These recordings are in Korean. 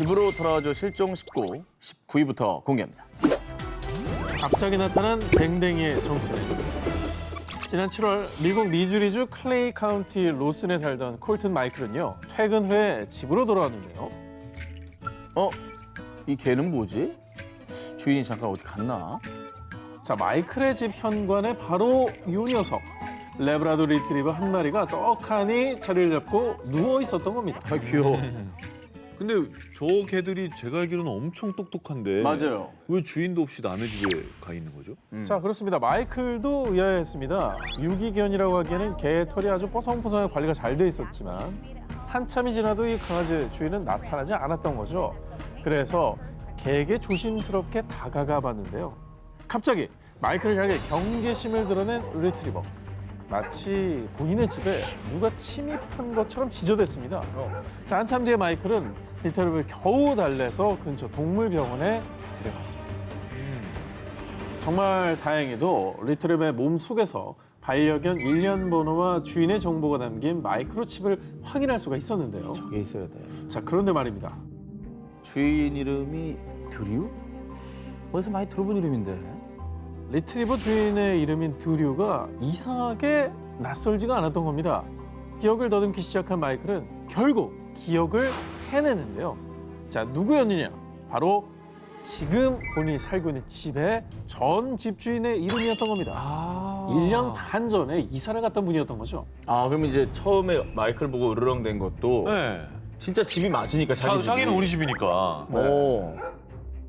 집으로 돌아와줘 실종 19위부터 공개합니다. 갑자기 나타난 댕댕이의 정체는 지난 7월 미국 미주리주 클레이 카운티 로슨에 살던 콜튼 마이클은요. 퇴근 후에 집으로 돌아왔는데요. 이 개는 뭐지? 주인이 잠깐 어디 갔나? 자, 마이클의 집 현관에 바로 이 녀석. 레브라도 리트리버 한 마리가 떡하니 자리를 잡고 누워 있었던 겁니다. 아, 귀여워. 근데 저 개들이 제가 알기로는 엄청 똑똑한데 맞아요. 왜 주인도 없이 남의 집에 가 있는 거죠? 자, 그렇습니다. 마이클도 의아했습니다. 유기견이라고 하기에는 개 털이 아주 뽀송뽀송하게 관리가 잘 돼 있었지만 한참이 지나도 이 강아지 주인은 나타나지 않았던 거죠. 그래서 개에게 조심스럽게 다가가 봤는데요. 갑자기 마이클을 향해 경계심을 드러낸 리트리버. 마치 본인의 집에 누가 침입한 것처럼 지저댔습니다. 자, 한참 뒤에 마이클은 리트리버를 겨우 달래서 근처 동물병원에 데려갔습니다. 정말 다행히도 리트리버의 몸 속에서 반려견 일련 번호와 주인의 정보가 담긴 마이크로칩을 확인할 수가 있었는데요. 저게 있어야 돼. 자, 그런데 말입니다. 주인 이름이 드류? 어디서 많이 들어본 이름인데. 리트리버 주인의 이름인 드류가 이상하게 낯설지가 않았던 겁니다. 기억을 더듬기 시작한 마이클은 결국 기억을 해내는데요. 자, 누구였느냐? 바로 지금 본인이 살고 있는 집의 전 집주인의 이름이었던 겁니다. 1년 반 전에 이사를 갔던 분이었던 거죠. 그럼 이제 처음에 마이클 보고 으르렁댄 것도 네. 진짜 집이 맞으니까 자기 집이. 자기는 우리 집이니까. 오.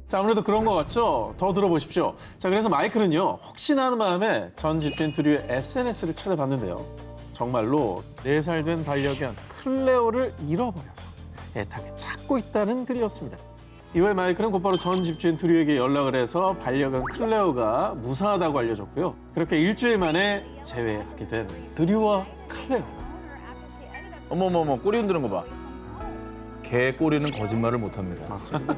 자, 아무래도 그런 것 같죠? 더 들어보십시오. 자, 그래서 마이클은요, 혹시나 하는 마음에 전 집주인 드류의 SNS를 찾아봤는데요. 정말로 4살 된 반려견 클레오를 잃어버려서 애타게 찾고 있다는 글이었습니다. 이후에 마이클은 곧바로 전 집주인 드류에게 연락을 해서 반려견 클레오가 무사하다고 알려줬고요. 그렇게 일주일 만에 재회하게 된 드류와 클레오. 어머머머, 꼬리 흔드는 거 봐. 개 꼬리는 거짓말을 못합니다. 맞습니다.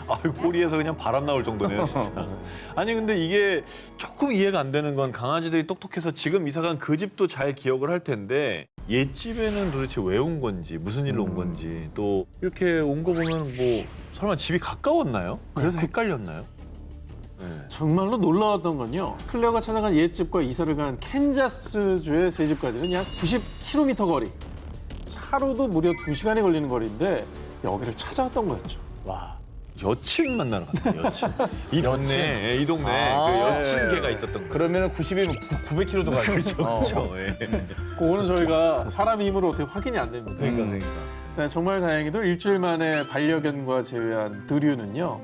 아유, 꼬리에서 그냥 바람 나올 정도네요, 진짜. 아니, 근데 이게 조금 이해가 안 되는 건 강아지들이 똑똑해서 지금 이사 간 그 집도 잘 기억을 할 텐데 옛집에는 도대체 왜 온 건지, 무슨 일로 온 건지, 또 이렇게 온 거 보면 뭐 설마 집이 가까웠나요? 그래서 헷갈렸나요? 네. 정말로 놀라웠던 건요. 클레오가 찾아간 옛집과 이사를 간 캔자스주의 새 집까지는 약 90km 거리. 차로도 무려 2시간이 걸리는 거리인데 여기를 찾아왔던 거였죠. 와. 여친 만나러 갔어요, 여친. 이 동네, 이 동네 그 여친 개가 있었던 거예요. 그러면 90이면 900km도 가죠. 그렇죠. 예. 그거는 저희가 사람의 힘으로 어떻게 확인이 안 됩니다. 그러니까. 네, 정말 다행히도 일주일 만에 반려견과 재회한 드류는요.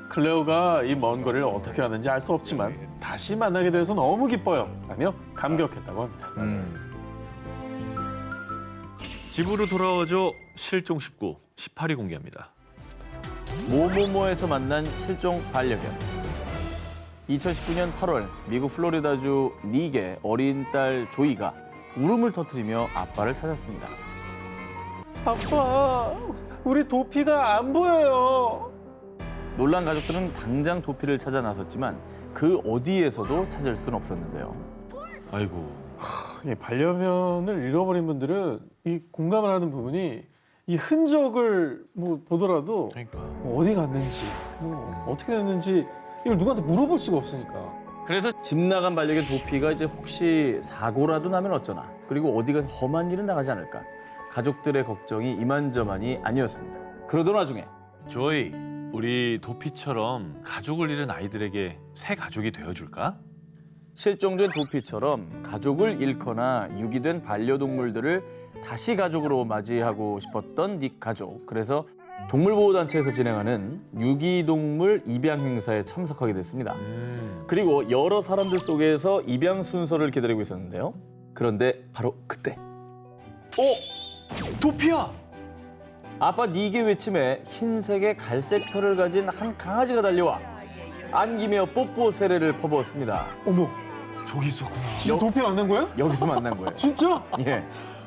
클레오가 이 먼 거리를 어떻게 하는지 알 수 없지만 다시 만나게 돼서 너무 기뻐요. 라며 감격했다고 합니다. 집으로 돌아와줘 실종 18위 공개합니다. 모모모에서 만난 실종 반려견. 2019년 8월 미국 플로리다주 닉의 어린 딸 조이가 울음을 터뜨리며 아빠를 찾았습니다. 아빠, 우리 도피가 안 보여요. 놀란 가족들은 당장 도피를 찾아 나섰지만 그 어디에서도 찾을 수는 없었는데요. 아이고. 이 반려견을 잃어버린 분들은 이 공감을 하는 부분이 이 흔적을 뭐 보더라도 그러니까. 뭐 어디 갔는지 뭐 어떻게 됐는지 이걸 누구한테 물어볼 수가 없으니까. 그래서 집 나간 반려견 도피가 이제 혹시 사고라도 나면 어쩌나, 그리고 어디 가서 험한 일은 나가지 않을까, 가족들의 걱정이 이만저만이 아니었습니다. 그러던 와중에 조이, 우리 도피처럼 가족을 잃은 아이들에게 새 가족이 되어줄까? 실종된 도피처럼 가족을 잃거나 유기된 반려동물들을 다시 가족으로 맞이하고 싶었던 닉 가족. 그래서 동물보호단체에서 진행하는 유기동물 입양 행사에 참석하게 됐습니다. 그리고 여러 사람들 속에서 입양 순서를 기다리고 있었는데요. 그런데 바로 그때 도피야! 아빠 닉의 외침에 흰색의 갈색 털을 가진 한 강아지가 달려와 안기며 뽀뽀 세례를 퍼부었습니다. 어머, 저기 있었구나. 진짜 도피 안 된 거야? 여기서 만난 거예요. 진짜? 예.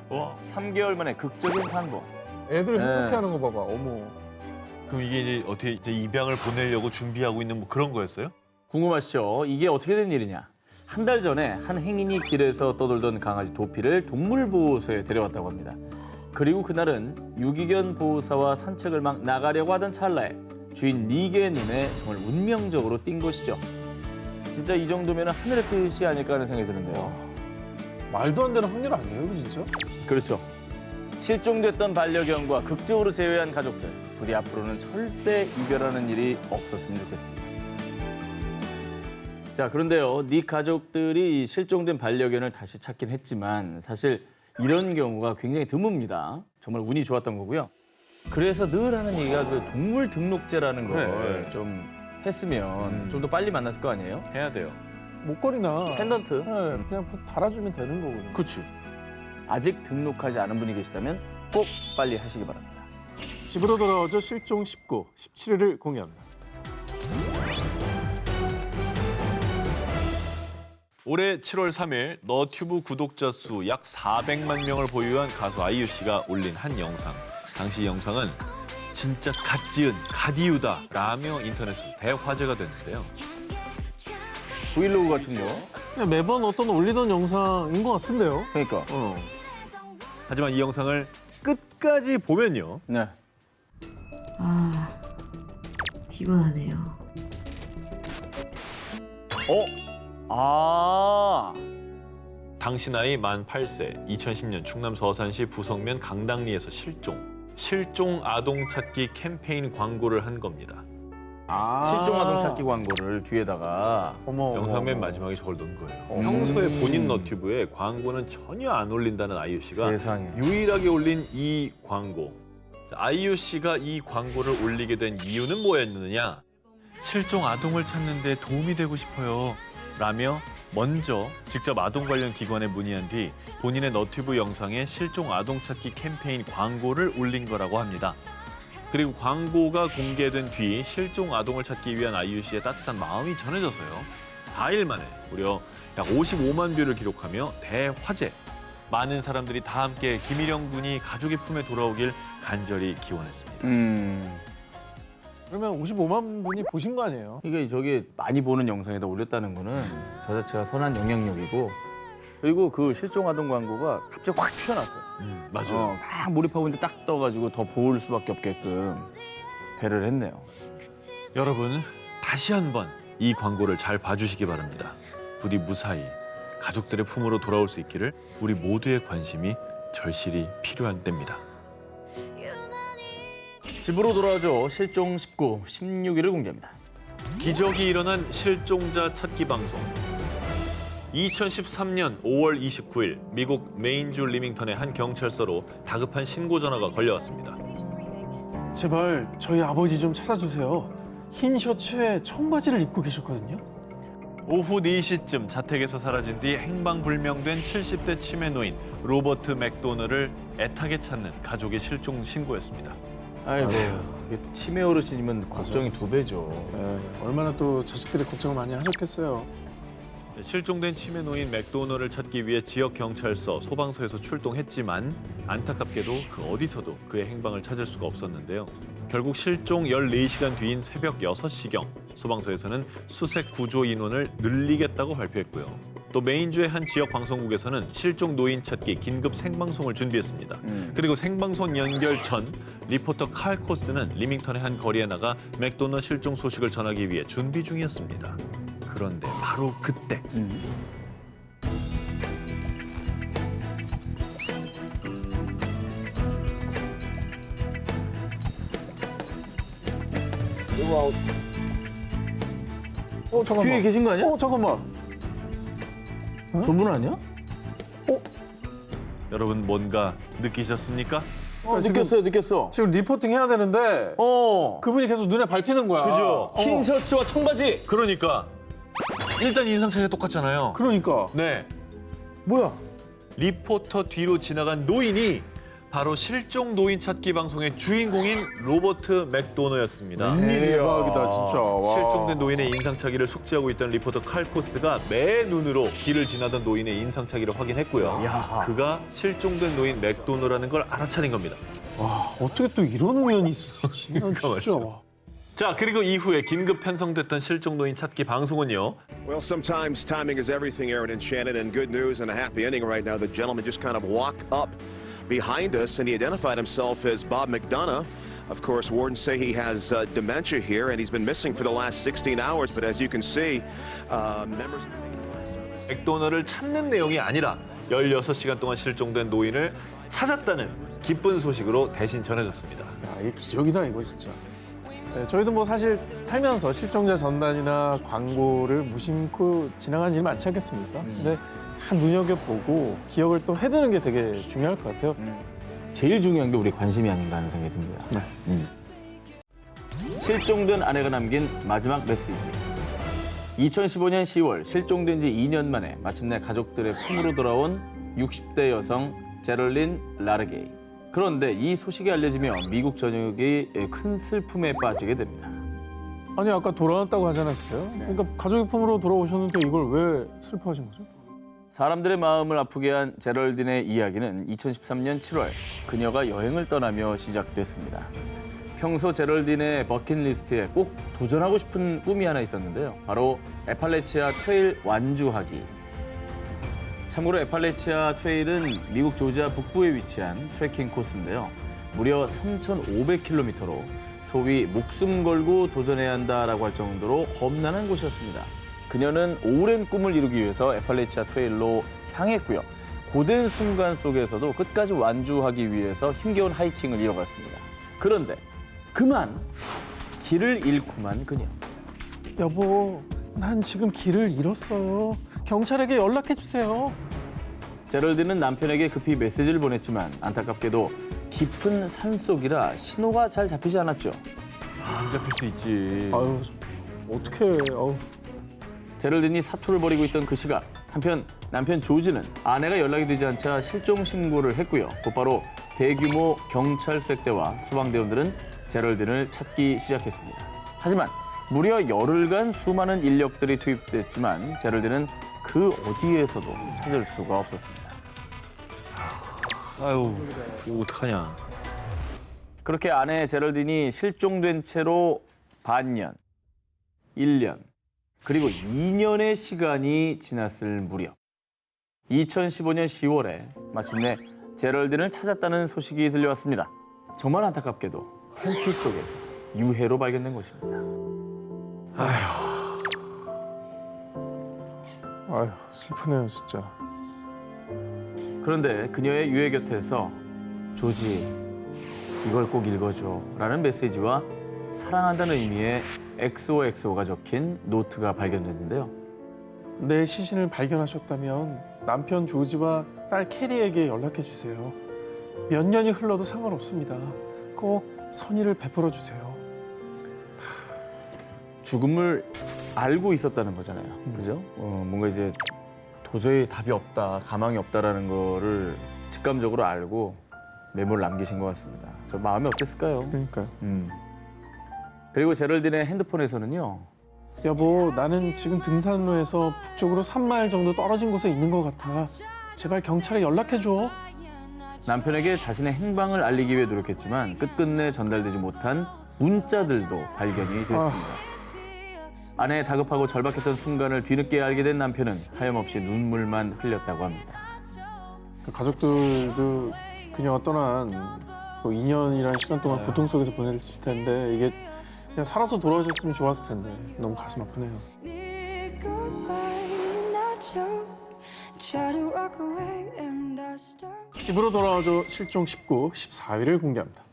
와. 3개월 만에 극적인 상봉. 애들 네. 행복해하는 거 봐봐. 어머. 그럼 이게 이제 어떻게 이제 입양을 보내려고 준비하고 있는 뭐 그런 거였어요? 궁금하시죠? 이게 어떻게 된 일이냐? 한 달 전에 한 행인이 길에서 떠돌던 강아지 도피를 동물보호소에 데려왔다고 합니다. 그리고 그날은 유기견 보호사와 산책을 막 나가려고 하던 찰나에 주인 닉의 눈에 정말 운명적으로 띈 것이죠. 진짜 이 정도면 하늘의 뜻이 아닐까 하는 생각이 드는데요. 말도 안 되는 확률 아니에요, 이거 진짜? 그렇죠. 실종됐던 반려견과 극적으로 재회한 가족들. 부디 앞으로는 절대 이별하는 일이 없었으면 좋겠습니다. 자, 그런데요. 닉 가족들이 실종된 반려견을 다시 찾긴 했지만 사실 이런 경우가 굉장히 드뭅니다. 정말 운이 좋았던 거고요. 그래서 늘 하는 얘기가 그 동물 등록제라는 걸 네. 좀 했으면 좀 더 빨리 만났을 거 아니에요? 해야 돼요. 목걸이나 펜던트. 네, 그냥 달아주면 되는 거거든요. 그치. 아직 등록하지 않은 분이 계시다면 꼭 빨리 하시기 바랍니다. 집으로 돌아오죠. 실종 19, 17일을 공개합니다. 올해 7월 3일 너튜브 구독자 수 약 400만 명을 보유한 가수 아이유 씨가 올린 한 영상. 당시 이 영상은 진짜 갓 지은 갓이유다라며 인터넷에서 대화제가 됐는데요. 브이로그 같은요? 그냥 매번 어떤 올리던 영상인 것 같은데요. 그러니까. 하지만 이 영상을 끝까지 보면요. 네. 아, 피곤하네요. 당시 나이 만 8세, 2010년 충남 서산시 부석면 강당리에서 실종 아동 찾기 캠페인 광고를 한 겁니다. 실종 아동 찾기 광고를 뒤에다가 어머, 영상 맨 어머. 마지막에 저걸 넣은 거예요. 평소에 본인 너튜브에 광고는 전혀 안 올린다는 아이유 씨가 세상에. 유일하게 올린 이 광고. 아이유 씨가 이 광고를 올리게 된 이유는 뭐였느냐? 실종 아동을 찾는 데 도움이 되고 싶어요. 라며 먼저 직접 아동 관련 기관에 문의한 뒤 본인의 너튜브 영상에 실종 아동 찾기 캠페인 광고를 올린 거라고 합니다. 그리고 광고가 공개된 뒤 실종 아동을 찾기 위한 아이유 씨의 따뜻한 마음이 전해져서요. 4일 만에 무려 약 55만 뷰를 기록하며 대화제. 많은 사람들이 다 함께 김일영 군이 가족의 품에 돌아오길 간절히 기원했습니다. 그러면 55만 분이 보신 거 아니에요? 이게 저게 많이 보는 영상에다 올렸다는 거는 저 자체가 선한 영향력이고 그리고 그 실종 아동 광고가 갑자기 확 튀어나왔어요. 맞아요. 막 몰입하고 있는데 딱 떠가지고 더 볼 수밖에 없게끔 배를 했네요. 여러분, 다시 한번 이 광고를 잘 봐주시기 바랍니다. 부디 무사히 가족들의 품으로 돌아올 수 있기를 우리 모두의 관심이 절실히 필요한 때입니다. 집으로 돌아오죠. 실종 19, 16일을 공개합니다. 기적이 일어난 실종자 찾기 방송. 2013년 5월 29일 미국 메인주 리밍턴의 한 경찰서로 다급한 신고 전화가 걸려왔습니다. 제발 저희 아버지 좀 찾아주세요. 흰 셔츠에 청바지를 입고 계셨거든요. 오후 4시쯤 자택에서 사라진 뒤 행방불명된 70대 치매 노인 로버트 맥도널을 애타게 찾는 가족의 실종 신고였습니다. 아이고, 이게 치매 어르신이면 걱정이 두 배죠. 네, 얼마나 또 자식들이 걱정을 많이 하셨겠어요. 실종된 치매 노인 맥도널을 찾기 위해 지역 경찰서, 소방서에서 출동했지만 안타깝게도 그 어디서도 그의 행방을 찾을 수가 없었는데요. 결국 실종 14시간 뒤인 새벽 6시경 소방서에서는 수색 구조 인원을 늘리겠다고 발표했고요. 또 메인주의 한 지역 방송국에서는 실종 노인 찾기 긴급 생방송을 준비했습니다. 그리고 생방송 연결 전 리포터 칼 코스는 리밍턴의 한 거리에 나가 맥도널 실종 소식을 전하기 위해 준비 중이었습니다. 그런데 바로 그때 잠깐만. 뒤에 계신 거 아니야? 잠깐만. 저분 아니야? 여러분 뭔가 느끼셨습니까? 느꼈어. 지금 리포팅 해야 되는데 그분이 계속 눈에 밟히는 거야. 그죠? 흰 셔츠와 청바지. 그러니까 일단 인상 차이가 똑같잖아요. 그러니까. 네, 뭐야? 리포터 뒤로 지나간 노인이 바로 실종 노인 찾기 방송의 주인공인 로버트 맥도너였습니다. 대박이다 진짜. 와. 실종된 노인의 인상착의를 숙지하고 있던 리포터 칼코스가 매 눈으로 길을 지나던 노인의 인상착의를 확인했고요. 야. 그가 실종된 노인 맥도너라는 걸 알아차린 겁니다. 와, 어떻게 또 이런 우연이 있을 수 있지? 난 진짜. 맞죠. 자, 그리고 이후에 긴급 편성됐던 실종 노인 찾기 방송은요. Well, sometimes timing is everything, Aaron Enchanted, and good news and a happy ending right now. The gentleman just kind of walked up behind us, and he identified himself as Bob McDonough. Of course, wardens say he has dementia here, and he's been missing for the last 16 hours. But as you can see, members. 맥도널을 찾는 내용이 아니라 16시간 동안 실종된 노인을 찾았다는 기쁜 소식으로 대신 전해졌습니다. 야, 이게 기적이다 이거 진짜. 네, 저희도 뭐 사실 살면서 실종자 전단이나 광고를 무심코 지나가는 일 많지 않겠습니까? 근데 다 눈여겨보고 기억을 또 해두는 게 되게 중요할 것 같아요. 제일 중요한 게 우리 관심이 아닌가 하는 생각이 듭니다. 실종된 아내가 남긴 마지막 메시지. 2015년 10월 실종된 지 2년 만에 마침내 가족들의 품으로 돌아온 60대 여성 제럴린 라르게이. 그런데 이 소식이 알려지며 미국 전역이 큰 슬픔에 빠지게 됩니다. 아니 아까 돌아왔다고 하지 않았어요? 그러니까 가족의 품으로 돌아오셨는데 이걸 왜 슬퍼하신 거죠? 사람들의 마음을 아프게 한 제럴딘의 이야기는 2013년 7월 그녀가 여행을 떠나며 시작됐습니다. 평소 제럴딘의 버킷리스트에 꼭 도전하고 싶은 꿈이 하나 있었는데요. 바로 에팔레치아 트레일 완주하기. 참고로 에팔레치아 트레일은 미국 조지아 북부에 위치한 트레킹 코스인데요. 무려 3,500km로 소위 목숨 걸고 도전해야 한다라고 할 정도로 험난한 곳이었습니다. 그녀는 오랜 꿈을 이루기 위해서 에팔레치아 트레일로 향했고요. 고된 순간 속에서도 끝까지 완주하기 위해서 힘겨운 하이킹을 이어갔습니다. 그런데 그만 길을 잃고만 그녀. 여보, 난 지금 길을 잃었어요. 경찰에게 연락해 주세요. 제럴드는 남편에게 급히 메시지를 보냈지만 안타깝게도 깊은 산속이라 신호가 잘 잡히지 않았죠. 안 잡힐 수 있지. 아유, 어떡해. 아유. 제럴딘이 사투를 벌이고 있던 그 시각 한편 남편 조지는 아내가 연락이 되지 않자 실종 신고를 했고요. 곧바로 대규모 경찰 수색대와 소방대원들은 제럴딘을 찾기 시작했습니다. 하지만 무려 열흘간 수많은 인력들이 투입됐지만 제럴딘은 그 어디에서도 찾을 수가 없었습니다. 아유, 이거 어떡하냐. 그렇게 아내 제럴딘이 실종된 채로 반년, 1년, 그리고 2년의 시간이 지났을 무렵 2015년 10월에 마침내 제럴딘을 찾았다는 소식이 들려왔습니다. 정말 안타깝게도 텐트 속에서 유해로 발견된 것입니다. 아유, 슬프네요, 진짜. 그런데 그녀의 유해 곁에서 조지, 이걸 꼭 읽어줘 라는 메시지와 사랑한다는 의미의 XOXO가 적힌 노트가 발견됐는데요. 내 시신을 발견하셨다면 남편 조지와 딸 캐리에게 연락해 주세요. 몇 년이 흘러도 상관없습니다. 꼭 선의를 베풀어 주세요. 죽음을 알고 있었다는 거잖아요. 그죠? 뭔가 이제 도저히 답이 없다, 가망이 없다라는 거를 직감적으로 알고 메모를 남기신 것 같습니다. 저 마음이 어땠을까요? 그러니까요. 그리고 제럴딘의 핸드폰에서는요. 여보, 나는 지금 등산로에서 북쪽으로 3마일 정도 떨어진 곳에 있는 것 같아. 제발 경찰에 연락해 줘. 남편에게 자신의 행방을 알리기 위해 노력했지만 끝끝내 전달되지 못한 문자들도 발견이 됐습니다. 아내의 다급하고 절박했던 순간을 뒤늦게 알게 된 남편은 하염없이 눈물만 흘렸다고 합니다. 가족들도 그녀가 떠난 뭐 2년이라는 시간 동안 고통 속에서 보냈을 텐데 이게 그냥 살아서 돌아오셨으면 좋았을 텐데 너무 가슴 아프네요. 집으로 돌아와줘 실종 19, 14위를 공개합니다.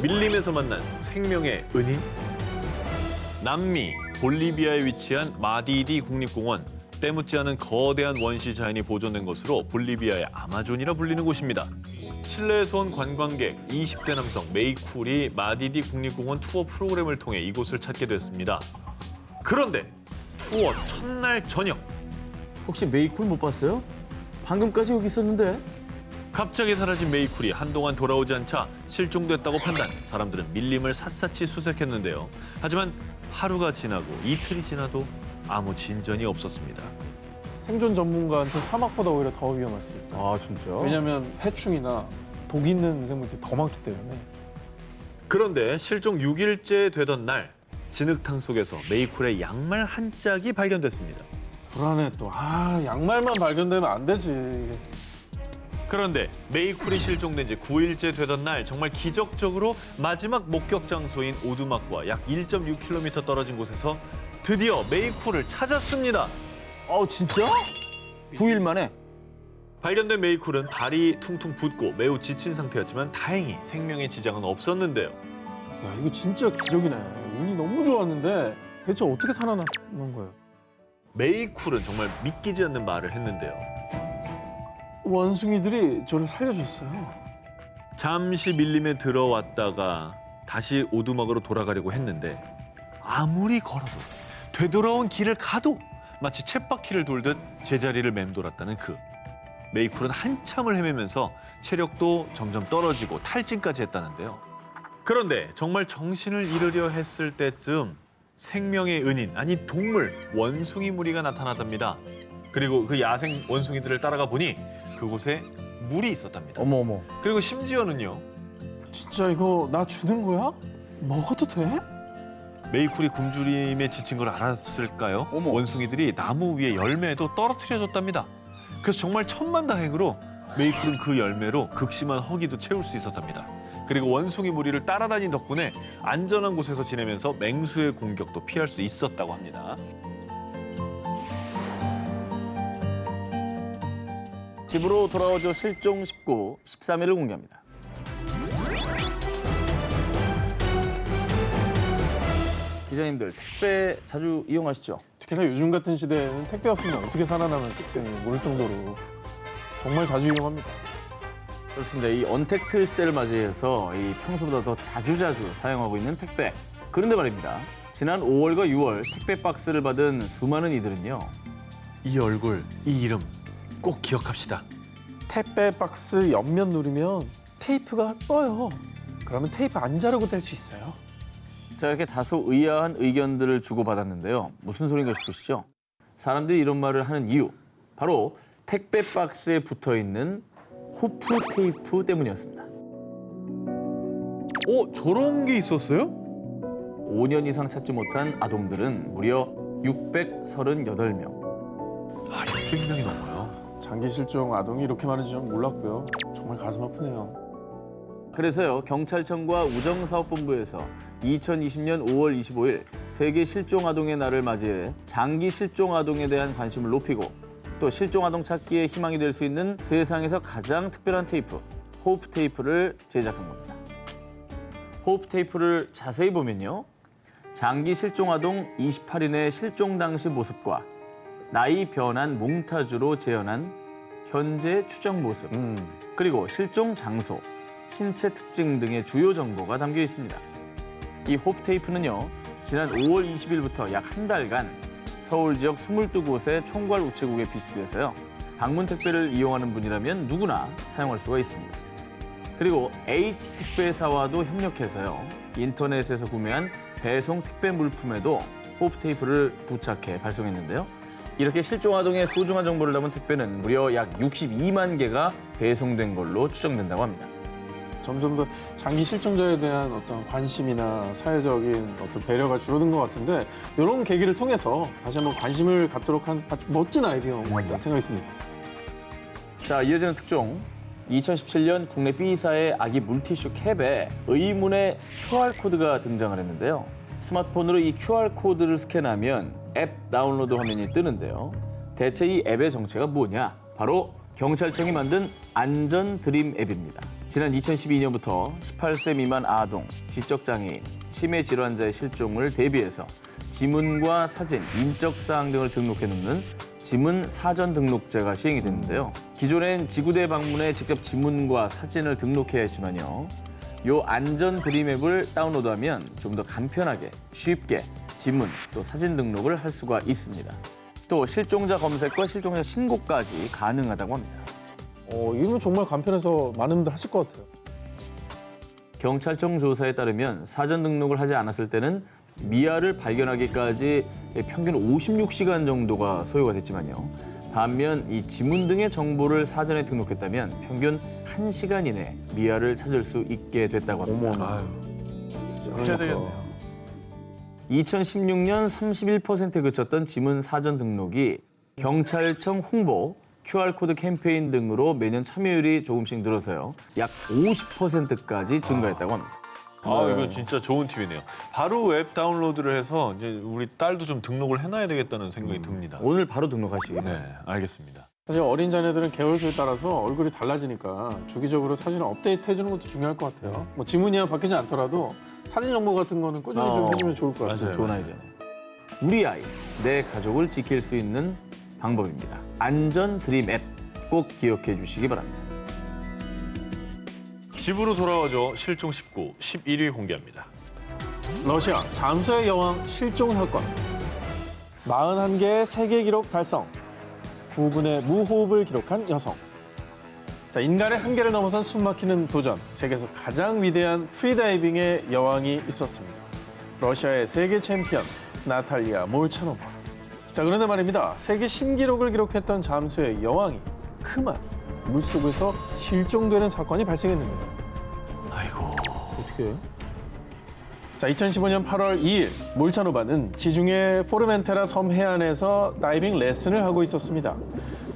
밀림에서 만난 생명의 은인? 남미 볼리비아에 위치한 마디디 국립공원. 때묻지 않은 거대한 원시 자연이 보존된 것으로 볼리비아의 아마존이라 불리는 곳입니다. 실내에서 온 관광객 20대 남성 메이쿨이 마디디 국립공원 투어 프로그램을 통해 이곳을 찾게 됐습니다. 그런데 투어 첫날 저녁 혹시 메이쿨 못 봤어요? 방금까지 여기 있었는데? 갑자기 사라진 메이쿨이 한동안 돌아오지 않자 실종됐다고 판단. 사람들은 밀림을 샅샅이 수색했는데요. 하지만 하루가 지나고 이틀이 지나도 아무 진전이 없었습니다. 생존 전문가한테 사막보다 오히려 더 위험할 수 있다. 아 진짜? 왜냐하면 해충이나 독 있는 생물들이 더 많기 때문에. 그런데 실종 6일째 되던 날 진흙탕 속에서 메이쿨의 양말 한 짝이 발견됐습니다. 불안해 또. 양말만 발견되면 안 되지. 이게. 그런데 메이쿨이 실종된 지 9일째 되던 날 정말 기적적으로 마지막 목격 장소인 오두막과 약 1.6km 떨어진 곳에서 드디어 메이쿨을 찾았습니다. 진짜? 9일 만에? 발견된 메이쿨은 발이 퉁퉁 붓고 매우 지친 상태였지만 다행히 생명의 지장은 없었는데요. 야, 이거 진짜 기적이네. 운이 너무 좋았는데 대체 어떻게 살아남은 거예요? 메이쿨은 정말 믿기지 않는 말을 했는데요. 원숭이들이 저를 살려줬어요. 잠시 밀림에 들어왔다가 다시 오두막으로 돌아가려고 했는데 아무리 걸어도 되돌아온 길을 가도 마치 쳇바퀴를 돌듯 제자리를 맴돌았다는 그 메이쿨은 한참을 헤매면서 체력도 점점 떨어지고 탈진까지 했다는데요. 그런데 정말 정신을 잃으려 했을 때쯤 생명의 은인, 아니 동물, 원숭이 무리가 나타나답니다. 그리고 그 야생 원숭이들을 따라가 보니 그곳에 물이 있었답니다. 어머. 그리고 심지어는요. 진짜 이거 나 주는 거야? 먹어도 돼? 메이쿨이 굶주림에 지친 걸 알았을까요? 어머. 원숭이들이 나무 위에 열매도 떨어뜨려줬답니다. 그래서 정말 천만다행으로 메이쿨은 그 열매로 극심한 허기도 채울 수 있었답니다. 그리고 원숭이 무리를 따라다닌 덕분에 안전한 곳에서 지내면서 맹수의 공격도 피할 수 있었다고 합니다. 집으로 돌아오죠. 실종 19, 13일을 공개합니다. 기자님들, 택배 자주 이용하시죠? 특히나 요즘 같은 시대에는 택배 없으면 어떻게 살아남을지 모를 정도로 정말 자주 이용합니다. 그렇습니다. 이 언택트 시대를 맞이해서 이 평소보다 더 자주자주 사용하고 있는 택배. 그런데 말입니다. 지난 5월과 6월 택배 박스를 받은 수많은 이들은요. 이 얼굴, 이 이름 꼭 기억합시다. 택배 박스 옆면 누르면 테이프가 떠요. 그러면 테이프 안 자르고 뗄 수 있어요. 자, 이렇게 다소 의아한 의견들을 주고받았는데요. 무슨 소린가 싶으시죠? 사람들이 이런 말을 하는 이유. 바로 택배 박스에 붙어있는 호프 테이프 때문이었습니다. 저런 게 있었어요? 5년 이상 찾지 못한 아동들은 무려 638명. 600명이 넘어요. 장기 실종 아동이 이렇게 많은 줄 몰랐고요. 정말 가슴 아프네요. 그래서요, 경찰청과 우정사업본부에서 2020년 5월 25일 세계 실종 아동의 날을 맞이해 장기 실종 아동에 대한 관심을 높이고 또 실종 아동 찾기에 희망이 될 수 있는 세상에서 가장 특별한 테이프, 호프 테이프를 제작한 겁니다. 호프 테이프를 자세히 보면요. 장기 실종 아동 28인의 실종 당시 모습과 나이 변한 몽타주로 재현한 현재 추정 모습, 그리고 실종 장소, 신체 특징 등의 주요 정보가 담겨 있습니다. 이 호프 테이프는요, 지난 5월 20일부터 약 한 달간 서울 지역 22곳의 총괄 우체국에 비치돼서요, 방문 택배를 이용하는 분이라면 누구나 사용할 수가 있습니다. 그리고 H택배사와도 협력해서요, 인터넷에서 구매한 배송 택배 물품에도 호프 테이프를 부착해 발송했는데요. 이렇게 실종 아동의 소중한 정보를 담은 택배는 무려 약 62만 개가 배송된 걸로 추정된다고 합니다. 점점 더 장기 실종자에 대한 어떤 관심이나 사회적인 어떤 배려가 줄어든 것 같은데 이런 계기를 통해서 다시 한번 관심을 갖도록 한 아주 멋진 아이디어인 것 같다는 생각이 듭니다. 자, 이어지는 특종. 2017년 국내 B사의 아기 물티슈 캡에 의문의 QR코드가 등장을 했는데요. 스마트폰으로 이 QR코드를 스캔하면 앱 다운로드 화면이 뜨는데요. 대체 이 앱의 정체가 뭐냐? 바로 경찰청이 만든 안전 드림 앱입니다. 지난 2012년부터 18세 미만 아동, 지적장애인, 치매 질환자의 실종을 대비해서 지문과 사진, 인적사항 등을 등록해 놓는 지문 사전 등록제가 시행이 됐는데요. 기존엔 지구대 방문에 직접 지문과 사진을 등록해야 했지만요. 요 안전 드림 앱을 다운로드하면 좀 더 간편하게, 쉽게 지문 또 사진 등록을 할 수가 있습니다. 또 실종자 검색과 실종자 신고까지 가능하다고 합니다. 이건 정말 간편해서 많은 분들 하실 것 같아요. 경찰청 조사에 따르면 사전 등록을 하지 않았을 때는 미아를 발견하기까지 평균 56시간 정도가 소요가 됐지만요. 반면 이 지문 등의 정보를 사전에 등록했다면 평균 1시간 이내 미아를 찾을 수 있게 됐다고 합니다. 해야 되겠네요. 2016년 31%에 그쳤던 지문 사전 등록이 경찰청 홍보 QR코드 캠페인 등으로 매년 참여율이 조금씩 늘어서요. 약 50%까지 증가했다고 합니다. 아, 이거 진짜 좋은 팁이네요. 바로 앱 다운로드를 해서 이제 우리 딸도 좀 등록을 해놔야 되겠다는 생각이 듭니다. 오늘 바로 등록하시기 바랍니다. 네, 알겠습니다. 사실 어린 자녀들은 개월수에 따라서 얼굴이 달라지니까 주기적으로 사진을 업데이트 해주는 것도 중요할 것 같아요. 뭐 지문이야 바뀌지 않더라도 사진 정보 같은 거는 꾸준히 좀 해주면 좋을 것 같습니다. 좋은 아이디어네. 우리 아이, 내 가족을 지킬 수 있는 방법입니다. 안전 드림 앱 꼭 기억해 주시기 바랍니다. 집으로 돌아와줘 실종 19, 11위 공개합니다. 러시아 잠수의 여왕 실종 사건. 41개의 세계 기록 달성. 9분의 무호흡을 기록한 여성. 자, 인간의 한계를 넘어선 숨막히는 도전. 세계에서 가장 위대한 프리다이빙의 여왕이 있었습니다. 러시아의 세계 챔피언 나탈리아 몰차노바. 자, 그런데 말입니다. 세계 신기록을 기록했던 잠수의 여왕이 그만 물속에서 실종되는 사건이 발생했는데요. 아이고. 어떻게 해요? 자, 2015년 8월 2일 몰차노바는 지중해 포르멘테라 섬 해안에서 다이빙 레슨을 하고 있었습니다.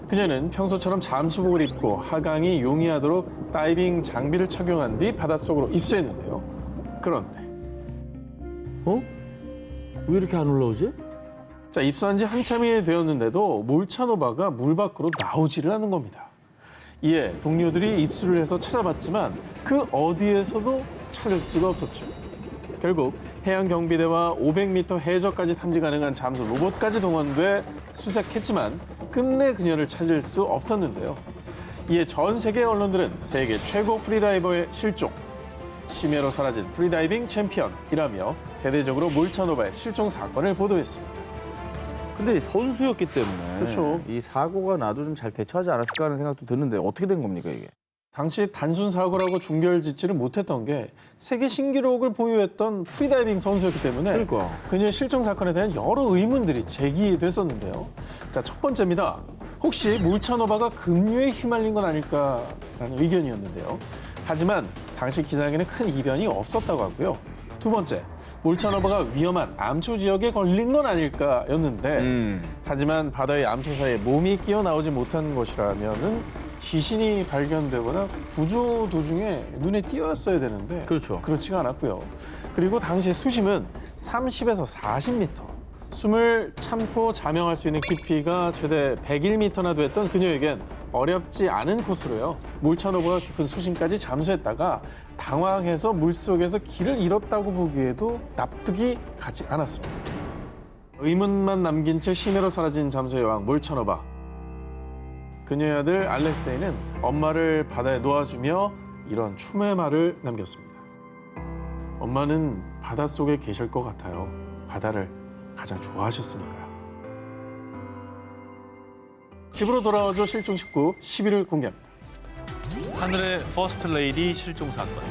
그녀는 평소처럼 잠수복을 입고 하강이 용이하도록 다이빙 장비를 착용한 뒤 바닷속으로 입수했는데요. 그런데 왜 이렇게 안 올라오지? 자, 입수한 지 한참이 되었는데도 몰차노바가 물 밖으로 나오지를 않는 겁니다. 이에 동료들이 입수를 해서 찾아봤지만 그 어디에서도 찾을 수가 없었죠. 결국 해양경비대와 500m 해저까지 탐지 가능한 잠수 로봇까지 동원돼 수색했지만 끝내 그녀를 찾을 수 없었는데요. 이에 전 세계 언론들은 세계 최고 프리다이버의 실종, 심해로 사라진 프리다이빙 챔피언이라며 대대적으로 몰차노바의 실종 사건을 보도했습니다. 근데 선수였기 때문에 그렇죠. 이 사고가 나도 좀 잘 대처하지 않았을까 하는 생각도 드는데 어떻게 된 겁니까 이게? 당시 단순 사고라고 종결짓지를 못했던 게 세계 신기록을 보유했던 프리다이빙 선수였기 때문에 그러니까. 그녀의 실종 사건에 대한 여러 의문들이 제기됐었는데요. 자, 첫 번째입니다. 혹시 몰차노바가 급류에 휘말린 건 아닐까라는 의견이었는데요. 하지만 당시 기사에게는 큰 이변이 없었다고 하고요. 두 번째, 몰차노바가 위험한 암초 지역에 걸린 건 아닐까였는데 하지만 바다의 암초 사이에 몸이 끼어 나오지 못한 것이라면은 시신이 발견되거나 구조 도중에 눈에 띄었어야 되는데 그렇죠. 그렇지가 않았고요. 그리고 당시의 수심은 30에서 40m. 숨을 참고 자명할 수 있는 깊이가 최대 101m나 됐던 그녀에겐 어렵지 않은 코스로요. 몰차노바가 깊은 수심까지 잠수했다가 당황해서 물속에서 길을 잃었다고 보기에도 납득이 가지 않았습니다. 의문만 남긴 채 심해로 사라진 잠수의 여왕 몰차노바. 그녀의 아들 알렉세이는 엄마를 바다에 놓아주며 이런 추모의 말을 남겼습니다. 엄마는 바닷속에 계실 것 같아요. 바다를 가장 좋아하셨으니까요. 집으로 돌아와줘 실종 19 10위를 공개합니다. 하늘의 퍼스트 레이디 실종 사건.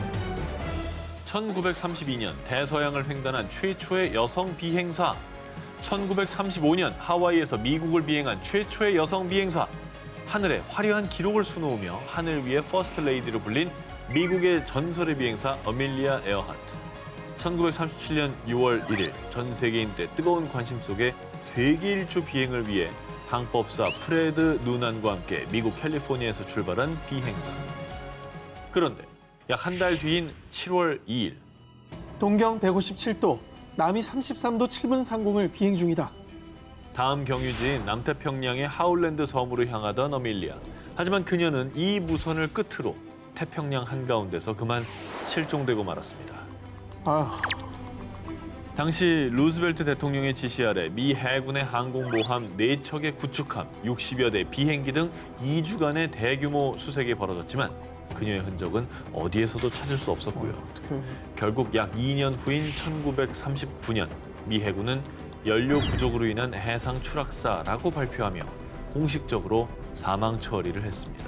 1932년 대서양을 횡단한 최초의 여성 비행사. 1935년 하와이에서 미국을 비행한 최초의 여성 비행사. 하늘에 화려한 기록을 수놓으며 하늘 위의 퍼스트 레이디로 불린 미국의 전설의 비행사 어밀리아 에어하트. 1937년 6월 1일 전 세계인들의 뜨거운 관심 속에 세계 일주 비행을 위해 항법사 프레드 누난과 함께 미국 캘리포니아에서 출발한 비행사. 그런데 약 한 달 뒤인 7월 2일 동경 157도, 남이 33도 7분 상공을 비행 중이다. 다음 경유지인 남태평양의 하울랜드 섬으로 향하던 어밀리아. 하지만 그녀는 이 무선을 끝으로 태평양 한가운데서 그만 실종되고 말았습니다. 아휴, 당시 루즈벨트 대통령의 지시 아래 미 해군의 항공모함 4척의 구축함, 60여 대 비행기 등 2주간의 대규모 수색이 벌어졌지만 그녀의 흔적은 어디에서도 찾을 수 없었고요. 어떡해. 결국 약 2년 후인 1939년 미 해군은 연료 부족으로 인한 해상 추락사라고 발표하며 공식적으로 사망 처리를 했습니다.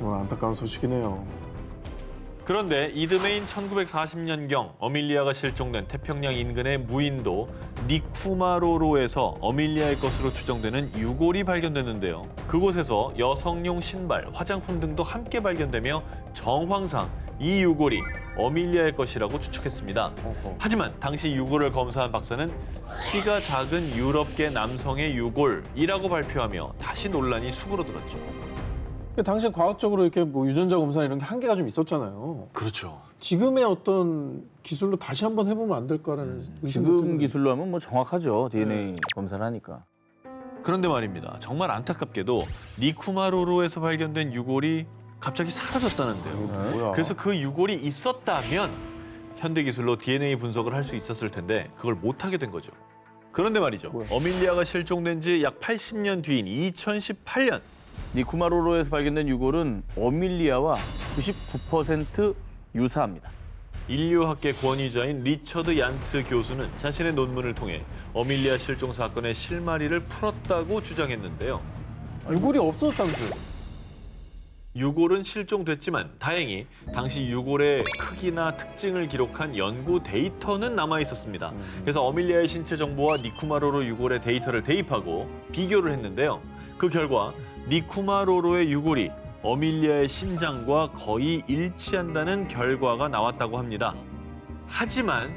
오늘 안타까운 소식이네요. 그런데 이듬해인 1940년경 어밀리아가 실종된 태평양 인근의 무인도 니쿠마로로에서 어밀리아의 것으로 추정되는 유골이 발견됐는데요. 그곳에서 여성용 신발, 화장품 등도 함께 발견되며 정황상 이 유골이 어밀리아의 것이라고 추측했습니다. 하지만 당시 유골을 검사한 박사는 키가 작은 유럽계 남성의 유골이라고 발표하며 다시 논란이 수그러들었죠. 당시에 과학적으로 이렇게 뭐 유전자 검사 이런 게 한계가 좀 있었잖아요. 그렇죠. 지금의 어떤 기술로 다시 한번 해보면 안 될까라는 의심도 지금 드는 기술로 하면 뭐 정확하죠. DNA 검사를 하니까. 그런데 말입니다. 정말 안타깝게도 니쿠마로로에서 발견된 유골이 갑자기 사라졌다는데요. 뭐야. 그래서 그 유골이 있었다면 현대 기술로 DNA 분석을 할 수 있었을 텐데 그걸 못하게 된 거죠. 그런데 말이죠. 뭐야? 어밀리아가 실종된 지 약 80년 뒤인 2018년 니쿠마로로에서 발견된 유골은 어밀리아와 99% 유사합니다. 인류학계 권위자인 리처드 얀츠 교수는 자신의 논문을 통해 어밀리아 실종 사건의 실마리를 풀었다고 주장했는데요. 유골이 없었다면서요. 유골은 실종됐지만 다행히 당시 유골의 크기나 특징을 기록한 연구 데이터는 남아 있었습니다. 그래서 어밀리아의 신체 정보와 니쿠마로로 유골의 데이터를 대입하고 비교를 했는데요. 그 결과 니쿠마로로의 유골이 어밀리아의 신장과 거의 일치한다는 결과가 나왔다고 합니다. 하지만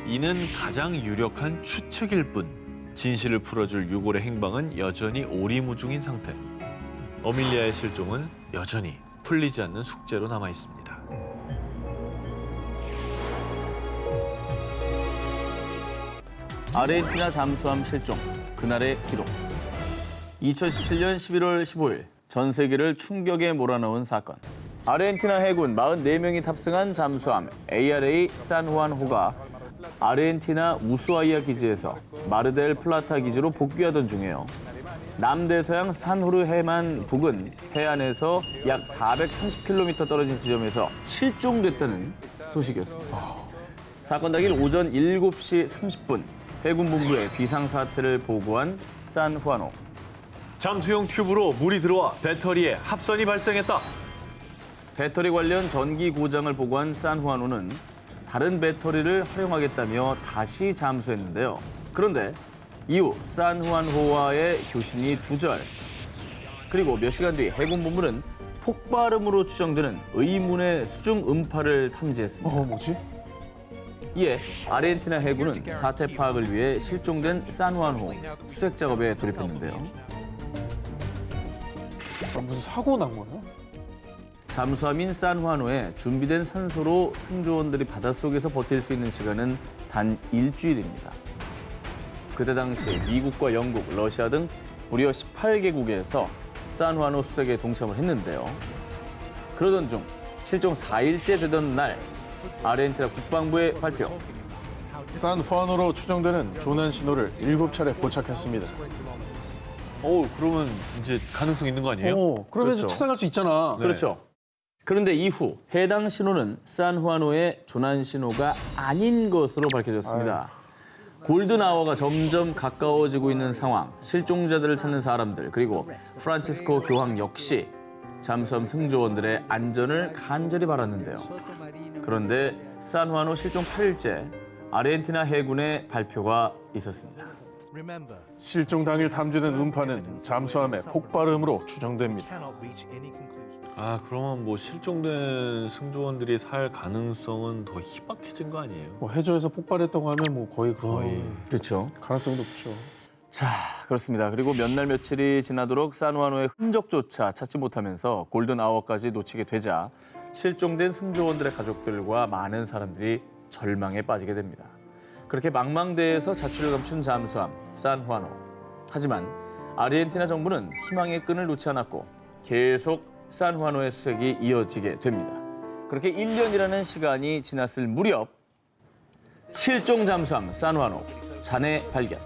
이는 가장 유력한 추측일 뿐 진실을 풀어줄 유골의 행방은 여전히 오리무중인 상태. 어밀리아의 실종은 여전히 풀리지 않는 숙제로 남아 있습니다. 아르헨티나 잠수함 실종, 그날의 기록. 2017년 11월 15일, 전 세계를 충격에 몰아넣은 사건. 아르헨티나 해군 44명이 탑승한 잠수함 ARA 산후안호가 아르헨티나 우수아이아 기지에서 마르델 플라타 기지로 복귀하던 중에요. 남대서양 산호르 해만 부근 해안에서 약 430km 떨어진 지점에서 실종됐다는 소식이었습니다. 사건 당일 오전 7시 30분 해군 본부에 비상사태를 보고한 산후안호. 잠수용 튜브로 물이 들어와 배터리에 합선이 발생했다. 배터리 관련 전기 고장을 보고한 산후안호는 다른 배터리를 활용하겠다며 다시 잠수했는데요. 그런데 이후 산후안호와의 교신이 두절. 그리고 몇 시간 뒤 해군 본부는 폭발음으로 추정되는 의문의 수중 음파를 탐지했습니다. 뭐지? 이에 아르헨티나 해군은 사태 파악을 위해 실종된 산후안호 수색 작업에 돌입했는데요. 무슨 사고 난 거야? 잠수함인 산후안호에 준비된 산소로 승조원들이 바닷속에서 버틸 수 있는 시간은 단 일주일입니다. 그때 당시 미국과 영국, 러시아 등 무려 18개국에서 산후안호 수색에 동참을 했는데요. 그러던 중 실종 4일째 되던 날 아르헨티나 국방부의 발표. 산후안호로 추정되는 조난 신호를 7차례 포착했습니다. 그러면 이제 가능성 있는 거 아니에요? 그러면 그렇죠. 찾아갈 수 있잖아. 네. 그렇죠. 그런데 이후 해당 신호는 산후안호의 조난 신호가 아닌 것으로 밝혀졌습니다. 골든아워가 점점 가까워지고 있는 상황, 실종자들을 찾는 사람들, 그리고 프란치스코 교황 역시 잠수함 승조원들의 안전을 간절히 바랐는데요. 그런데 산후안호 실종 8일째 아르헨티나 해군의 발표가 있었습니다. 실종 당일 탐지된 음파는 잠수함의 폭발음으로 추정됩니다. 그러면 뭐 실종된 승조원들이 살 가능성은 더 희박해진 거 아니에요? 뭐 해저에서 폭발했다고 하면 뭐 거의 그런 그렇죠. 가능성이 높죠. 자, 그렇습니다. 그리고 몇 날 며칠이 지나도록 산후안호의 흔적조차 찾지 못하면서 골든아워까지 놓치게 되자 실종된 승조원들의 가족들과 많은 사람들이 절망에 빠지게 됩니다. 그렇게 망망대해에서 자취를 감춘 잠수함 산후안호. 하지만 아르헨티나 정부는 희망의 끈을 놓지 않았고 계속 산후안호의 수색이 이어지게 됩니다. 그렇게 1년이라는 시간이 지났을 무렵 실종 잠수함 산후안호 잔해 발견.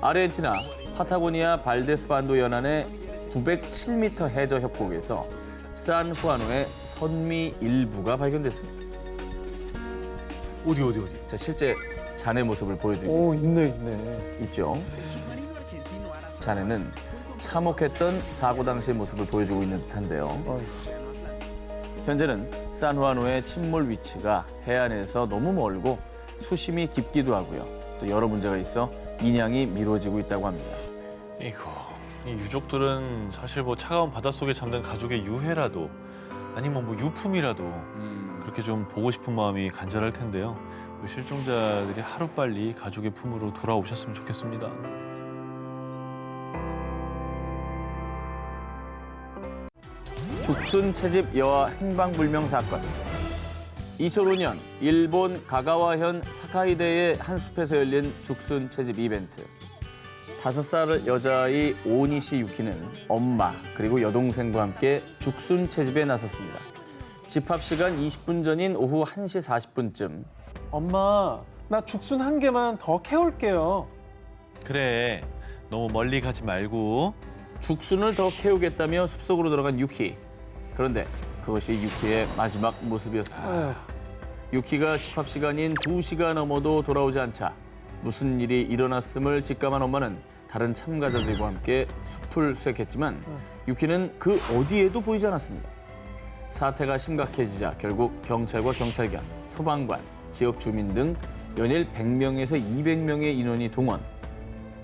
아르헨티나 파타고니아 발데스반도 연안의 907m 해저 협곡에서 산후안호의 선미 일부가 발견됐습니다. 어디? 자, 실제 잔해 모습을 보여드리겠습니다. 있네. 있죠. 잔해는 참혹했던 사고 당시의 모습을 보여주고 있는 듯한데요. 현재는 산후안호의 침몰 위치가 해안에서 너무 멀고 수심이 깊기도 하고요. 또 여러 문제가 있어 인양이 미뤄지고 있다고 합니다. 이 유족들은 사실 뭐 차가운 바닷속에 잠든 가족의 유해라도 아니면 뭐 유품이라도 그렇게 좀 보고 싶은 마음이 간절할 텐데요. 우리 실종자들이 하루빨리 가족의 품으로 돌아오셨으면 좋겠습니다. 죽순 채집 여아 행방불명 사건. 2005년 일본 가가와현 사카이데의 한 숲에서 열린 죽순 채집 이벤트. 5살 여자아이 오니시 유키는 엄마 그리고 여동생과 함께 죽순 채집에 나섰습니다. 집합 시간 20분 전인 오후 1시 40분쯤 엄마, 나 죽순 한 개만 더 캐올게요. 그래, 너무 멀리 가지 말고. 죽순을 더 캐우겠다며 숲속으로 들어간 유키. 그런데 그것이 유키의 마지막 모습이었습니다. 아휴, 유키가 집합 시간인 2시가 넘어도 돌아오지 않자 무슨 일이 일어났음을 직감한 엄마는 다른 참가자들과 함께 숲을 수색했지만 유키는 그 어디에도 보이지 않았습니다. 사태가 심각해지자 결국 경찰과 경찰관, 소방관, 지역 주민 등 연일 100명에서 200명의 인원이 동원.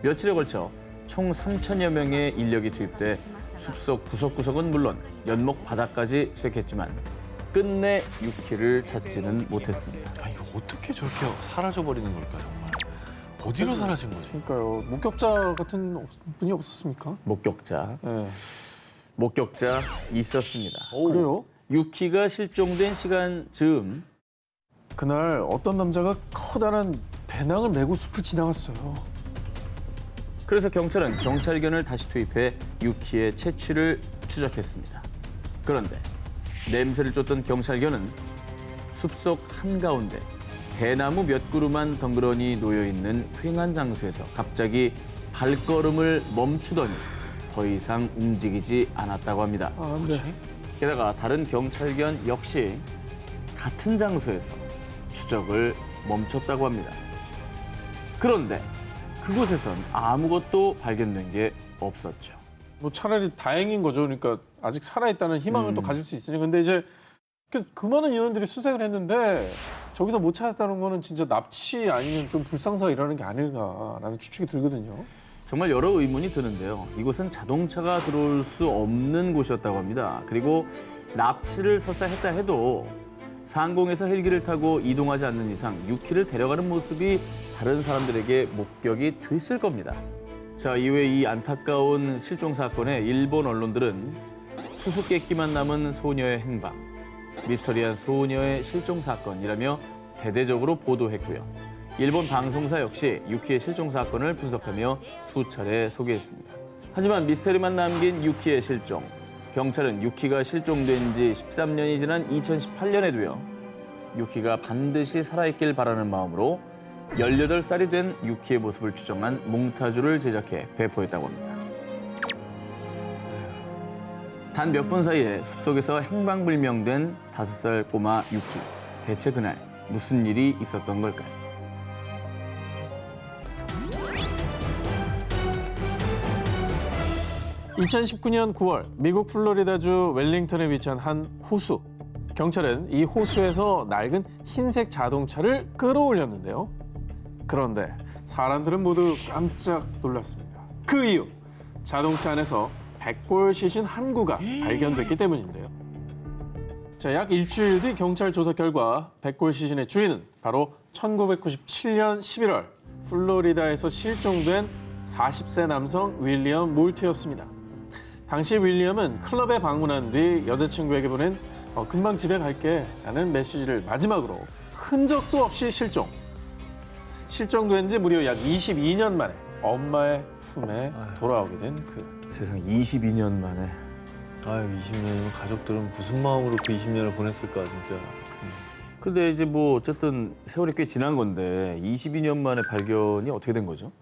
며칠에 걸쳐 총 3천여 명의 인력이 투입돼 숲속 구석구석은 물론 연못 바닥까지 수색했지만 끝내 유키를 찾지는 못했습니다. 아, 이거 어떻게 저렇게 사라져버리는 걸까, 정말. 어디로 사라진 거지? 그러니까요. 목격자 같은 분이 없었습니까? 목격자, 네. 목격자 있었습니다. 그래요? 유키가 실종된 시간 즈음 그날 어떤 남자가 커다란 배낭을 메고 숲을 지나갔어요. 그래서 경찰은 경찰견을 다시 투입해 유키의 채취를 추적했습니다. 그런데 냄새를 쫓던 경찰견은 숲속 한가운데 대나무 몇 그루만 덩그러니 놓여있는 휑한 장소에서 갑자기 발걸음을 멈추더니 더 이상 움직이지 않았다고 합니다. 아, 네. 게다가 다른 경찰견 역시 같은 장소에서 추적을 멈췄다고 합니다. 그런데 그곳에선 아무것도 발견된 게 없었죠. 뭐 차라리 다행인 거죠. 그러니까 아직 살아있다는 희망을 또 가질 수 있으니. 근데 이제 그 많은 인원들이 수색을 했는데 저기서 못 찾았다는 거는 진짜 납치 아니면 좀 불상사가 일어나는 게 아닐까라는 추측이 들거든요. 정말 여러 의문이 드는데요. 이곳은 자동차가 들어올 수 없는 곳이었다고 합니다. 그리고 납치를 설사 했다 해도 상공에서 헬기를 타고 이동하지 않는 이상 유키를 데려가는 모습이 다른 사람들에게 목격이 됐을 겁니다. 자, 이외 이 안타까운 실종 사건에 일본 언론들은 수수께끼만 남은 소녀의 행방, 미스터리한 소녀의 실종 사건이라며 대대적으로 보도했고요. 일본 방송사 역시 유키의 실종 사건을 분석하며 수차례 소개했습니다. 하지만 미스터리만 남긴 유키의 실종. 경찰은 유키가 실종된 지 13년이 지난 2018년에도요. 유키가 반드시 살아있길 바라는 마음으로 18살이 된 유키의 모습을 추정한 몽타주를 제작해 배포했다고 합니다. 단 몇 분 사이에 숲속에서 행방불명된 5살 꼬마 유키. 대체 그날 무슨 일이 있었던 걸까요? (2019년 9월) 미국 플로리다주 웰링턴에 위치한 한 호수. 경찰은 이 호수에서 낡은 흰색 자동차를 끌어올렸는데요. 그런데 사람들은 모두 깜짝 놀랐습니다. 그 이유, 자동차 안에서 백골 시신 한 구가 발견됐기 때문인데요. 자, 약 일주일 뒤 경찰 조사 결과 백골 시신의 주인은 바로 1997년 11월 플로리다에서 실종된 40세 남성 윌리엄 몰트였습니다. 당시 윌리엄은 클럽에 방문한 뒤 여자친구에게 보낸 금방 집에 갈게 라는 메시지를 마지막으로 흔적도 없이 실종. 실종된 지 무려 약 22년 만에 엄마의 품에 돌아오게 된 그. 세상 22년 만에. 아유, 20년이면 가족들은 무슨 마음으로 그 20년을 보냈을까, 진짜. 근데 이제 뭐 어쨌든 세월이 꽤 지난 건데 22년 만에 발견이 어떻게 된 거죠?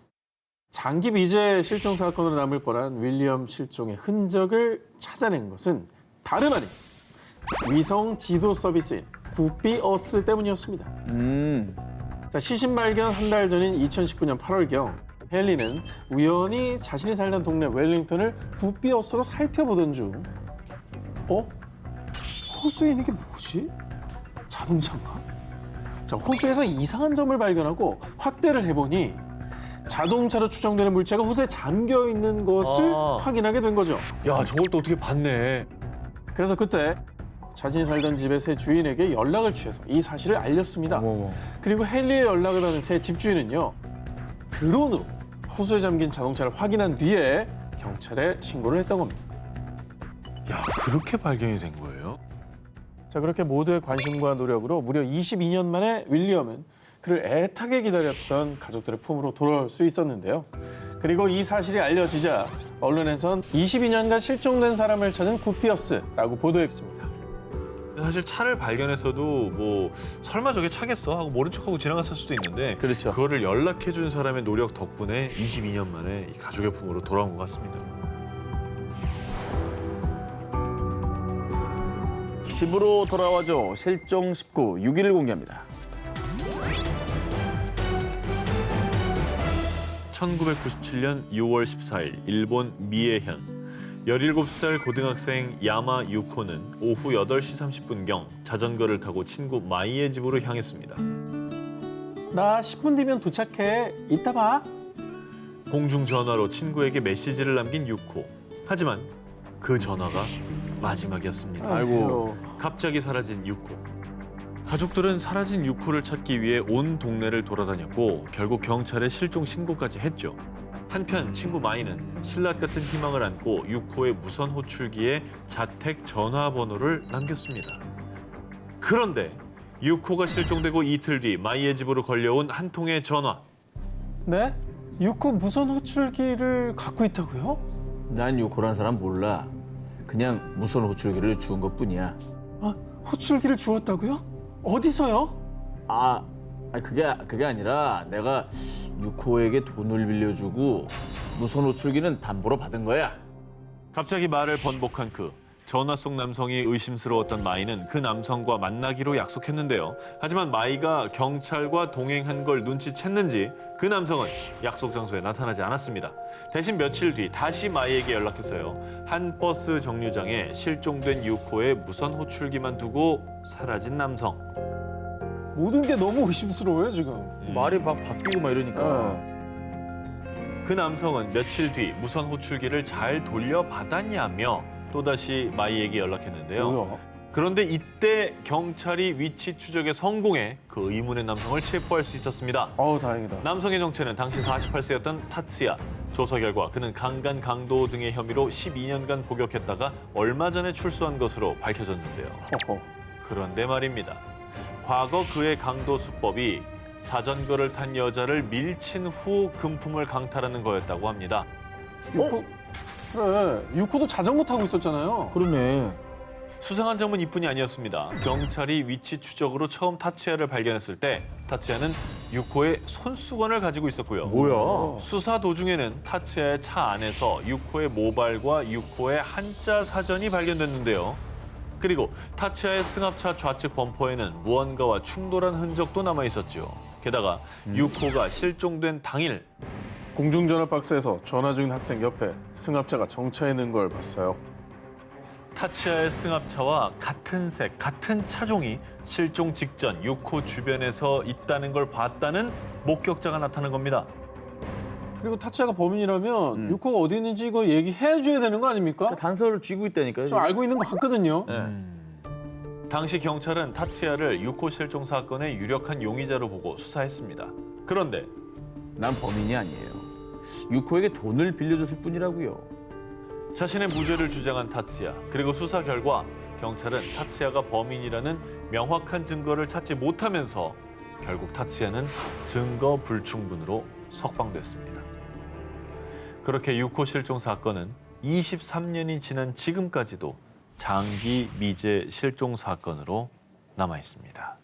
장기 미제 실종 사건으로 남을 뻔한 윌리엄 실종의 흔적을 찾아낸 것은 다름 아닌 위성 지도 서비스인 구피어스 때문이었습니다. 자, 시신 발견 한 달 전인 2019년 8월경 헨리는 우연히 자신이 살던 동네 웰링턴을 구피어스로 살펴보던 중 호수에 있는 게 뭐지? 자동차인가? 자, 호수에서 이상한 점을 발견하고 확대를 해보니 자동차로 추정되는 물체가 호수에 잠겨 있는 것을 확인하게 된 거죠. 야, 저걸 또 어떻게 봤네. 그래서 그때 자신이 살던 집의 새 주인에게 연락을 취해서 이 사실을 알렸습니다. 어머머. 그리고 헨리의 연락을 받은 새 집주인은요. 드론으로 호수에 잠긴 자동차를 확인한 뒤에 경찰에 신고를 했던 겁니다. 야, 그렇게 발견이 된 거예요? 자, 그렇게 모두의 관심과 노력으로 무려 22년 만에 윌리엄은 그를 애타게 기다렸던 가족들의 품으로 돌아올 수 있었는데요. 그리고 이 사실이 알려지자 언론에선 22년간 실종된 사람을 찾은 구피어스라고 보도했습니다. 사실 차를 발견했어도 뭐 설마 저게 차겠어 하고 모른 척하고 지나갔을 수도 있는데 그렇죠. 그거를 연락해준 사람의 노력 덕분에 22년 만에 이 가족의 품으로 돌아온 것 같습니다. 집으로 돌아와줘. 실종 19, 6위를 공개합니다. 1997년 6월 14일 일본 미에현 17살 고등학생 야마 유코는 오후 8시 30분경 자전거를 타고 친구 마이의 집으로 향했습니다. 나 10분 뒤면 도착해. 이따 봐. 공중전화로 친구에게 메시지를 남긴 유코. 하지만 그 전화가 마지막이었습니다. 아이고. 갑자기 사라진 유코. 가족들은 사라진 유코를 찾기 위해 온 동네를 돌아다녔고 결국 경찰에 실종 신고까지 했죠. 한편 친구 마이는 신라 같은 희망을 안고 유코의 무선 호출기에 자택 전화번호를 남겼습니다. 그런데 유코가 실종되고 이틀 뒤 마이의 집으로 걸려온 한 통의 전화. 네? 유코 무선 호출기를 갖고 있다고요? 난 요코란 사람 몰라. 그냥 무선 호출기를 주운 것뿐이야. 아, 호출기를 주었다고요? 어디서요? 그게 아니라 내가 유코에게 돈을 빌려주고 무선 호출기는 담보로 받은 거야. 갑자기 말을 번복한 그 전화 속 남성이 의심스러웠던 마이는 그 남성과 만나기로 약속했는데요. 하지만 마이가 경찰과 동행한 걸 눈치챘는지 그 남성은 약속 장소에 나타나지 않았습니다. 대신 며칠 뒤 다시 마이에게 연락했어요. 한 버스 정류장에 실종된 유코의 무선 호출기만 두고 사라진 남성. 모든 게 너무 의심스러워요, 지금. 말이 막 바뀌고 막 이러니까. 그 남성은 며칠 뒤 무선 호출기를 잘 돌려받았냐며 또다시 마이에게 연락했는데요. 뭐야? 그런데 이때 경찰이 위치 추적에 성공해 그 의문의 남성을 체포할 수 있었습니다. 어우, 다행이다. 남성의 정체는 당시 48세였던 타츠야. 조사 결과 그는 강간, 강도 등의 혐의로 12년간 복역했다가 얼마 전에 출소한 것으로 밝혀졌는데요. 허허. 그런데 말입니다. 과거 그의 강도 수법이 자전거를 탄 여자를 밀친 후 금품을 강탈하는 거였다고 합니다. 유코, 그래. 유코도 자전거 타고 있었잖아요. 그러네. 수상한 점은 이뿐이 아니었습니다. 경찰이 위치 추적으로 처음 타츠야를 발견했을 때 타츠야는 유코의 손수건을 가지고 있었고요. 뭐야? 수사 도중에는 타츠야의 차 안에서 유코의 모발과 유코의 한자 사전이 발견됐는데요. 그리고 타츠야의 승합차 좌측 범퍼에는 무언가와 충돌한 흔적도 남아 있었죠. 게다가 유코가 실종된 당일 공중전화 박스에서 전화 중인 학생 옆에 승합차가 정차해 있는 걸 봤어요. 타츠야의 승합차와 같은 색, 같은 차종이 실종 직전 유코 주변에서 있다는 걸 봤다는 목격자가 나타난 겁니다. 그리고 타츠야가 범인이라면 유코가 어디 있는지 이거 얘기해줘야 되는 거 아닙니까? 단서를 쥐고 있다니까요. 저 알고 있는 것 같거든요. 당시 경찰은 타츠야를 유코 실종 사건의 유력한 용의자로 보고 수사했습니다. 그런데 난 범인이 아니에요. 유코에게 돈을 빌려줬을 뿐이라고요. 자신의 무죄를 주장한 타츠야. 그리고 수사 결과 경찰은 타츠야가 범인이라는 명확한 증거를 찾지 못하면서 결국 타츠야는 증거 불충분으로 석방됐습니다. 그렇게 유코 실종 사건은 23년이 지난 지금까지도 장기 미제 실종 사건으로 남아 있습니다.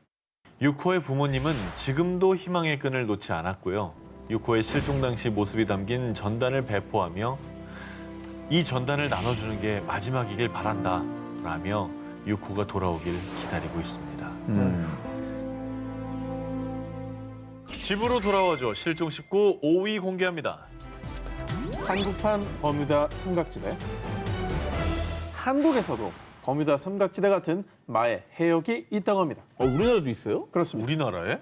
유코의 부모님은 지금도 희망의 끈을 놓지 않았고요. 유코의 실종 당시 모습이 담긴 전단을 배포하며 이 전단을 나눠주는 게 마지막이길 바란다 라며 유코가 돌아오길 기다리고 있습니다. 집으로 돌아와줘 실종 19 5위 공개합니다. 한국판 버뮤다 삼각지대. 한국에서도 버뮤다 삼각지대 같은 마의 해역이 있다고 합니다. 우리나라도 있어요? 그렇습니다. 우리나라에?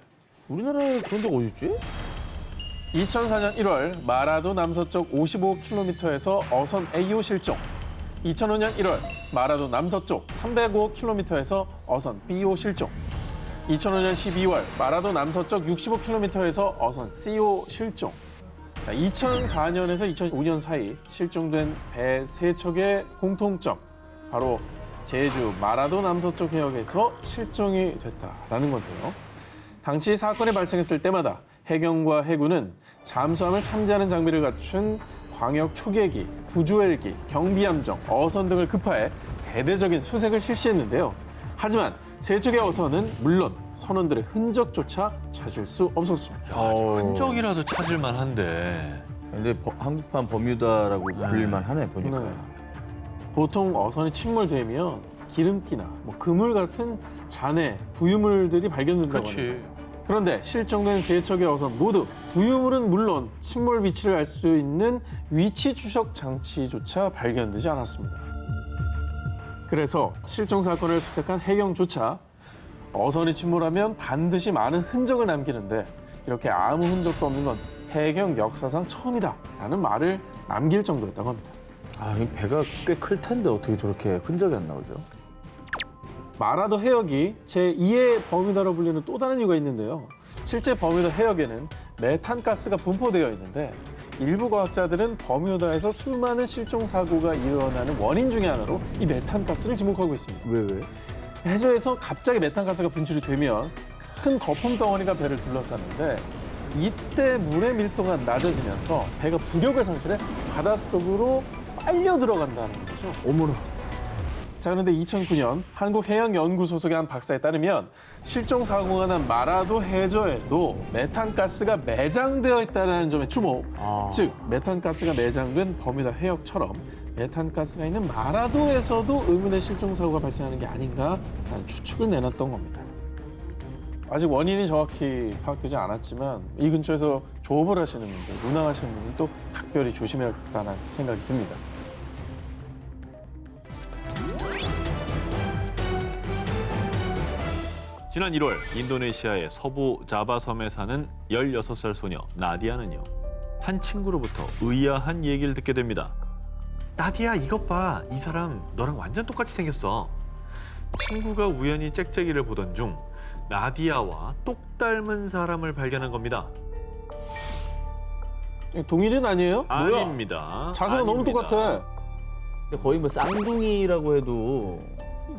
우리나라에 그런 데가 어디 있지? 2004년 1월 마라도 남서쪽 55km에서 어선 A호 실종. 2005년 1월 마라도 남서쪽 305km에서 어선 B호 실종. 2005년 12월 마라도 남서쪽 65km에서 어선 C호 실종. 자, 2004년에서 2005년 사이 실종된 배 3척의 공통점. 바로 제주 마라도 남서쪽 해역에서 실종이 됐다라는 건데요. 당시 사건이 발생했을 때마다 해경과 해군은 잠수함을 탐지하는 장비를 갖춘 광역 초계기, 구조헬기, 경비함정, 어선 등을 급파해 대대적인 수색을 실시했는데요. 하지만 세 척의 어선은 물론 선원들의 흔적조차 찾을 수 없었습니다. 흔적이라도 찾을만 한데. 근데 한국판 버뮤다라고 불릴만 하네 보니까. 네. 보통 어선이 침몰되면 기름기나 그물 같은 잔해, 부유물들이 발견된다고 합니다. 그렇지. 그런데 실종된 세 척의 어선 모두 부유물은 물론 침몰 위치를 알 수 있는 위치 추적 장치조차 발견되지 않았습니다. 그래서 실종 사건을 수색한 해경조차 어선이 침몰하면 반드시 많은 흔적을 남기는데 이렇게 아무 흔적도 없는 건 해경 역사상 처음이다라는 말을 남길 정도였다고 합니다. 아, 이 배가 꽤 클 텐데 어떻게 저렇게 흔적이 안 나오죠? 마라도 해역이 제2의 버뮤다로 불리는 또 다른 이유가 있는데요. 실제 버뮤다 해역에는 메탄가스가 분포되어 있는데 일부 과학자들은 버뮤다에서 수많은 실종 사고가 일어나는 원인 중에 하나로 이 메탄가스를 지목하고 있습니다. 왜? 해저에서 갑자기 메탄가스가 분출이 되면 큰 거품 덩어리가 배를 둘러싸는데 이때 물의 밀도가 낮아지면서 배가 부력을 상실해 바닷속으로 빨려 들어간다는 거죠. 어머나. 자, 그런데 2009년 한국해양연구소 소속의 한 박사에 따르면 실종 사고가 난 마라도 해저에도 메탄가스가 매장되어 있다는 점에 주목. 즉 메탄가스가 매장된 버뮤다 해역처럼 메탄가스가 있는 마라도에서도 의문의 실종 사고가 발생하는 게 아닌가라는 추측을 내놨던 겁니다. 아직 원인이 정확히 파악되지 않았지만 이 근처에서 조업을 하시는 분들, 운항하시는 분들 또 각별히 조심해야겠다는 생각이 듭니다. 지난 1월 인도네시아의 서부 자바섬에 사는 16살 소녀 나디아는요. 한 친구로부터 의아한 얘기를 듣게 됩니다. 나디아 이것 봐. 이 사람 너랑 완전 똑같이 생겼어. 친구가 우연히 짹짹이를 보던 중 나디아와 똑 닮은 사람을 발견한 겁니다. 동일인 아니에요? 아닙니다. 자세가 너무 아닙니다. 똑같아. 근데 거의 뭐 쌍둥이라고 해도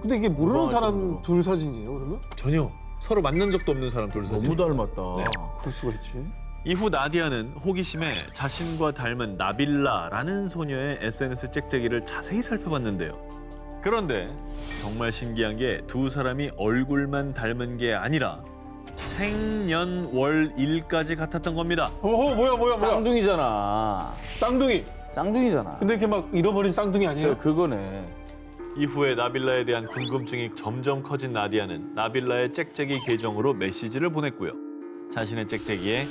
근데 이게 모르는 맞아. 사람 둘 사진이에요, 그러면? 전혀 서로 만난 적도 없는 사람 둘 사진. 너무 닮았다. 네. 그럴 수가 있지. 이후 나디아는 호기심에 자신과 닮은 나빌라라는 소녀의 SNS 짹짹이를 자세히 살펴봤는데요. 그런데 정말 신기한 게 두 사람이 얼굴만 닮은 게 아니라 생년월일까지 같았던 겁니다. 어허, 뭐야. 쌍둥이잖아. 쌍둥이. 쌍둥이잖아. 근데 이렇게 막 잃어버린 쌍둥이 아니에요? 그거네. 이후에 나빌라에 대한 궁금증이 점점 커진 나디아는 나빌라의 짹짹이 계정으로 메시지를 보냈고요. 자신의 짹짹이에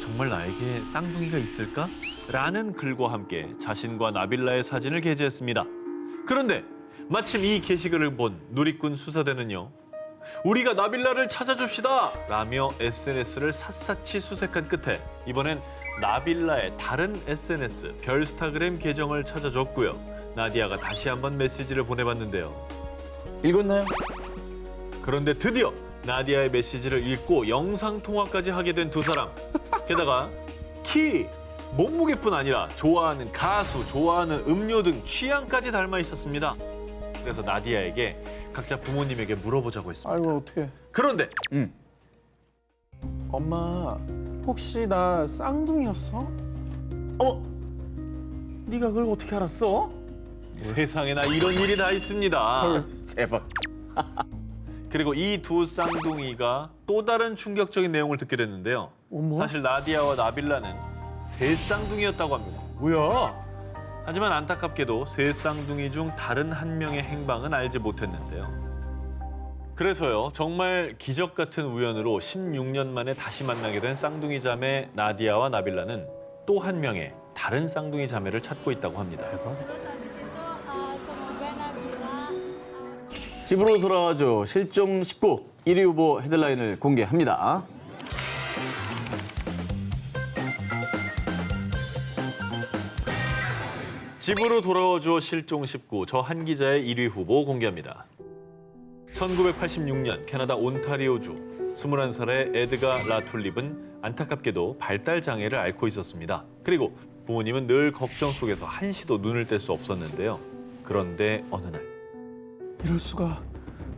정말 나에게 쌍둥이가 있을까? 라는 글과 함께 자신과 나빌라의 사진을 게재했습니다. 그런데 마침 이 게시글을 본 누리꾼 수사대는요. 우리가 나빌라를 찾아줍시다! 라며 SNS를 샅샅이 수색한 끝에 이번엔 나빌라의 다른 SNS, 별스타그램 계정을 찾아줬고요. 나디아가 다시 한번 메시지를 보내봤는데요. 읽었나요? 그런데 드디어 나디아의 메시지를 읽고 영상통화까지 하게 된 두 사람. 게다가 키, 몸무게뿐 아니라 좋아하는 가수, 좋아하는 음료 등 취향까지 닮아 있었습니다. 그래서 나디아에게 각자 부모님에게 물어보자고 했습니다. 아이고, 어떡해. 그런데 엄마, 혹시 나 쌍둥이였어? 네가 그걸 어떻게 알았어? 세상에나 이런 일이 다 있습니다. 대박. 그리고 이 두 쌍둥이가 또 다른 충격적인 내용을 듣게 됐는데요. 어머? 사실 나디아와 나빌라는 세 쌍둥이였다고 합니다. 뭐야? 하지만 안타깝게도 세 쌍둥이 중 다른 한 명의 행방은 알지 못했는데요. 그래서요, 정말 기적 같은 우연으로 16년 만에 다시 만나게 된 쌍둥이 자매 나디아와 나빌라는 또 한 명의 다른 쌍둥이 자매를 찾고 있다고 합니다. 집으로 돌아와줘. 실종 19 1위 후보 헤드라인을 공개합니다. 집으로 돌아와줘 실종 19, 저 한 기자의 1위 후보 공개합니다. 1986년 캐나다 온타리오주 21살의 에드가 라툴립은 안타깝게도 발달 장애를 앓고 있었습니다. 그리고 부모님은 늘 걱정 속에서 한시도 눈을 뗄 수 없었는데요. 그런데 어느 날 이럴 수가.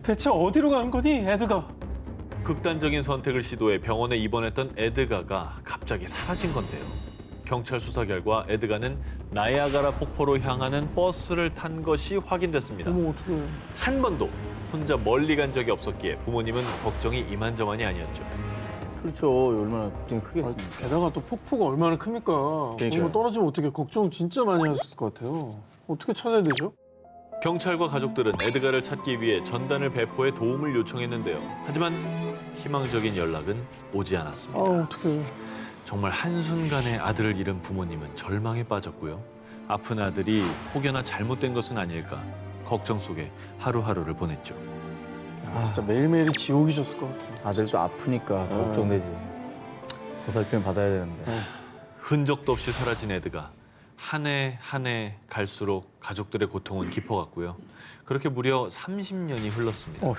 대체 어디로 간 거니, 에드가? 극단적인 선택을 시도해 병원에 입원했던 에드가가 갑자기 사라진 건데요. 경찰 수사 결과 에드가는 나이아가라 폭포로 향하는 버스를 탄 것이 확인됐습니다. 어머, 어떡해. 한 번도 혼자 멀리 간 적이 없었기에 부모님은 걱정이 이만저만이 아니었죠. 그렇죠. 얼마나 걱정이 크겠습니까? 게다가 또 폭포가 얼마나 큽니까? 그러니까요. 뭐 떨어지면 어떻게 걱정 진짜 많이 하셨을 것 같아요. 어떻게 찾아야 되죠? 경찰과 가족들은 에드가를 찾기 위해 전단을 배포해 도움을 요청했는데요. 하지만 희망적인 연락은 오지 않았습니다. 어떡해. 정말 한순간에 아들을 잃은 부모님은 절망에 빠졌고요. 아픈 아들이 혹여나 잘못된 것은 아닐까 걱정 속에 하루하루를 보냈죠. 진짜 매일매일이 지옥이셨을 것 같아요. 아들도 아프니까 더 걱정되지. 보살핌 받아야 되는데. 흔적도 없이 사라진 에드가 한 해 한 해 갈수록 가족들의 고통은 깊어갔고요. 그렇게 무려 30년이 흘렀습니다. 어휴.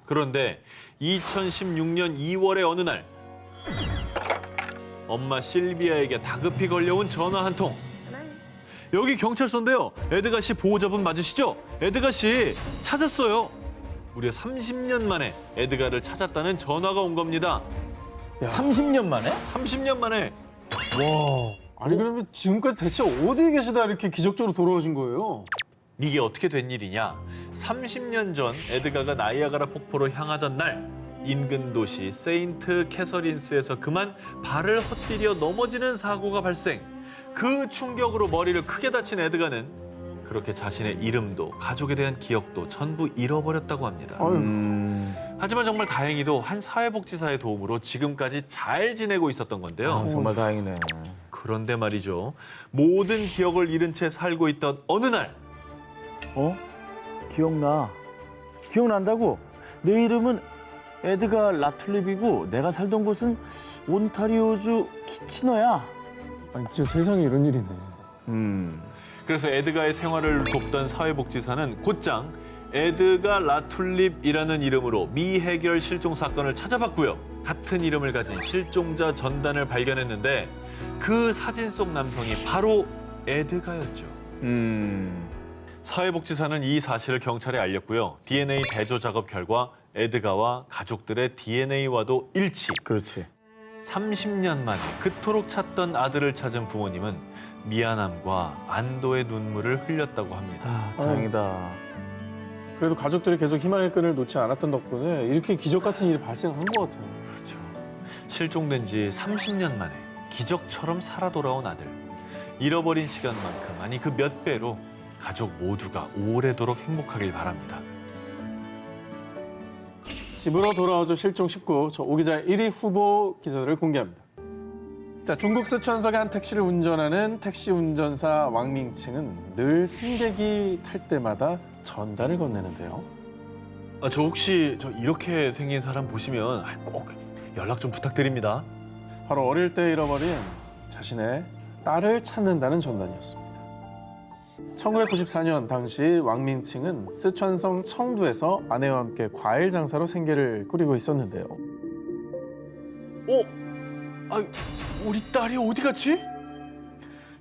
그런데 2016년 2월의 어느 날 엄마 실비아에게 다급히 걸려온 전화 한 통. 여기 경찰서인데요. 에드가 씨 보호자분 맞으시죠? 에드가 씨 찾았어요. 무려 30년 만에 에드가를 찾았다는 전화가 온 겁니다. 30년 만에? 30년 만에. 아니 그러면 지금까지 대체 어디에 계시다 이렇게 기적적으로 돌아오신 거예요? 이게 어떻게 된 일이냐? 30년 전 에드가가 나이아가라 폭포로 향하던 날 인근 도시 세인트 캐서린스에서 그만 발을 헛디뎌 넘어지는 사고가 발생. 그 충격으로 머리를 크게 다친 에드가는 그렇게 자신의 이름도 가족에 대한 기억도 전부 잃어버렸다고 합니다. 하지만 정말 다행히도 한 사회복지사의 도움으로 지금까지 잘 지내고 있었던 건데요. 정말 다행이네. 그런데 말이죠. 모든 기억을 잃은 채 살고 있던 어느 날 기억나. 기억난다고? 내 이름은 에드가 라툴립이고 내가 살던 곳은 온타리오주 키치너야. 아니 진짜 세상에 이런 일이네. 그래서 에드가의 생활을 돕던 사회복지사는 곧장 에드가 라툴립이라는 이름으로 미해결 실종 사건을 찾아봤고요. 같은 이름을 가진 실종자 전단을 발견했는데 그 사진 속 남성이 바로 에드가였죠. 사회복지사는 이 사실을 경찰에 알렸고요. DNA 대조 작업 결과 에드가와 가족들의 DNA와도 일치. 그렇지. 30년 만에 그토록 찾던 아들을 찾은 부모님은 미안함과 안도의 눈물을 흘렸다고 합니다. 다행이다. 그래도 가족들이 계속 희망의 끈을 놓지 않았던 덕분에 이렇게 기적 같은 일이 발생한 것 같아요. 그렇죠. 실종된 지 30년 만에 기적처럼 살아 돌아온 아들. 잃어버린 시간만큼 아니 그 몇 배로 가족 모두가 오래도록 행복하길 바랍니다. 집으로 돌아오죠 실종 19. 저 오 기자의 1위 후보 기사들을 공개합니다. 자, 중국 쓰촨성의 한 택시를 운전하는 택시 운전사 왕밍칭은 늘 승객이 탈 때마다 전단을 건네는데요. 저 혹시 저 이렇게 생긴 사람 보시면 꼭 연락 좀 부탁드립니다. 바로 어릴 때 잃어버린 자신의 딸을 찾는다는 전단이었습니다. 1994년 당시 왕밍칭은 쓰촨성 청두에서 아내와 함께 과일 장사로 생계를 꾸리고 있었는데요. 우리 딸이 어디 갔지?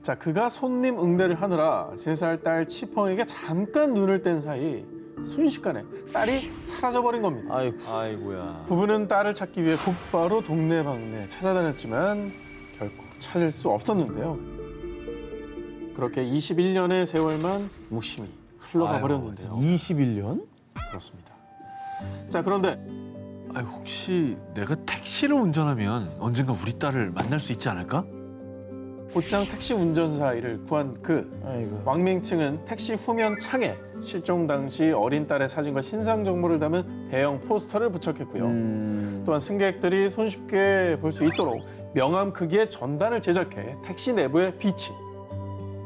자, 그가 손님 응대를 하느라 3살 딸 치펑에게 잠깐 눈을 뗀 사이 순식간에 딸이 사라져버린 겁니다. 아이고야. 부부는 딸을 찾기 위해 곧바로 동네방네 찾아다녔지만 결코 찾을 수 없었는데요. 그렇게 21년의 세월만 무심히 흘러가 버렸는데요. 21년? 그렇습니다. 자, 그런데 혹시 내가 택시를 운전하면 언젠가 우리 딸을 만날 수 있지 않을까? 곧장 택시 운전사 일을 구한 아이고. 왕밍칭은 택시 후면 창에 실종 당시 어린 딸의 사진과 신상 정보를 담은 대형 포스터를 부착했고요. 또한 승객들이 손쉽게 볼 수 있도록 명함 크기의 전단을 제작해 택시 내부에 비치.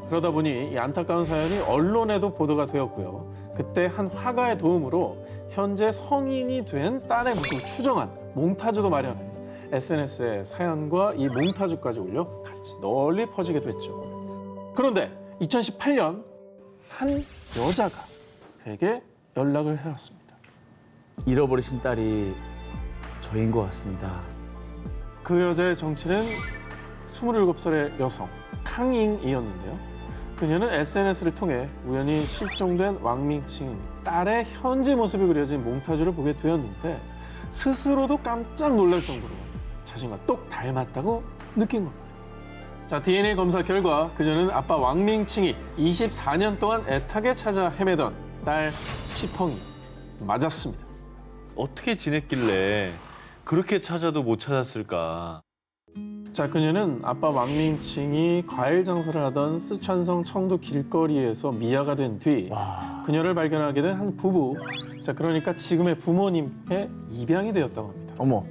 그러다 보니 이 안타까운 사연이 언론에도 보도가 되었고요. 그때 한 화가의 도움으로 현재 성인이 된 딸의 모습을 추정한 몽타주도 마련해 SNS에 사연과 이 몽타주까지 올려 같이 널리 퍼지게 됐죠. 그런데 2018년 한 여자가 그에게 연락을 해왔습니다. 잃어버리신 딸이 저인 것 같습니다. 그 여자의 정체는 27살의 여성 캉잉이었는데요. 그녀는 SNS를 통해 우연히 실종된 왕밍칭 딸의 현재 모습이 그려진 몽타주를 보게 되었는데 스스로도 깜짝 놀랄 정도로 자신과 똑 닮았다고 느낀 겁니다. 자, DNA 검사 결과 그녀는 아빠 왕밍칭이 24년 동안 애타게 찾아 헤매던 딸 시펑이 맞았습니다. 어떻게 지냈길래 그렇게 찾아도 못 찾았을까? 자, 그녀는 아빠 왕밍칭이 과일 장사를 하던 쓰촨성 청도 길거리에서 미아가 된 뒤 그녀를 발견하게 된 한 부부. 자, 그러니까 지금의 부모님의 입양이 되었다고 합니다. 어머.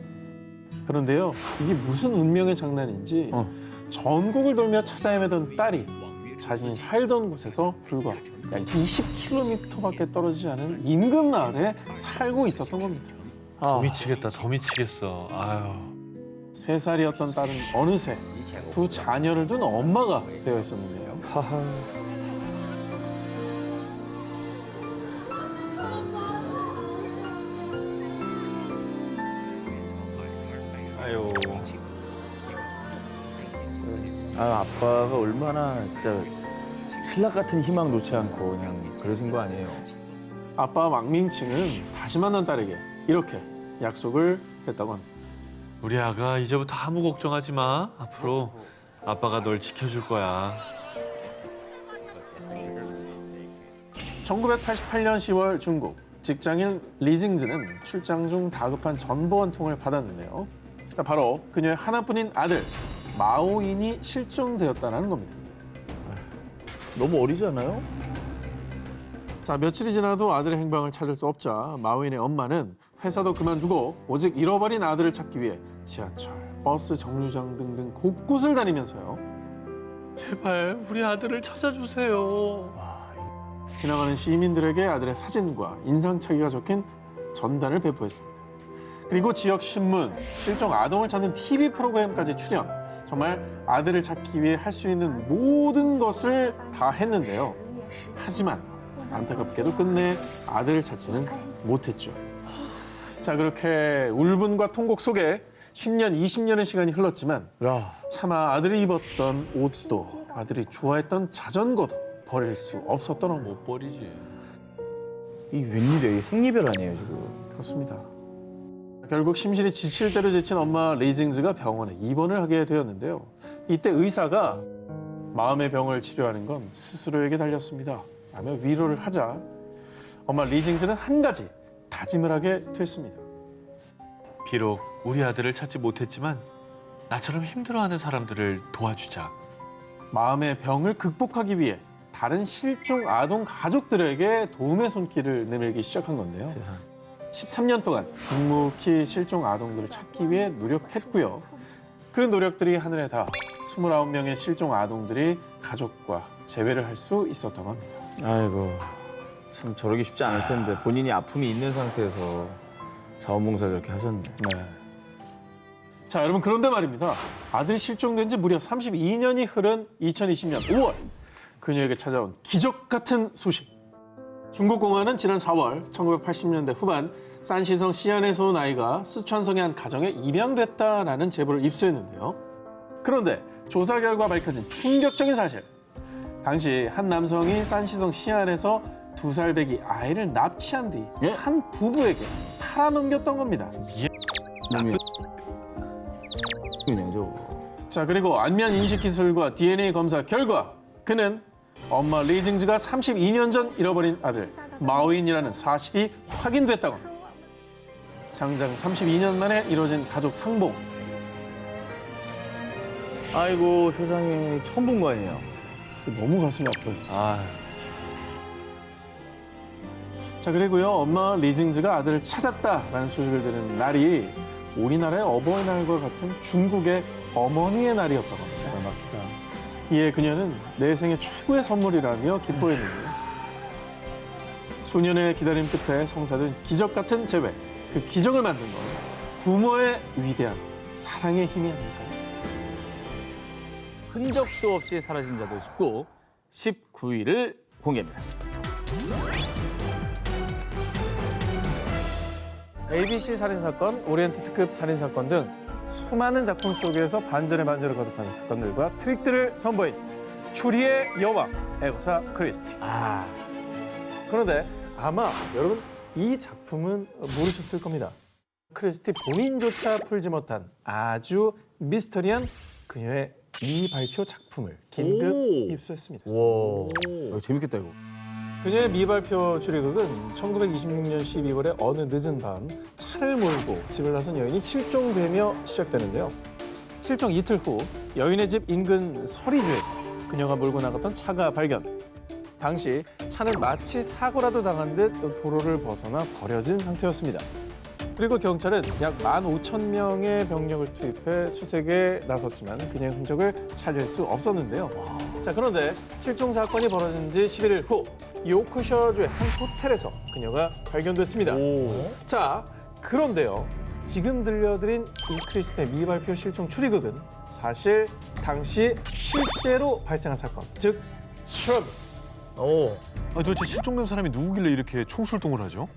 그런데요, 이게 무슨 운명의 장난인지 전국을 돌며 찾아 헤매던 딸이 자신이 살던 곳에서 불과 약 20km밖에 떨어지지 않은 인근 마을에 살고 있었던 겁니다. 더 미치겠다, 더 미치겠어. 아유. 3살이었던 딸은 어느새 두 자녀를 둔 엄마가 되어 있었는데요. 하하. 아유. 아, 아빠가 얼마나 진짜 신락 같은 희망 놓지 않고 그냥 그러신 거 아니에요. 아빠 왕밍칭은 다시 만난 딸에게 이렇게 약속을 했다고 합니다. 우리 아가 이제부터 아무 걱정하지 마. 앞으로 아빠가 널 지켜줄 거야. 1988년 10월 중국 직장인 리징즈는 출장 중 다급한 전보 한 통을 받았는데요. 자, 바로 그녀의 하나뿐인 아들 마오인이 실종되었다는 겁니다. 너무 어리지 않아요? 자, 며칠이 지나도 아들의 행방을 찾을 수 없자 마오인의 엄마는 회사도 그만두고 오직 잃어버린 아들을 찾기 위해 지하철, 버스 정류장 등등 곳곳을 다니면서요. 제발 우리 아들을 찾아주세요. 지나가는 시민들에게 아들의 사진과 인상착의가 적힌 전단을 배포했습니다. 그리고 지역 신문, 실종 아동을 찾는 TV 프로그램까지 출연. 정말 아들을 찾기 위해 할 수 있는 모든 것을 다 했는데요. 하지만 안타깝게도 끝내 아들을 찾지는 못했죠. 자, 그렇게 울분과 통곡 속에 10년, 20년의 시간이 흘렀지만 야, 차마 아들이 입었던 옷도 아들이 좋아했던 자전거도 버릴 수 없었던 엄마. 못 버리지. 이 웬일이에요? 이게 생리별 아니에요, 지금. 그렇습니다. 결국 심실이 지칠 대로 지친 엄마 리징즈가 병원에 입원을 하게 되었는데요. 이때 의사가 마음의 병을 치료하는 건 스스로에게 달렸습니다 라며 위로를 하자 엄마 리징즈는 한 가지 다짐을 하게 됐습니다. 비록 우리 아들을 찾지 못했지만 나처럼 힘들어하는 사람들을 도와주자. 마음의 병을 극복하기 위해 다른 실종 아동 가족들에게 도움의 손길을 내밀기 시작한 건데요. 세상. 13년 동안 묵묵히 실종 아동들을 찾기 위해 노력했고요. 그 노력들이 하늘에 닿아 29명의 실종 아동들이 가족과 재회를 할 수 있었다고 합니다. 아이고, 참 저러기 쉽지 않을 텐데 본인이 아픔이 있는 상태에서 자원봉사 저렇게 하셨네. 네. 자, 여러분, 그런데 말입니다. 아들이 실종된 지 무려 32년이 흐른 2020년 5월 그녀에게 찾아온 기적 같은 소식. 중국 공안은 지난 4월 1980년대 후반 산시성 시안에서 온 아이가 쓰촨성의 한 가정에 입양됐다라는 제보를 입수했는데요. 그런데 조사 결과 밝혀진 충격적인 사실. 당시 한 남성이 산시성 시안에서 2살 배기 아이를 납치한 뒤 한 부부에게 팔아넘겼던 겁니다. 몸이 이네 저거. 자, 그리고 안면 인식 기술과 DNA 검사 결과 그는 엄마 리징즈가 32년 전 잃어버린 아들 마오인이라는 사실이 확인됐다고 합니다. 장장 32년 만에 이뤄진 가족 상봉. 아이고, 세상에 처음 본 거 아니에요? 너무 가슴이 아파요. 아, 자, 그리고요, 엄마 리징즈가 아들을 찾았다라는 소식을 들은 날이 우리나라의 어버이날과 같은 중국의 어머니의 날이었다고 합니다. 이에 그녀는 내 생애 최고의 선물이라며 기뻐했는데요. 수년의 기다림 끝에 성사된 기적 같은 재회. 그 기적을 만든 건 부모의 위대한 사랑의 힘이 아닐까요? 흔적도 없이 사라진 자도 싶고 19일을 공개합니다. ABC 살인사건, 오리엔트 특급 살인사건 등 수많은 작품 속에서 반전의 반전을 거듭하는 사건들과 트릭들을 선보인 추리의 여왕, 에거사 크리스티. 그런데 아마 여러분 이 작품은 모르셨을 겁니다. 크리스티 본인조차 풀지 못한 아주 미스터리한 그녀의 미발표 작품을 긴급 입수했습니다. 재밌겠다 이거. 그녀의 미발표 추리극은 1926년 12월에 어느 늦은 밤 차를 몰고 집을 나선 여인이 실종되며 시작되는데요. 실종 이틀 후 여인의 집 인근 서리주에서 그녀가 몰고 나갔던 차가 발견. 당시 차는 마치 사고라도 당한 듯 도로를 벗어나 버려진 상태였습니다. 그리고 경찰은 약 15,000명의 병력을 투입해 수색에 나섰지만 그녀의 흔적을 찾을 수 없었는데요. 자, 그런데 실종 사건이 벌어진 지 11일 후 요크셔주의 한 호텔에서 그녀가 발견됐습니다. 자, 그런데요. 지금 들려드린 이 크리스티의 미발표 실종 추리극은 사실 당시 실제로 발생한 사건, 즉 슈럽. 도대체 실종된 사람이 누구길래 이렇게 총출동을 하죠?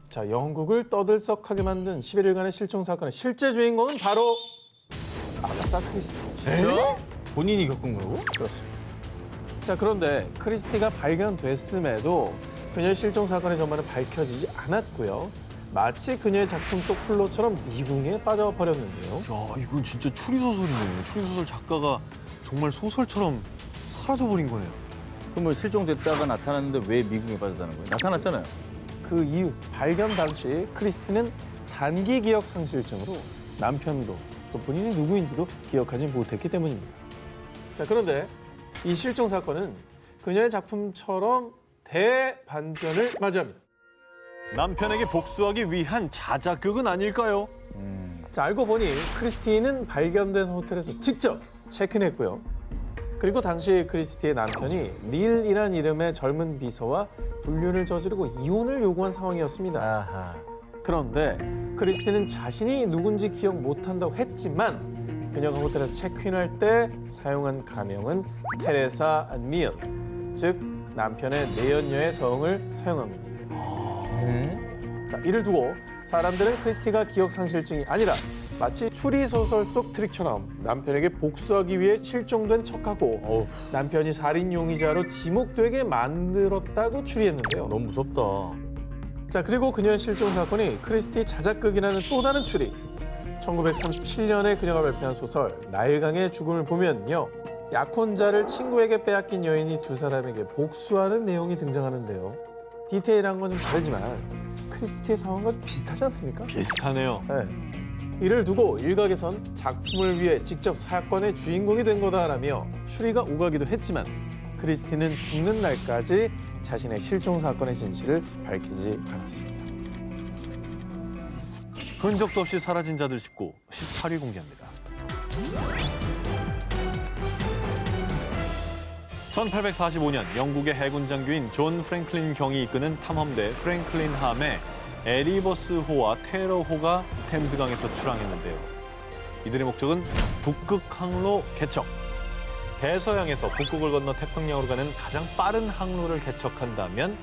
자, 영국을 떠들썩하게 만든 11일간의 실종 사건의 실제 주인공은 바로 아가사 크리스티. 진짜? 본인이 겪은 거라고? 그렇습니다. 자, 그런데 크리스티가 발견됐음에도 그녀의 실종 사건의 전말은 밝혀지지 않았고요. 마치 그녀의 작품 속 플롯처럼 미궁에 빠져버렸는데요. 야, 이건 진짜 추리소설이네. 추리소설 작가가 정말 소설처럼 사라져버린 거네요. 그럼 실종됐다가 나타났는데 왜 미궁에 빠졌다는 거예요? 나타났잖아요. 그 이후 발견 당시 크리스티는 단기 기억 상실증으로 남편도 또 본인이 누구인지도 기억하지 못했기 때문입니다. 자, 그런데 이 실종 사건은 그녀의 작품처럼 대반전을 맞이합니다. 남편에게 복수하기 위한 자작극은 아닐까요? 자, 알고 보니 크리스티는 발견된 호텔에서 직접 체크인했고요. 그리고 당시 크리스티의 남편이 닐이란 이름의 젊은 비서와 불륜을 저지르고 이혼을 요구한 상황이었습니다. 그런데 크리스티는 자신이 누군지 기억 못한다고 했지만 그녀가 호텔에서 체크인할 때 사용한 가명은 테레사 닐, 즉 남편의 내연녀의 성을 사용한 겁니다. 자, 이를 두고 사람들은 크리스티가 기억 상실증이 아니라 마치 추리소설 속 트릭처럼 남편에게 복수하기 위해 실종된 척하고 남편이 살인 용의자로 지목되게 만들었다고 추리했는데요. 너무 무섭다. 자, 그리고 그녀의 실종 사건이 크리스티 자작극이라는 또 다른 추리. 1937년에 그녀가 발표한 소설 나일강의 죽음을 보면요. 약혼자를 친구에게 빼앗긴 여인이 두 사람에게 복수하는 내용이 등장하는데요. 디테일한 건 좀 다르지만 크리스티의 상황과 비슷하지 않습니까? 비슷하네요. 네. 이를 두고 일각에선 작품을 위해 직접 사건의 주인공이 된 거다라며 추리가 오가기도 했지만 크리스티는 죽는 날까지 자신의 실종 사건의 진실을 밝히지 않았습니다. 흔적도 없이 사라진 자들 19, 18위 공개합니다. 1845년 영국의 해군 장교인 존 프랭클린 경이 이끄는 탐험대 프랭클린 함에 에리버스호와 테러호가 템스강에서 출항했는데요. 이들의 목적은 북극 항로 개척. 대서양에서 북극을 건너 태평양으로 가는 가장 빠른 항로를 개척한다면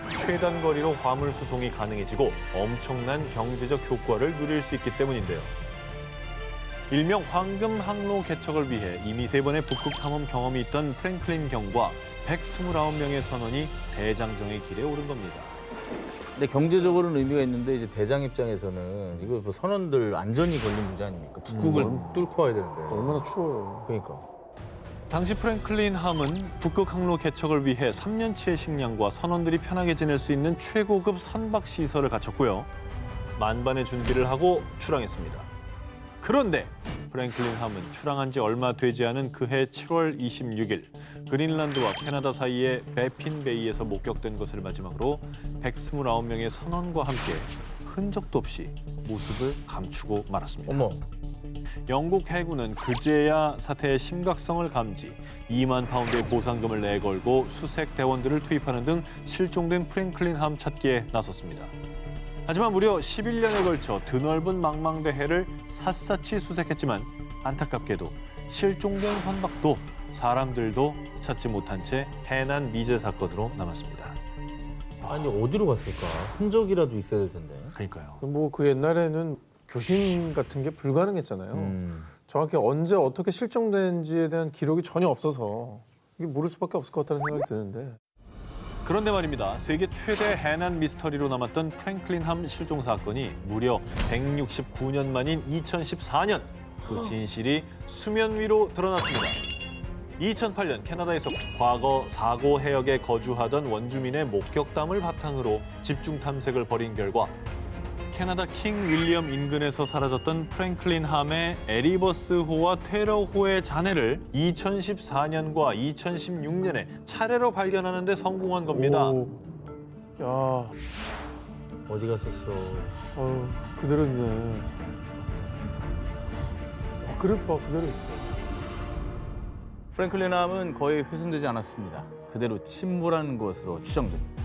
최단 거리로 화물 수송이 가능해지고 엄청난 경제적 효과를 누릴 수 있기 때문인데요. 일명 황금 항로 개척을 위해 이미 3번의 북극 탐험 경험이 있던 프랭클린 경과 129명의 선원이 대장정의 길에 오른 겁니다. 근데 경제적으로는 의미가 있는데 이제 대장 입장에서는 이거 뭐 선원들 안전이 걸린 문제 아닙니까? 북극을 뚫고 와야 되는데. 얼마나 추워요. 그러니까. 당시 프랭클린 함은 북극 항로 개척을 위해 3년치의 식량과 선원들이 편하게 지낼 수 있는 최고급 선박 시설을 갖췄고요. 만반의 준비를 하고 출항했습니다. 그런데 프랭클린 함은 출항한 지 얼마 되지 않은 그해 7월 26일 그린란드와 캐나다 사이의 베핀베이에서 목격된 것을 마지막으로 129명의 선원과 함께 흔적도 없이 모습을 감추고 말았습니다. 어머. 영국 해군은 그제야 사태의 심각성을 감지, 2만 파운드의 보상금을 내걸고 수색 대원들을 투입하는 등 실종된 프랭클린 함 찾기에 나섰습니다. 하지만 무려 11년에 걸쳐 드넓은 망망대해를 샅샅이 수색했지만 안타깝게도 실종된 선박도 사람들도 찾지 못한 채 해난 미제 사건으로 남았습니다. 아니 어디로 갔을까? 흔적이라도 있어야 될 텐데. 그러니까요. 뭐 그 옛날에는 교신 같은 게 불가능했잖아요. 정확히 언제 어떻게 실종된지에 대한 기록이 전혀 없어서 이게 모를 수밖에 없을 것 같다는 생각이 드는데. 그런데 말입니다. 세계 최대 해난 미스터리로 남았던 프랭클린 함 실종 사건이 무려 169년 만인 2014년 그 진실이 수면 위로 드러났습니다. 2008년 캐나다에서 과거 사고 해역에 거주하던 원주민의 목격담을 바탕으로 집중 탐색을 벌인 결과 캐나다 킹 윌리엄 인근에서 사라졌던 프랭클린 함의 에리버스호와 테러호의 잔해를 2014년과 2016년에 차례로 발견하는 데 성공한 겁니다. 오. 야, 어디 갔었어? 그대로 있네. 아, 그릇 봐, 그대로 있어. 프랭클린 함은 거의 훼손되지 않았습니다. 그대로 침몰한 것으로 추정됩니다.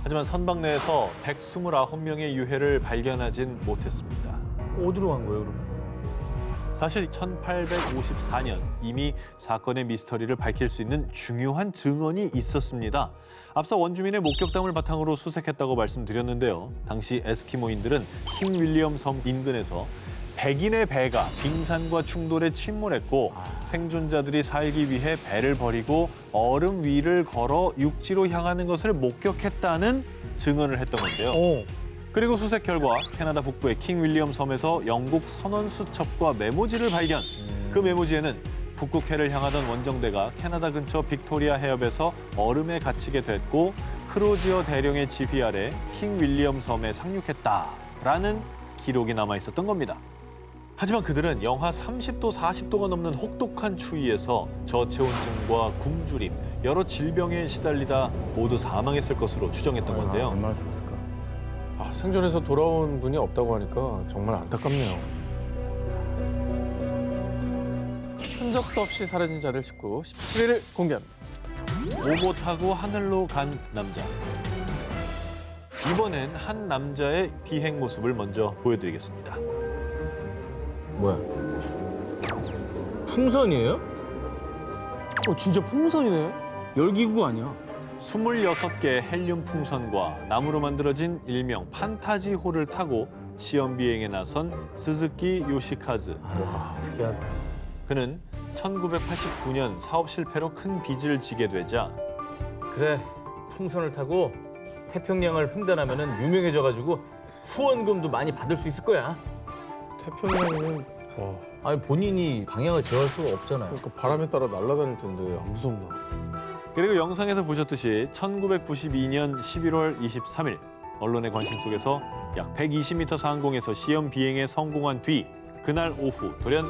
하지만 선박 내에서 129명의 유해를 발견하진 못했습니다. 어디로 간 거예요, 그러면? 사실 1854년 이미 사건의 미스터리를 밝힐 수 있는 중요한 증언이 있었습니다. 앞서 원주민의 목격담을 바탕으로 수색했다고 말씀드렸는데요. 당시 에스키모인들은 킹 윌리엄 섬 인근에서 백인의 배가 빙산과 충돌해 침몰했고 생존자들이 살기 위해 배를 버리고 얼음 위를 걸어 육지로 향하는 것을 목격했다는 증언을 했던 건데요. 그리고 수색 결과 캐나다 북부의 킹 윌리엄 섬에서 영국 선원 수첩과 메모지를 발견. 그 메모지에는 북극해를 향하던 원정대가 캐나다 근처 빅토리아 해협에서 얼음에 갇히게 됐고 크로지어 대령의 지휘 아래 킹 윌리엄 섬에 상륙했다라는 기록이 남아 있었던 겁니다. 하지만 그들은 영하 30도, 40도가 넘는 혹독한 추위에서 저체온증과 굶주림, 여러 질병에 시달리다 모두 사망했을 것으로 추정했던 건데요. 얼마나 죽었을까? 아, 생존해서 돌아온 분이 없다고 하니까 정말 안타깝네요. 흔적도 없이 사라진 자를 싣고 17일을 공개합니다. 오보 타고 하늘로 간 남자. 이번엔 한 남자의 비행 모습을 먼저 보여드리겠습니다. 뭐야? 풍선이에요? 진짜 풍선이네. 열기구 아니야? 26개의 헬륨 풍선과 나무로 만들어진 일명 판타지호를 타고 시험 비행에 나선 스즈키 요시카즈. 특이하다. 그는 1989년 사업 실패로 큰 빚을 지게 되자 그래, 풍선을 타고 태평양을 횡단하면은 유명해져가지고 후원금도 많이 받을 수 있을 거야. 태평양은 아니 본인이 방향을 제어할 수가 없잖아요. 그러니까 바람에 따라 날아다닐 텐데 안 무섭나? 그리고 영상에서 보셨듯이 1992년 11월 23일 언론의 관심 속에서 약 120m 상공에서 시험 비행에 성공한 뒤 그날 오후 돌연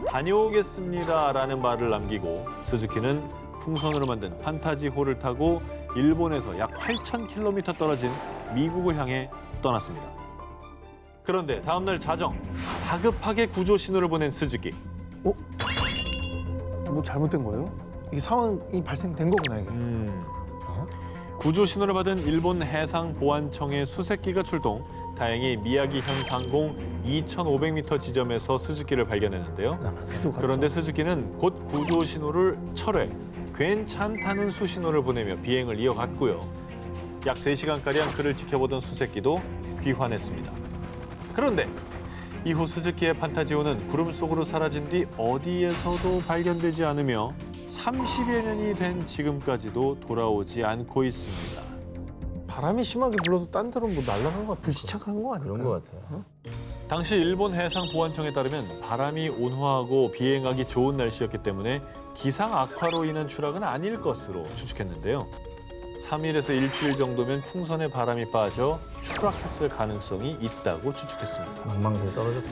다녀오겠습니다라는 말을 남기고 스즈키는 풍선으로 만든 판타지호를 타고 일본에서 약 8,000km 떨어진 미국을 향해 떠났습니다. 그런데 다음 날 자정, 다급하게 구조 신호를 보낸 스즈키. 뭐 잘못된 거예요? 이게 상황이 발생된 거구나 이게. 구조 신호를 받은 일본 해상보안청의 수색기가 출동. 다행히 미야기현 상공 2,500m 지점에서 스즈키를 발견했는데요. 그런데 스즈키는 곧 구조 신호를 철회, 괜찮다는 수신호를 보내며 비행을 이어갔고요. 약 3시간가량 그를 지켜보던 수색기도 귀환했습니다. 그런데 이후 스즈키의 판타지호는 구름 속으로 사라진 뒤 어디에서도 발견되지 않으며 30여 년이 된 지금까지도 돌아오지 않고 있습니다. 바람이 심하게 불어서 딴 데로 뭐 날아간 거 불시착한 거 아닐까? 그런 것 같아요. 당시 일본 해상보안청에 따르면 바람이 온화하고 비행하기 좋은 날씨였기 때문에 기상 악화로 인한 추락은 아닐 것으로 추측했는데요. 3일에서 일주일 정도면 풍선에 바람이 빠져 추락했을 가능성이 있다고 추측했습니다. 망망대해 떨어졌다.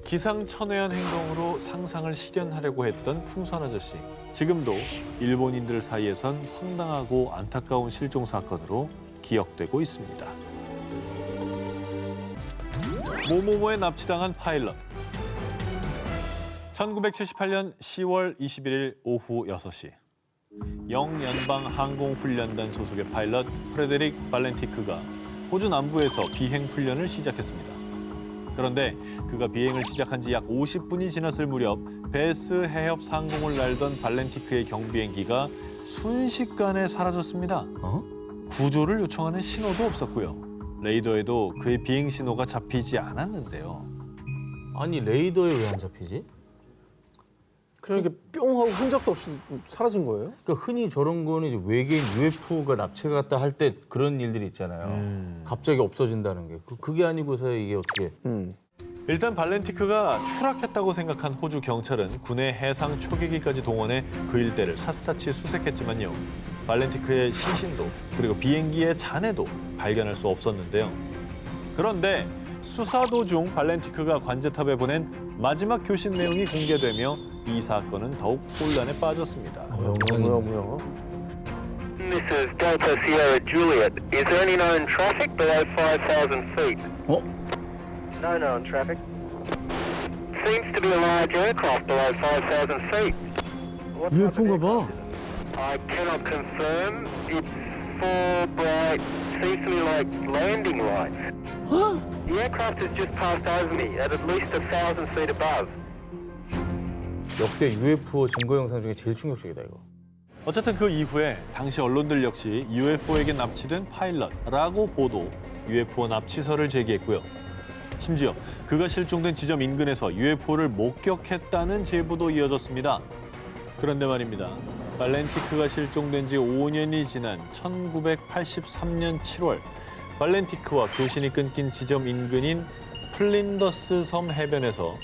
기상천외한 행동으로 상상을 실현하려고 했던 풍선 아저씨. 지금도 일본인들 사이에선 황당하고 안타까운 실종 사건으로 기억되고 있습니다. 모모모에 납치당한 파일럿. 1978년 10월 21일 오후 6시. 영연방항공훈련단 소속의 파일럿 프레데릭 발렌티크가 호주 남부에서 비행 훈련을 시작했습니다. 그런데 그가 비행을 시작한 지 약 50분이 지났을 무렵 베스 해협 상공을 날던 발렌티크의 경비행기가 순식간에 사라졌습니다. 구조를 요청하는 신호도 없었고요. 레이더에도 그의 비행 신호가 잡히지 않았는데요. 아니 레이더에 왜 안 잡히지? 그냥 이렇게 뿅 하고 흔적도 없이 사라진 거예요? 그러니까 흔히 저런 거는 이제 외계인 UFO가 납치갔다 할 때 그런 일들이 있잖아요. 갑자기 없어진다는 게. 그게 아니고서 이게 어떻게. 일단 발렌티크가 추락했다고 생각한 호주 경찰은 군의 해상 초계기까지 동원해 그 일대를 샅샅이 수색했지만요. 발렌티크의 시신도 그리고 비행기의 잔해도 발견할 수 없었는데요. 그런데 수사 도중 발렌티크가 관제탑에 보낸 마지막 교신 내용이 공개되며 이 사건은 더욱 혼란에 빠졌습니다. 뭐야. This is Delta Sierra Juliet. Is there any known traffic below 5,000 feet? 어? No known traffic. Seems to be a large aircraft below 5,000 feet. What type of UFO인가 봐. I cannot confirm. It's four bright, seems to me like landing lights. The aircraft has just passed over me at least 1,000 feet above. 역대 UFO 증거 영상 중에 제일 충격적이다 이거. 어쨌든 그 이후에 당시 언론들 역시 UFO에게 납치된 파일럿라고 보도 UFO 납치설을 제기했고요. 심지어 그가 실종된 지점 인근에서 UFO를 목격했다는 제보도 이어졌습니다. 그런데 말입니다. 발렌티크가 실종된 지 5년이 지난 1983년 7월 발렌티크와 교신이 끊긴 지점 인근인 플린더스 섬 해변에서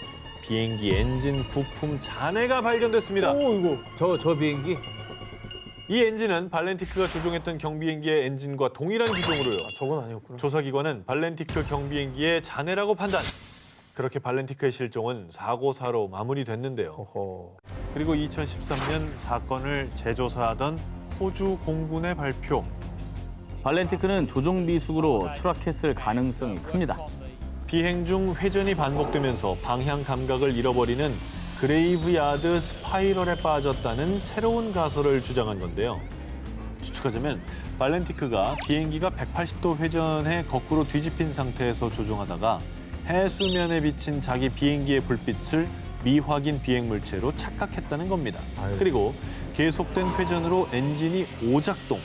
비행기 엔진 부품 잔해가 발견됐습니다. 저 비행기? 이 엔진은 발렌티크가 조종했던 경비행기의 엔진과 동일한 기종으로요. 저건 아니었구나. 조사기관은 발렌티크 경비행기의 잔해라고 판단. 그렇게 발렌티크의 실종은 사고사로 마무리됐는데요. 어허. 그리고 2013년 사건을 재조사하던 호주 공군의 발표. 발렌티크는 조종 미숙으로 추락했을 가능성이 큽니다. 비행 중 회전이 반복되면서 방향 감각을 잃어버리는 그레이브야드 스파이럴에 빠졌다는 새로운 가설을 주장한 건데요. 추측하자면 발렌티크가 비행기가 180도 회전해 거꾸로 뒤집힌 상태에서 조종하다가 해수면에 비친 자기 비행기의 불빛을 미확인 비행 물체로 착각했다는 겁니다. 그리고 계속된 회전으로 엔진이 오작동,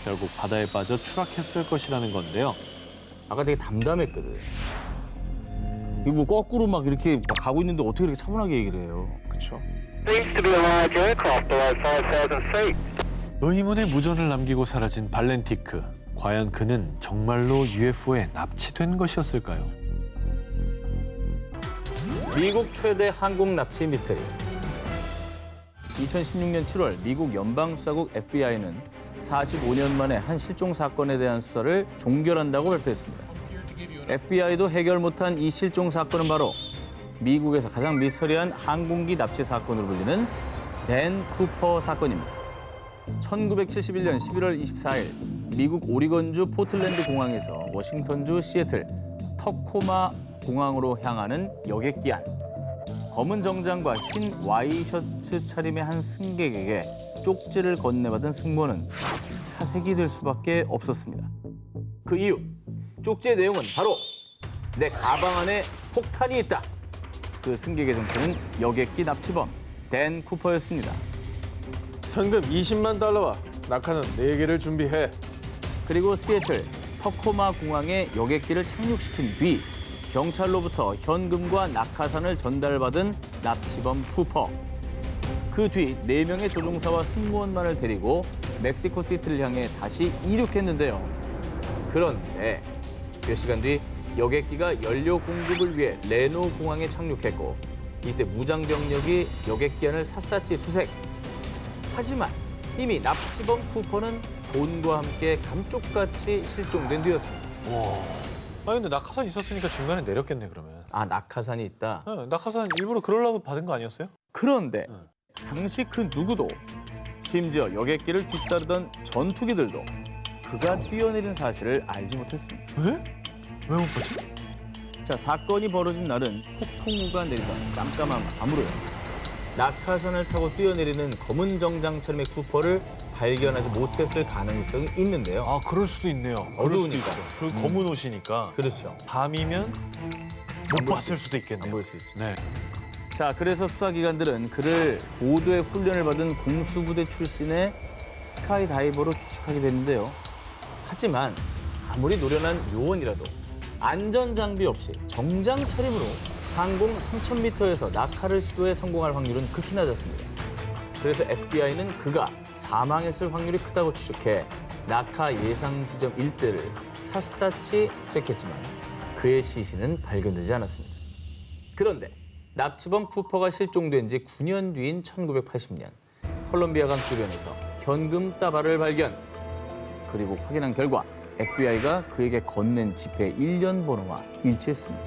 결국 바다에 빠져 추락했을 것이라는 건데요. 아까 되게 담담했거든. 이거 뭐 거꾸로 막 이렇게 막 가고 있는데 어떻게 이렇게 차분하게 얘기를 해요? 그렇죠. Seems to be a large aircraft below 5,000 feet. 의문의 무전을 남기고 사라진 발렌티크. 과연 그는 정말로 UFO에 납치된 것이었을까요? 미국 최대 항공 납치 미스터리. 2016년 7월 미국 연방수사국 FBI는 45년 만에 한 실종 사건에 대한 수사를 종결한다고 발표했습니다. FBI도 해결 못한 이 실종 사건은 바로 미국에서 가장 미스터리한 항공기 납치 사건으로 불리는 댄 쿠퍼 사건입니다. 1971년 11월 24일 미국 오리건주 포틀랜드 공항에서 워싱턴주 시애틀 터코마 공항으로 향하는 여객기 안. 검은 정장과 흰 와이셔츠 차림의 한 승객에게 쪽지를 건네받은 승무원은 사색이 될 수밖에 없었습니다. 그 이유, 쪽지의 내용은 바로 내 가방 안에 폭탄이 있다. 그 승객의 정체는 여객기 납치범 댄 쿠퍼였습니다. 현금 20만 달러와 낙하산 4개를 준비해. 그리고 시애틀 터코마 공항에 여객기를 착륙시킨 뒤 경찰로부터 현금과 낙하산을 전달받은 납치범 쿠퍼. 그 뒤 4명의 조종사와 승무원만을 데리고 멕시코 시티를 향해 다시 이륙했는데요. 그런데 몇 시간 뒤 여객기가 연료 공급을 위해 레노 공항에 착륙했고 이때 무장 병력이 여객기 안을 샅샅이 수색. 하지만 이미 납치범 쿠퍼는 돈과 함께 감쪽같이 실종된 뒤였습니다. 아 근데 낙하산 있었으니까 중간에 내렸겠네 그러면. 아, 낙하산이 있다. 네, 낙하산 일부러 그러려고 받은 거 아니었어요? 그런데 당시 그 누구도 심지어 여객기를 뒤따르던 전투기들도 그가 뛰어내린 사실을 알지 못했습니다. 왜? 왜 못 봤지? 자, 사건이 벌어진 날은 폭풍우가 내리던 깜깜한 밤으로요. 낙하산을 타고 뛰어내리는 검은 정장차림의 쿠퍼를 발견하지 못했을 가능성이 있는데요. 아 그럴 수도 있네요. 어두우니까. 그 검은 옷이니까. 그렇죠. 밤이면 못 봤을 수도 있겠네요. 안 보일 수 있죠. 네. 자, 그래서 수사기관들은 그를 고도의 훈련을 받은 공수부대 출신의 스카이다이버로 추측하게 됐는데요. 하지만 아무리 노련한 요원이라도 안전장비 없이 정장 차림으로 상공 3,000m에서 낙하를 시도해 성공할 확률은 극히 낮았습니다. 그래서 FBI는 그가 사망했을 확률이 크다고 추측해 낙하 예상 지점 일대를 샅샅이 수색했지만 그의 시신은 발견되지 않았습니다. 그런데 납치범 쿠퍼가 실종된 지 9년 뒤인 1980년 콜롬비아강 주변에서 현금 따발을 발견. 그리고 확인한 결과 FBI가 그에게 건넨 지폐 1년 번호와 일치했습니다.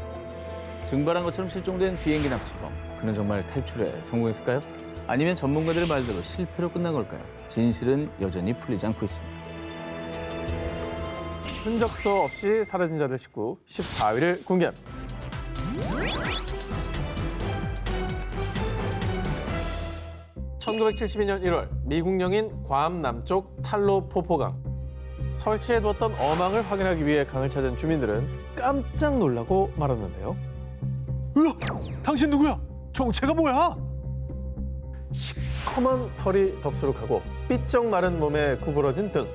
증발한 것처럼 실종된 비행기 납치범. 그는 정말 탈출에 성공했을까요? 아니면 전문가들의 말대로 실패로 끝난 걸까요? 진실은 여전히 풀리지 않고 있습니다. 흔적도 없이 사라진 자들 19, 14위를 공개합니다. (1972년 1월) 미국 영인 괌 남쪽 탈로 포포강. 설치해두었던 어망을 확인하기 위해 강을 찾은 주민들은 깜짝 놀라고 말았는데요. 으아! 당신 누구야? 정체가 뭐야? 시커먼 털이 덥수룩하고 삐쩍 마른 몸에 구부러진 등,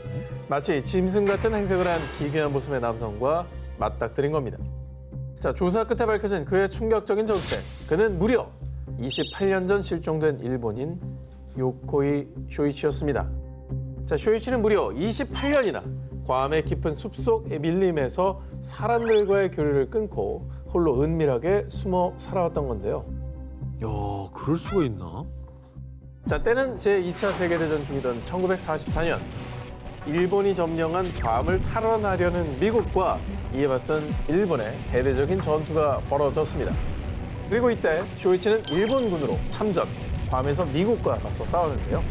마치 짐승 같은 행색을 한 기괴한 모습의 남성과 맞닥뜨린 겁니다. 자, 조사 끝에 밝혀진 그의 충격적인 정체. 그는 무려 28년 전 실종된 일본인 요코이 쇼이치였습니다. 자, 쇼이치는 무려 28년이나 괌의 깊은 숲속의 밀림에서 사람들과의 교류를 끊고 홀로 은밀하게 숨어 살아왔던 건데요. 야, 그럴 수가 있나? 자, 때는 제2차 세계대전 중이던 1944년 일본이 점령한 괌을 탈환하려는 미국과 이에 맞선 일본의 대대적인 전투가 벌어졌습니다. 그리고 이때 쇼이치는 일본군으로 참전, 괌에서 미국과 맞서 싸우는데요.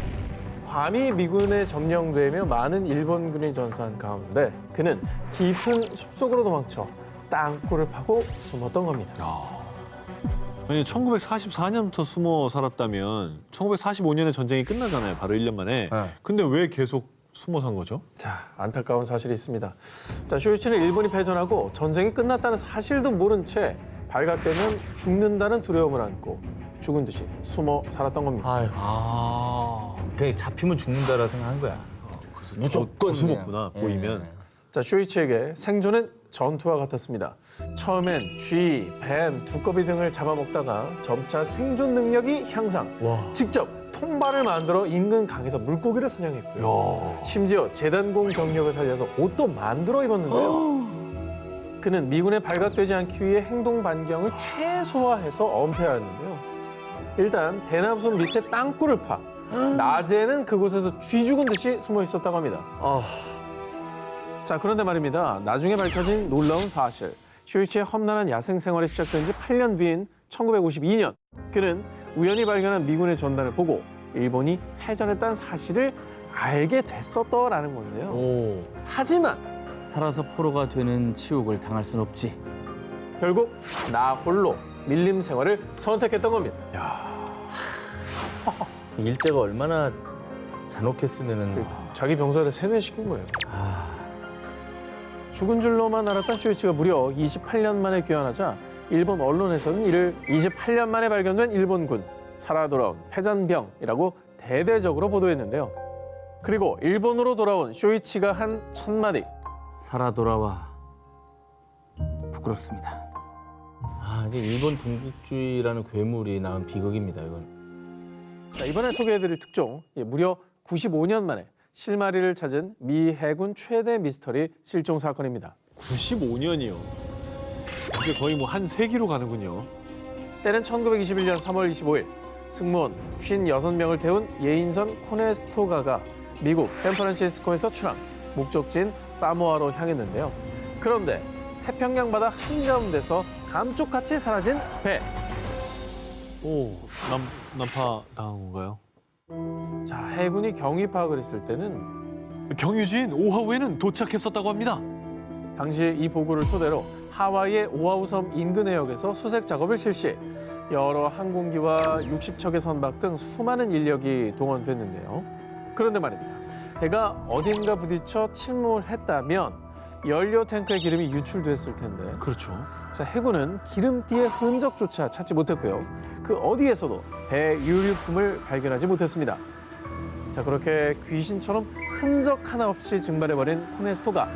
괌이 미군에 점령되며 많은 일본군이 전사한 가운데 그는 깊은 숲속으로 도망쳐 땅굴을 파고 숨었던 겁니다. 아니 1944년부터 숨어 살았다면 1945년에 전쟁이 끝나잖아요. 바로 1년 만에. 네. 근데 왜 계속 숨어 산 거죠? 자, 안타까운 사실이 있습니다. 자, 쇼이치는 일본이 패전하고 전쟁이 끝났다는 사실도 모른 채 발각되면 죽는다는 두려움을 안고 죽은 듯이 숨어 살았던 겁니다. 아유, 그냥 잡히면 죽는다라 생각한 거야. 무조건 숨었구나. 그냥. 보이면. 자, 쇼이치에게 생존은 전투와 같았습니다. 처음엔 쥐, 뱀, 두꺼비 등을 잡아먹다가 점차 생존 능력이 향상. 와. 직접 통발을 만들어 인근 강에서 물고기를 사냥했고요. 야. 심지어 재단공 경력을 살려서 옷도 만들어 입었는데요. 그는 미군에 발각되지 않기 위해 행동 반경을 최소화해서 엄폐하였는데요. 일단 대나무숲 밑에 땅굴을 파 낮에는 그곳에서 쥐 죽은 듯이 숨어 있었다고 합니다. 자, 그런데 말입니다. 나중에 밝혀진 놀라운 사실. 쇼이치의 험난한 야생 생활이 시작된 지 8년 뒤인 1952년 그는 우연히 발견한 미군의 전단을 보고 일본이 패전했다는 사실을 알게 됐었더라는 건데요. 오. 하지만 살아서 포로가 되는 치욕을 당할 순 없지. 결국 나 홀로 밀림 생활을 선택했던 겁니다. 일제가 얼마나 잔혹했으면은. 자기 병사를 세뇌시킨 거예요. 아. 죽은 줄로만 알았던 쇼이치가 무려 28년 만에 귀환하자 일본 언론에서는 이를 28년 만에 발견된 일본군, 살아 돌아온 패잔병이라고 대대적으로 보도했는데요. 그리고 일본으로 돌아온 쇼이치가 한 첫마디. 살아 돌아와 부끄럽습니다. 이게 일본 군국주의라는 괴물이 낳은 비극입니다, 이건. 자, 이번에 소개해드릴 특종, 무려 95년 만에 실마리를 찾은 미 해군 최대 미스터리 실종 사건입니다. 95년이요. 이게 거의 뭐 한 세기로 가는군요. 때는 1921년 3월 25일 승무원 56명을 태운 예인선 코네스토가가 미국 샌프란시스코에서 출항, 목적지인 사모아로 향했는데요. 그런데 태평양 바다 한가운데서 감쪽같이 사라진 배. 오, 난파 당한 건가요? 자, 해군이 경위 파악을 했을 때는 경유지인 오하우에는 도착했었다고 합니다. 당시 이 보고를 토대로 하와이의 오아우 섬 인근 해역에서 수색 작업을 실시. 여러 항공기와 60척의 선박 등 수많은 인력이 동원됐는데요. 그런데 말입니다. 배가 어딘가 부딪혀 침몰했다면 연료 탱크에 기름이 유출됐을 텐데 그렇죠. 자, 해군은 기름띠의 흔적조차 찾지 못했고요. 그 어디에서도 배 유류품을 발견하지 못했습니다. 자, 그렇게 귀신처럼 흔적 하나 없이 증발해버린 코네스토가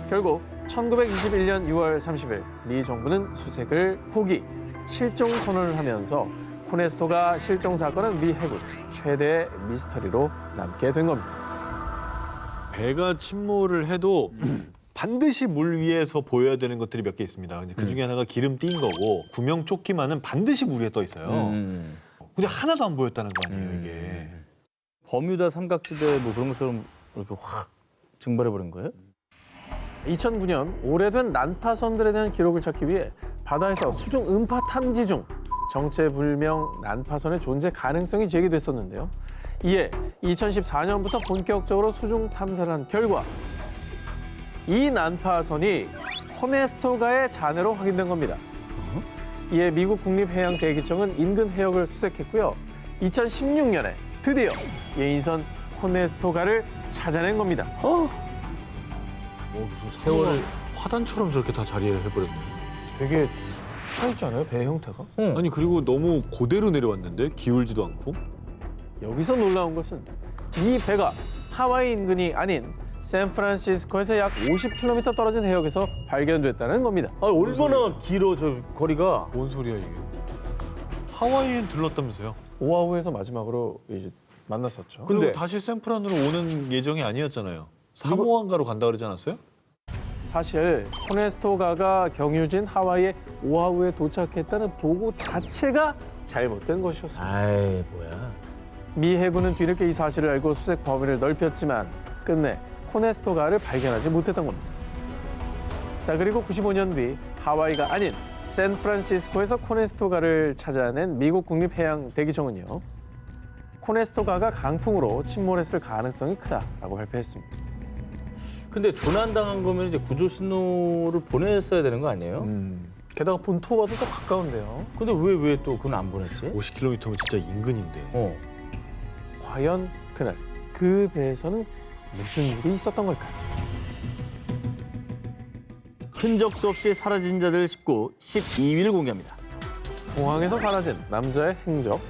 결국 1921년 6월 30일 미 정부는 수색을 포기, 실종 선언을 하면서 코네스토가 실종 사건은 미 해군 최대의 미스터리로 남게 된 겁니다. 배가 침몰을 해도 반드시 물 위에서 보여야 되는 것들이 몇 개 있습니다. 그 중에 하나가 기름 띈 거고 구명조끼만은 반드시 물 위에 떠 있어요. 근데 하나도 안 보였다는 거 아니에요, 이게. 버뮤다 삼각지대 뭐 그런 것처럼 이렇게 확 증발해버린 거예요? 2009년 오래된 난파선들에 대한 기록을 찾기 위해 바다에서 수중 음파 탐지 중 정체불명 난파선의 존재 가능성이 제기됐었는데요. 이에 2014년부터 본격적으로 수중 탐사를 한 결과 이 난파선이 코네스토가의 잔해로 확인된 겁니다. 이에 미국 국립해양대기청은 인근 해역을 수색했고요. 2016년에 드디어 예인선 코네스토가를 찾아낸 겁니다. 무슨 세월을 화단처럼 저렇게 다 자리를 해버렸네. 되게 살지 않아요? 배 형태가? 아니 그리고 너무 그대로 내려왔는데 기울지도 않고. 여기서 놀라운 것은 이 배가 하와이 인근이 아닌 샌프란시스코에서 약 50km 떨어진 해역에서 발견됐다는 겁니다. 아, 얼마나 길어 저 거리가. 뭔 소리야 이게? 하와이엔 들렀다면서요? 오아후에서 마지막으로 이제 만났었죠. 근데 다시 샌프란으로 오는 예정이 아니었잖아요. 사모안가로 간다 그러지 않았어요? 사실 코네스토가가 경유진 하와이의 오아후에 도착했다는 보고 자체가 잘못된 것이었습니다. 아이, 뭐야. 미 해군은 뒤늦게 이 사실을 알고 수색 범위를 넓혔지만 끝내 코네스토가를 발견하지 못했던 겁니다. 자, 그리고 95년 뒤 하와이가 아닌 샌프란시스코에서 코네스토가를 찾아낸 미국 국립해양대기청은요. 코네스토가가 강풍으로 침몰했을 가능성이 크다라고 발표했습니다. 근데 조난당한 거면 이제 구조 신호를 보냈어야 되는 거 아니에요? 게다가 본토와도 더 가까운데요. 근데 왜 또 그건 안 보냈지? 50km면 진짜 인근인데. 과연 그날 그 배에서는 무슨 일이 있었던 걸까요? 흔적도 없이 사라진 자들 19, 12위를 공개합니다. 공항에서 사라진 남자의 행적.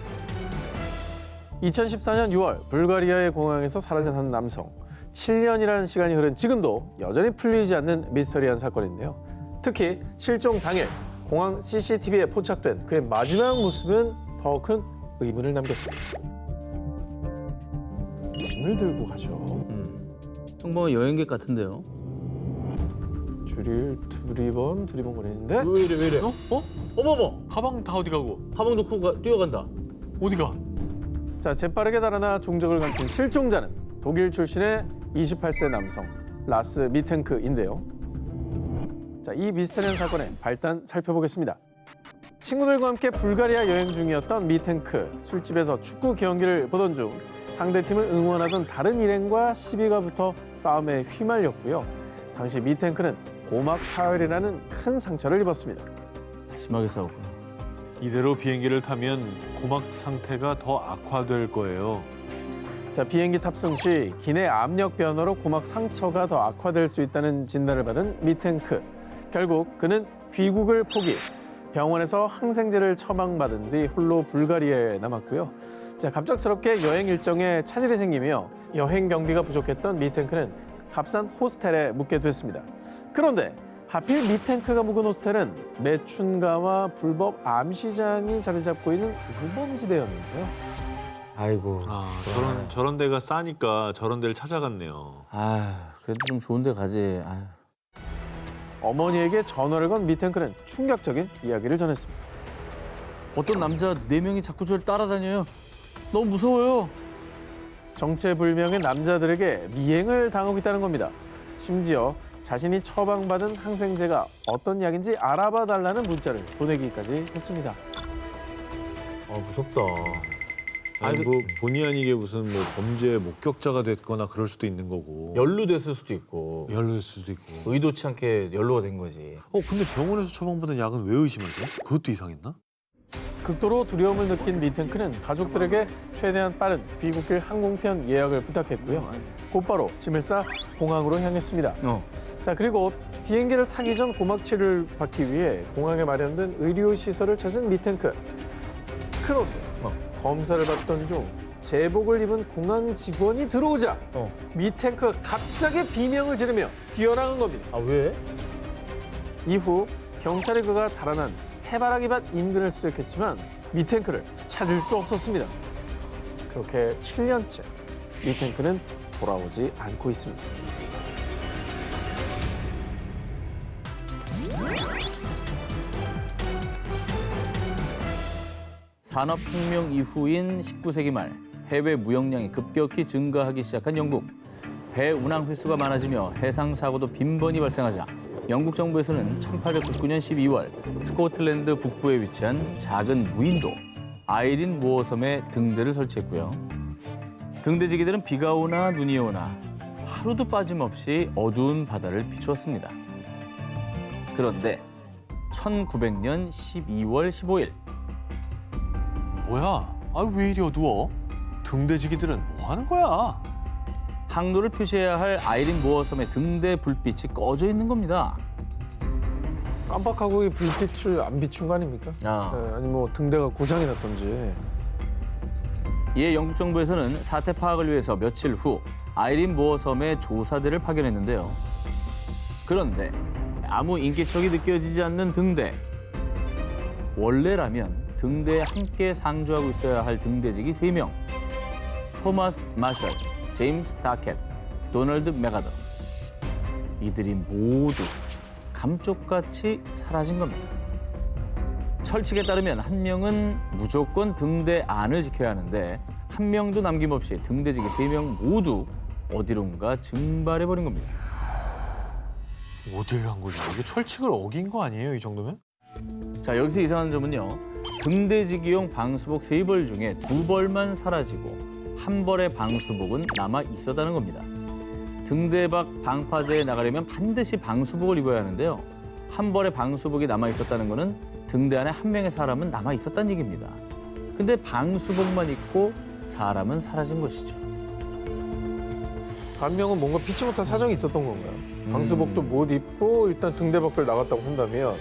2014년 6월 불가리아의 공항에서 사라진 한 남성. 7년이라는 시간이 흐른 지금도 여전히 풀리지 않는 미스터리한 사건인데요. 특히 실종 당일 공항 CCTV에 포착된 그의 마지막 모습은 더 큰 의문을 남겼습니다. 짐을 들고 가죠. 평범한 여행객 같은데요. 줄을 두리번거리는데 왜 이래? 어머머! 가방 다 어디 가고? 가방 놓고 뛰어간다. 어디 가? 자, 재빠르게 달아나 종적을 감춘 실종자는 독일 출신의 28세 남성 라스 미텐크인데요. 자, 이 미스터리한 사건의 발단 살펴보겠습니다. 친구들과 함께 불가리아 여행 중이었던 미텐크. 술집에서 축구 경기를 보던 중 상대팀을 응원하던 다른 일행과 시비가 붙어 싸움에 휘말렸고요. 당시 미텐크는 고막 파열이라는 큰 상처를 입었습니다. 심하게 싸웠구나. 이대로 비행기를 타면 고막 상태가 더 악화될 거예요. 자, 비행기 탑승 시 기내 압력 변화로 고막 상처가 더 악화될 수 있다는 진단을 받은 미텐크. 결국 그는 귀국을 포기, 병원에서 항생제를 처방받은 뒤 홀로 불가리아에 남았고요. 자, 갑작스럽게 여행 일정에 차질이 생기며 여행 경비가 부족했던 미텐크는 값싼 호스텔에 묵게 됐습니다. 그런데 하필 미텐크가 묵은 호스텔은 매춘가와 불법 암시장이 자리 잡고 있는 우범지대였는데요. 아이고. 저런 데가 싸니까 저런 데를 찾아갔네요. 그래도 좀 좋은 데 가지. 어머니에게 전화를 건 미텐크는 충격적인 이야기를 전했습니다. 어떤 남자 4명이 자꾸 저를 따라다녀요. 너무 무서워요. 정체불명의 남자들에게 미행을 당하고 있다는 겁니다. 심지어 자신이 처방받은 항생제가 어떤 약인지 알아봐 달라는 문자를 보내기까지 했습니다. 무섭다. 아니 뭐 본의 아니게 무슨 뭐 범죄 목격자가 됐거나 그럴 수도 있는 거고. 연루됐을 수도 있고 연루될 수도 있고. 의도치 않게 연루가 된 거지. 근데 병원에서 처방받은 약은 왜 의심하죠? 그것도 이상했나? 극도로 두려움을 느낀 리 탱크는 가족들에게 최대한 빠른 귀국길 항공편 예약을 부탁했고요. 곧바로 짐을 싸 공항으로 향했습니다. 자, 그리고 비행기를 타기 전 고막치를 받기 위해 공항에 마련된 의료시설을 찾은 리 탱크. 그런데 검사를 받던 중 제복을 입은 공항 직원이 들어오자 미 탱크가 갑자기 비명을 지르며 뛰어나간 겁니다. 아, 왜? 이후 경찰이 그가 달아난 해바라기 밭 인근을 수색했지만 미 탱크를 찾을 수 없었습니다. 그렇게 7년째 미 탱크는 돌아오지 않고 있습니다. 산업혁명 이후인 19세기 말 해외 무역량이 급격히 증가하기 시작한 영국. 배 운항 횟수가 많아지며 해상 사고도 빈번히 발생하자 영국 정부에서는 1899년 12월 스코틀랜드 북부에 위치한 작은 무인도 아이린 모어섬에 등대를 설치했고요. 등대지기들은 비가 오나 눈이 오나 하루도 빠짐없이 어두운 바다를 비추었습니다. 그런데 1900년 12월 15일 뭐야? 왜 이리 어두워? 등대지기들은 뭐 하는 거야? 항로를 표시해야 할 아이린 모어섬의 등대 불빛이 꺼져 있는 겁니다. 깜빡하고 이 불빛을 안 비춘 거 아닙니까? 아니 뭐 등대가 고장이 났던지. 이에 영국 정부에서는 사태 파악을 위해서 며칠 후 아이린 모어섬의 조사대를 파견했는데요. 그런데 아무 인기척이 느껴지지 않는 등대. 원래라면 등대에 함께 상주하고 있어야 할 등대지기 3명. 토마스 마셜, 제임스 다켓, 도널드 메가더. 이들이 모두 감쪽같이 사라진 겁니다. 철칙에 따르면 한 명은 무조건 등대 안을 지켜야 하는데 한 명도 남김없이 등대지기 3명 모두 어디론가 증발해버린 겁니다. 어딜 간 거지? 이게 철칙을 어긴 거 아니에요, 이 정도면? 자, 여기서 이상한 점은요. 등대지기용 방수복 3벌 중에 2벌만 사라지고 한 벌의 방수복은 남아 있었다는 겁니다. 등대 밖 방파제에 나가려면 반드시 방수복을 입어야 하는데요. 한 벌의 방수복이 남아 있었다는 거는 등대 안에 한 명의 사람은 남아 있었다는 얘기입니다. 근데 방수복만 입고 사람은 사라진 것이죠. 한 명은 뭔가 피치 못한 사정이 있었던 건가요? 방수복도 못 입고 일단 등대 밖을 나갔다고 한다면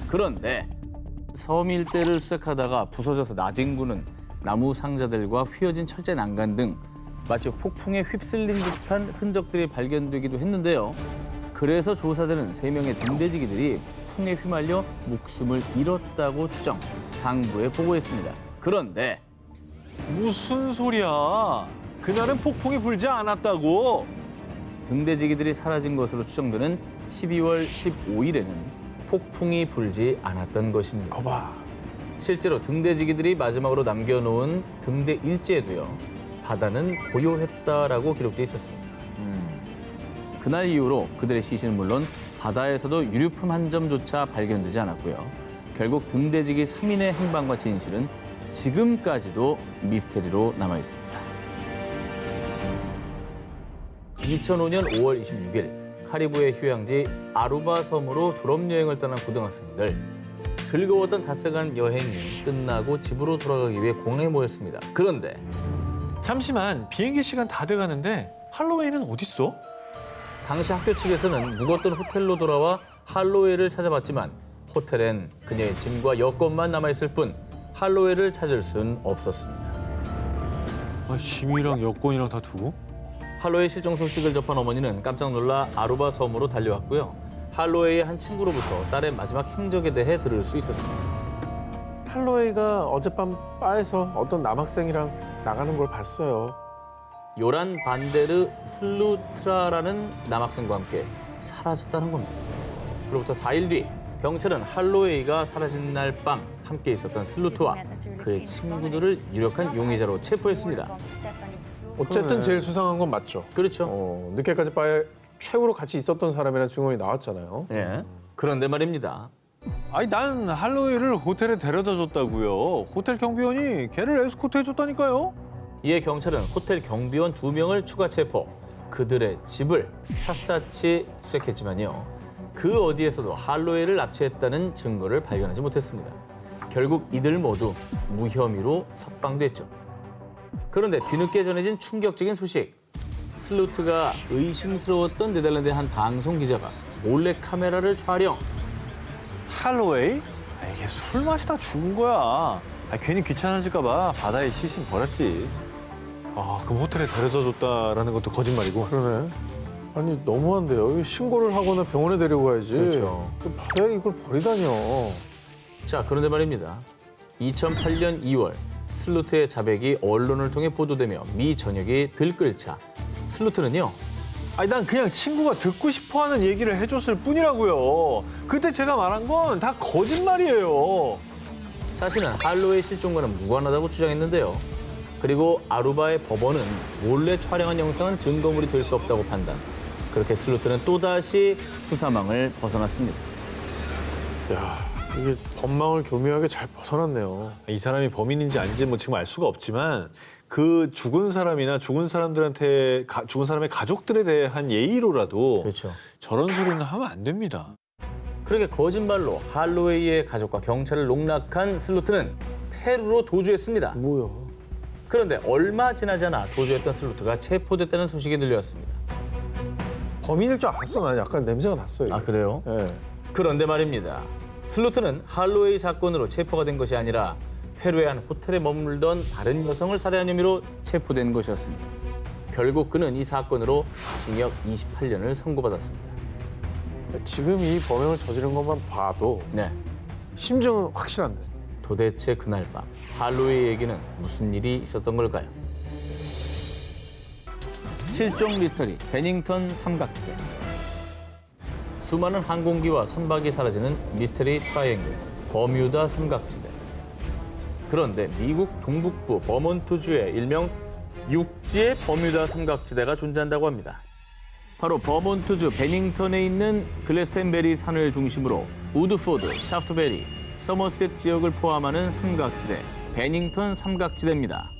그런데 섬 일대를 수색하다가 부서져서 나뒹구는 나무 상자들과 휘어진 철제 난간 등 마치 폭풍에 휩쓸린 듯한 흔적들이 발견되기도 했는데요. 그래서 조사대는 3명의 등대지기들이 풍에 휘말려 목숨을 잃었다고 추정, 상부에 보고했습니다. 그런데 무슨 소리야? 그날은 폭풍이 불지 않았다고. 등대지기들이 사라진 것으로 추정되는 12월 15일에는 폭풍이 불지 않았던 것입니다. 거봐. 실제로 등대지기들이 마지막으로 남겨놓은 등대 일지에도요. 바다는 고요했다라고 기록돼 있었습니다. 그날 이후로 그들의 시신은 물론 바다에서도 유류품 한 점조차 발견되지 않았고요. 결국 등대지기 3인의 행방과 진실은 지금까지도 미스테리로 남아 있습니다. 2005년 5월 26일 카리브해 휴양지 아루바 섬으로 졸업여행을 떠난 고등학생들. 즐거웠던 닷새간 여행이 끝나고 집으로 돌아가기 위해 공항에 모였습니다. 그런데 잠시만, 비행기 시간 다 돼가는데 할로웨이는 어딨어? 당시 학교 측에서는 묵었던 호텔로 돌아와 할로웨이를 찾아봤지만 호텔엔 그녀의 짐과 여권만 남아있을 뿐 할로웨이를 찾을 순 없었습니다. 짐이랑 여권이랑 다 두고? 할로웨이 실종 소식을 접한 어머니는 깜짝 놀라 아루바 섬으로 달려왔고요. 할로웨이의 한 친구로부터 딸의 마지막 행적에 대해 들을 수 있었습니다. 할로웨이가 어젯밤 바에서 어떤 남학생이랑 나가는 걸 봤어요. 요란 반데르 슬루트라라는 남학생과 함께 사라졌다는 겁니다. 그로부터 4일 뒤 경찰은 할로웨이가 사라진 날 밤 함께 있었던 슬루트와 그의 친구들을 유력한 용의자로 체포했습니다. 어쨌든 제일 수상한 건 맞죠. 그렇죠. 늦게까지 바에 최후로 같이 있었던 사람이라는 증언이 나왔잖아요. 예. 그런데 말입니다. 아니, 난 할로웨이를 호텔에 데려다 줬다고요. 호텔 경비원이 걔를 에스코트 해줬다니까요. 이에 경찰은 호텔 경비원 2명을 추가 체포, 그들의 집을 샅샅이 수색했지만요. 그 어디에서도 할로웨이를 납치했다는 증거를 발견하지 못했습니다. 결국 이들 모두 무혐의로 석방됐죠. 그런데 뒤늦게 전해진 충격적인 소식. 슬루트가 의심스러웠던 네덜란드의 한 방송 기자가 몰래 카메라를 촬영. 할로웨이? 이게 술 마시다 죽은 거야. 괜히 귀찮아질까 봐 바다에 시신 버렸지. 그럼 호텔에 데려다 줬다라는 것도 거짓말이고. 그러네. 아니 너무한데요. 이거 신고를 하거나 병원에 데리고 가야지. 그렇죠. 바다에 이걸 버리다니요. 자, 그런데 말입니다. 2008년 2월 슬루트의 자백이 언론을 통해 보도되며 미 전역이 들끓자 슬루트는요. 난 그냥 친구가 듣고 싶어하는 얘기를 해줬을 뿐이라고요. 그때 제가 말한 건 다 거짓말이에요. 자신은 할로웨이 실종과는 무관하다고 주장했는데요. 그리고 아루바의 법원은 몰래 촬영한 영상은 증거물이 될 수 없다고 판단. 그렇게 슬루트는 또다시 수사망을 벗어났습니다. 야, 이게 법망을 교묘하게 잘 벗어났네요. 이 사람이 범인인지 아닌지 뭐 지금 알 수가 없지만 그 죽은 사람이나 죽은 사람들한테 죽은 사람의 가족들에 대한 예의로라도 그렇죠. 저런 소리는 하면 안 됩니다. 그렇게 거짓말로 할로웨이의 가족과 경찰을 농락한 슬루트는 페루로 도주했습니다. 뭐야? 그런데 얼마 지나지 않아 도주했던 슬루트가 체포됐다는 소식이 들려왔습니다. 범인일 줄 알았어. 난 약간 냄새가 났어요. 이게. 아, 그래요? 예. 그런데 말입니다. 슬루트는 할로웨이 사건으로 체포가 된 것이 아니라 페루의 한 호텔에 머물던 다른 여성을 살해한 혐의로 체포된 것이었습니다. 결국 그는 이 사건으로 징역 28년을 선고받았습니다. 지금 이 범행을 저지른 것만 봐도 네, 심증은 확실한데. 도대체 그날 밤 할로웨이에게는 무슨 일이 있었던 걸까요? 실종 미스터리 베닝턴 삼각지대. 수많은 항공기와 선박이 사라지는 미스터리 트라이앵글 버뮤다 삼각지대. 그런데 미국 동북부 버몬트주에 일명 육지의 버뮤다 삼각지대가 존재한다고 합니다. 바로 버몬트주 베닝턴에 있는 글래스텐베리 산을 중심으로 우드포드, 샤프트베리, 서머셋 지역을 포함하는 삼각지대, 베닝턴 삼각지대입니다.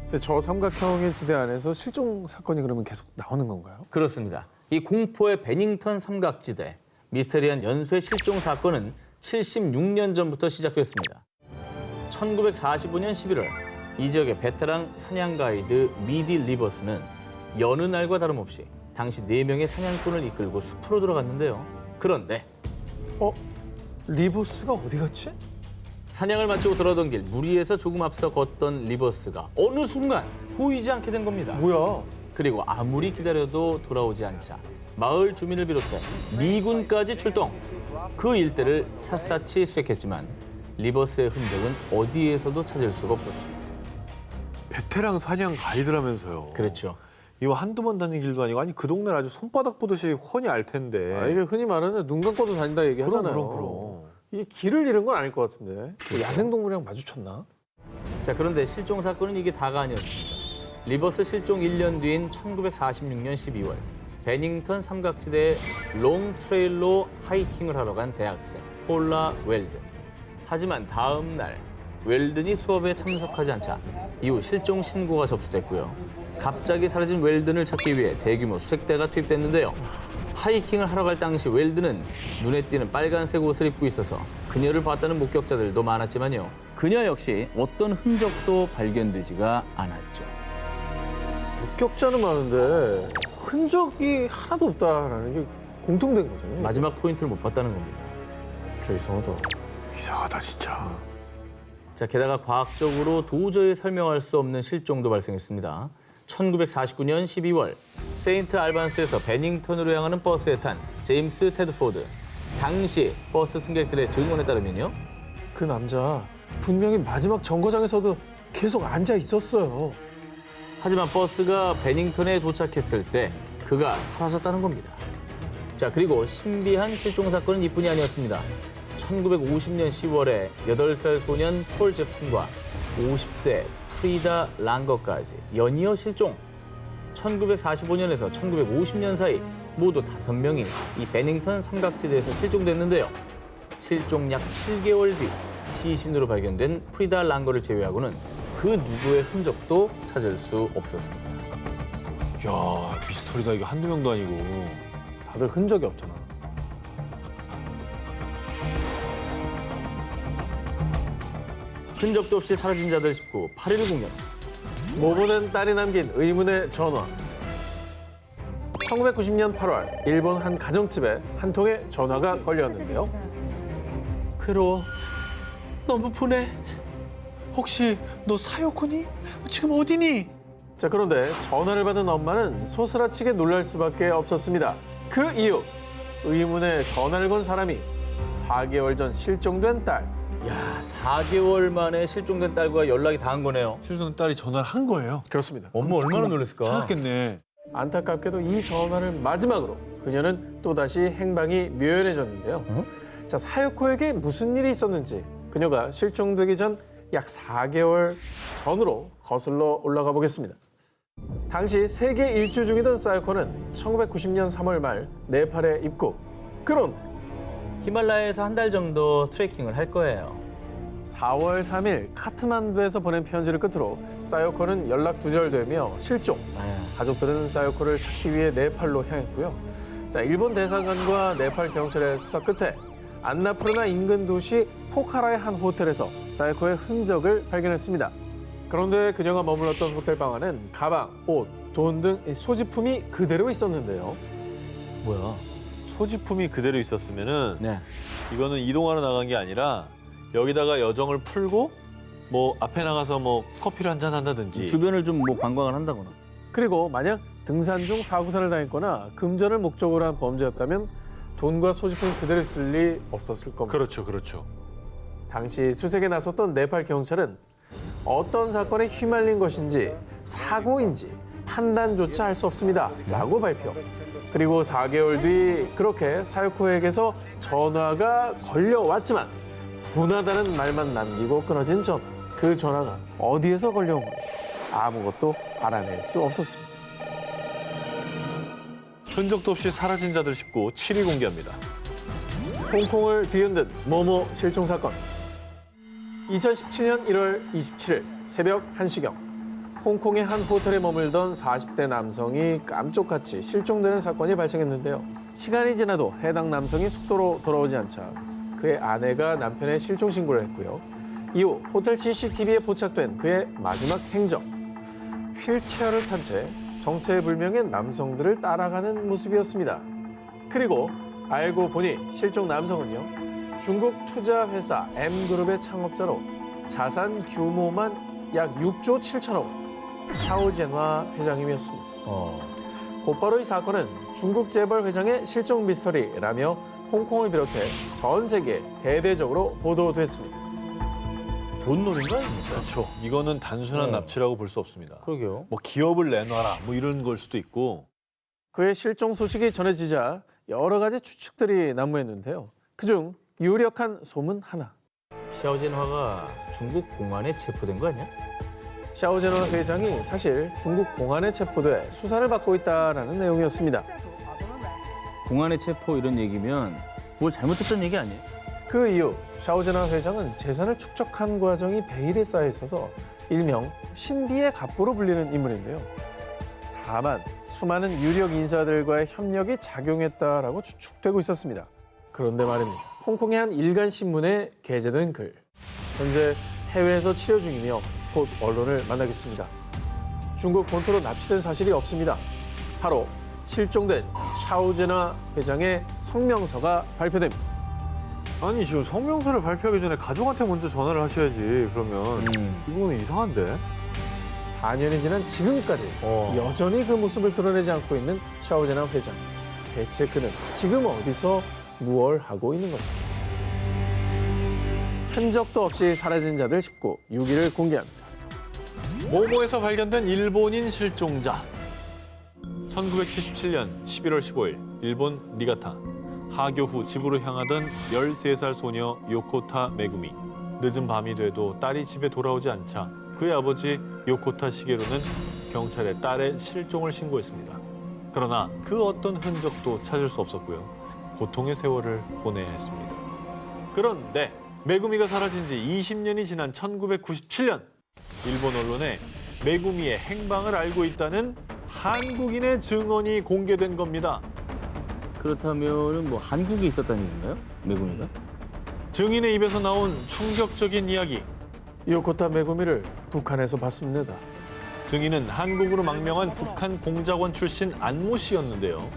근데 저 삼각형의 지대 안에서 실종 사건이 그러면 계속 나오는 건가요? 그렇습니다. 이 공포의 베닝턴 삼각지대, 미스테리한 연쇄 실종 사건은 76년 전부터 시작됐습니다. 1945년 11월 이 지역의 베테랑 사냥 가이드 미디 리버스는 여느 날과 다름없이 당시 4명의 사냥꾼을 이끌고 숲으로 들어갔는데요. 그런데 리버스가 어디 갔지? 사냥을 마치고 돌아오던 길 무리에서 조금 앞서 걷던 리버스가 어느 순간 보이지 않게 된 겁니다. 뭐야? 그리고 아무리 기다려도 돌아오지 않자 마을 주민을 비롯해 미군까지 출동. 그 일대를 샅샅이 수색했지만 리버스의 흔적은 어디에서도 찾을 수가 없었습니다. 베테랑 사냥 가이드라면서요. 그렇죠. 이거 한두 번 다닌 길도 아니고 그 동네를 아주 손바닥 보듯이 훤히 알 텐데. 이게 흔히 말하는 눈 감고도 다닌다 얘기하잖아요. 그럼. 이게 길을 잃은 건 아닐 것 같은데. 뭐 야생동물이랑 마주쳤나? 자, 그런데 실종 사건은 이게 다가 아니었습니다. 리버스 실종 1년 뒤인 1946년 12월 베닝턴 삼각지대의 롱 트레일로 하이킹을 하러 간 대학생 폴라 웰든. 하지만 다음 날 웰든이 수업에 참석하지 않자 이후 실종 신고가 접수됐고요. 갑자기 사라진 웰든을 찾기 위해 대규모 수색대가 투입됐는데요. 하이킹을 하러 갈 당시 웰든은 눈에 띄는 빨간색 옷을 입고 있어서 그녀를 봤다는 목격자들도 많았지만요. 그녀 역시 어떤 흔적도 발견되지가 않았죠. 목격자는 많은데 흔적이 하나도 없다라는 게 공통된 거잖아요. 마지막 포인트를 못 봤다는 겁니다. 저 이상하다. 이상하다 진짜. 자, 게다가 과학적으로 도저히 설명할 수 없는 실종도 발생했습니다. 1949년 12월 세인트 알반스에서 베닝턴으로 향하는 버스에 탄 제임스 테드포드. 당시 버스 승객들의 증언에 따르면요. 그 남자 분명히 마지막 정거장에서도 계속 앉아 있었어요. 하지만 버스가 베닝턴에 도착했을 때 그가 사라졌다는 겁니다. 자, 그리고 신비한 실종 사건은 이뿐이 아니었습니다. 1950년 10월에 8살 소년 폴 잽슨과 50대 프리다 랑거까지 연이어 실종. 1945년에서 1950년 사이 모두 5명이 이 베닝턴 삼각지대에서 실종됐는데요. 실종 약 7개월 뒤 시신으로 발견된 프리다 랑거를 제외하고는 그 누구의 흔적도 찾을 수 없었습니다. 야, 미스터리다. 이거 한두 명도 아니고. 다들 흔적이 없잖아. 흔적도 없이 사라진 자들 19, 8일 공연. 모모된 딸이 남긴 의문의 전화. 1990년 8월 일본 한 가정집에 한 통의 전화가 걸려왔는데요. 괴로워. 너무 분해. 혹시 너 사요코니? 지금 어디니? 자, 그런데 전화를 받은 엄마는 소스라치게 놀랄 수밖에 없었습니다. 그 이유, 의문의 전화를 건 사람이 4개월 전 실종된 딸. 야, 4개월 만에 실종된 딸과 연락이 닿은 거네요. 실종 딸이 전화를 한 거예요. 그렇습니다. 엄마 얼마나 놀랐을까? 찾았겠네. 안타깝게도 이 전화를 마지막으로 그녀는 또다시 행방이 묘연해졌는데요. 자, 사요코에게 무슨 일이 있었는지 그녀가 실종되기 전 약 4개월 전으로 거슬러 올라가 보겠습니다. 당시 세계 일주 중이던 사요코는 1990년 3월 말 네팔에 입국. 그런데 히말라야에서 한 달 정도 트레킹을 할 거예요. 4월 3일 카트만두에서 보낸 편지를 끝으로 사요코는 연락 두절되며 실종. 가족들은 사요코를 찾기 위해 네팔로 향했고요. 자, 일본 대사관과 네팔 경찰의 수사 끝에 안나푸르나 인근 도시 포카라의 한 호텔에서 사요코의 흔적을 발견했습니다. 그런데 그녀가 머물렀던 호텔 방 안엔 가방, 옷, 돈 등 소지품이 그대로 있었는데요. 뭐야? 소지품이 그대로 있었으면은 네. 이거는 이동하러 나간 게 아니라 여기다가 여정을 풀고 뭐 앞에 나가서 뭐 커피를 한잔 한다든지. 주변을 좀 뭐 관광을 한다거나. 그리고 만약 등산 중 사고사를 당했거나 금전을 목적으로 한 범죄였다면 돈과 소지품이 그대로 있을 리 없었을 겁니다. 그렇죠, 그렇죠. 당시 수색에 나섰던 네팔 경찰은 어떤 사건에 휘말린 것인지 사고인지 판단조차 할 수 없습니다. 라고 발표. 그리고 4개월 뒤 그렇게 사요코에게서 전화가 걸려왔지만 분하다는 말만 남기고 끊어진 전화. 그 전화가 어디에서 걸려온 건지 아무것도 알아낼 수 없었습니다. 흔적도 없이 사라진 자들 19, 7위 공개합니다. 홍콩을 뒤흔든 모모 실종 사건. 2017년 1월 27일 새벽 1시경 홍콩의 한 호텔에 머물던 40대 남성이 깜짝같이 실종되는 사건이 발생했는데요. 시간이 지나도 해당 남성이 숙소로 돌아오지 않자 그의 아내가 남편의 실종 신고를 했고요. 이후 호텔 CCTV에 포착된 그의 마지막 행적. 휠체어를 탄 채 정체불명의 남성들을 따라가는 모습이었습니다. 그리고 알고 보니 실종 남성은요. 중국 투자회사 M그룹의 창업자로 자산 규모만 약 6조 7천억 원, 샤오젠화 회장님이었습니다. 곧바로 이 사건은 중국 재벌 회장의 실종 미스터리라며 홍콩을 비롯해 전 세계에 대대적으로 보도됐습니다. 돈놀인 거 아닙니까? 그렇죠. 이거는 단순한 납치라고 볼 수 없습니다. 그러게요. 뭐 기업을 내놔라 뭐 이런 걸 수도 있고. 그의 실종 소식이 전해지자 여러 가지 추측들이 난무했는데요. 그중 유력한 소문 하나. 샤오젠화가 중국 공안에 체포된 거 아니야? 샤오젠화 회장이 사실 중국 공안에 체포돼 수사를 받고 있다는 내용이었습니다. 공안에 체포 이런 얘기면 뭘 잘못했던 얘기 아니에요? 그 이후 샤오젠화 회장은 재산을 축적한 과정이 베일에 쌓여 있어서 일명 신비의 갑부로 불리는 인물인데요. 다만 수많은 유력 인사들과의 협력이 작용했다라고 추측되고 있었습니다. 그런데 말입니다. 홍콩의 한 일간 신문에 게재된 글. 현재 해외에서 치료 중이며 곧 언론을 만나겠습니다. 중국 본토로 납치된 사실이 없습니다. 바로 실종된 샤오젠화 회장의 성명서가 발표됩니다. 아니 지금 성명서를 발표하기 전에 가족한테 먼저 전화를 하셔야지. 그러면 이거는 이상한데. 4년이 지난 지금까지 여전히 그 모습을 드러내지 않고 있는 샤오젠화 회장. 대체 그는 지금 어디서 무얼 하고 있는 건지. 흔적도 없이 사라진 자들 19, 6위를 공개합니다. 모모에서 발견된 일본인 실종자. 1977년 11월 15일 일본 니가타. 하교 후 집으로 향하던 13살 소녀 요코타 메구미. 늦은 밤이 돼도 딸이 집에 돌아오지 않자 그의 아버지 요코타 시게루는 경찰에 딸의 실종을 신고했습니다. 그러나 그 어떤 흔적도 찾을 수 없었고요. 고통의 세월을 보내야 했습니다. 그런데 메구미가 사라진 지 20년이 지난 1997년 일본 언론에 메구미의 행방을 알고 있다는 한국인의 증언이 공개된 겁니다. 그렇다면은 뭐 한국에 있었다는 얘기인가요? 메구미가? 증인의 입에서 나온 충격적인 이야기. 요코타 메구미를 북한에서 봤습니다. 증인은 한국으로 망명한 북한 공작원 출신 안모 씨였는데요.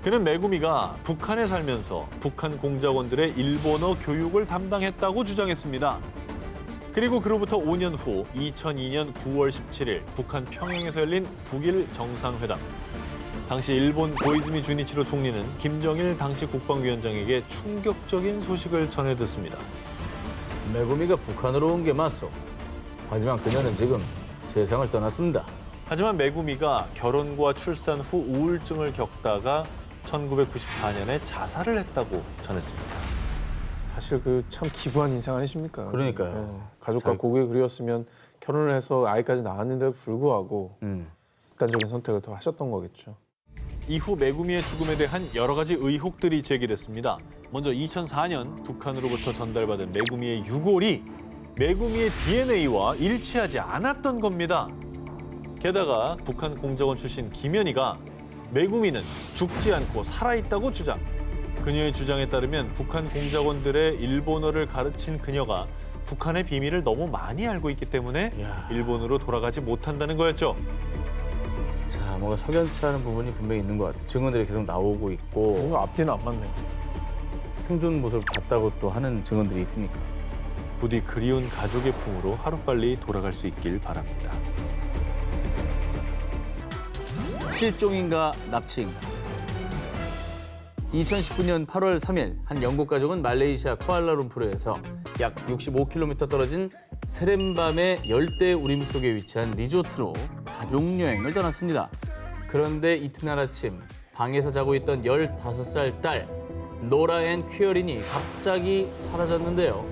그는 메구미가 북한에 살면서 북한 공작원들의 일본어 교육을 담당했다고 주장했습니다. 그리고 그로부터 5년 후 2002년 9월 17일 북한 평양에서 열린 북일 정상회담. 당시 일본 고이즈미 주니치로 총리는 김정일 당시 국방위원장에게 충격적인 소식을 전해 듣습니다. 메구미가 북한으로 온 게 맞소. 하지만 그녀는 지금 세상을 떠났습니다. 하지만 메구미가 결혼과 출산 후 우울증을 겪다가 1994년에 자살을 했다고 전했습니다. 사실 그 참 기부한 인생 아니십니까? 그러니까요. 가족과 잘- 고국에 그리웠으면 결혼을 해서 아이까지 낳았는데도 불구하고 극단적인 선택을 더 하셨던 거겠죠. 이후 메구미의 죽음에 대한 여러 가지 의혹들이 제기됐습니다. 먼저 2004년 북한으로부터 전달받은 메구미의 유골이 메구미의 DNA와 일치하지 않았던 겁니다. 게다가 북한 공작원 출신 김연희가 메구미는 죽지 않고 살아있다고 주장. 그녀의 주장에 따르면 북한 공작원들의 일본어를 가르친 그녀가 북한의 비밀을 너무 많이 알고 있기 때문에 이야. 일본으로 돌아가지 못한다는 거였죠. 자, 뭔가 석연치 않은 부분이 분명히 있는 것 같아요. 증언들이 계속 나오고 있고 뭔가 앞뒤는 안 맞네요. 생존 모습을 봤다고 또 하는 증언들이 있으니까. 부디 그리운 가족의 품으로 하루빨리 돌아갈 수 있길 바랍니다. 실종인가 납치인가. 2019년 8월 3일 한 영국 가족은 말레이시아 쿠알라룸푸르에서 약 65km 떨어진 세렘밤의 열대 우림 속에 위치한 리조트로 가족 여행을 떠났습니다. 그런데 이튿날 아침 방에서 자고 있던 15살 딸 노라 앤 퀴어린이 갑자기 사라졌는데요.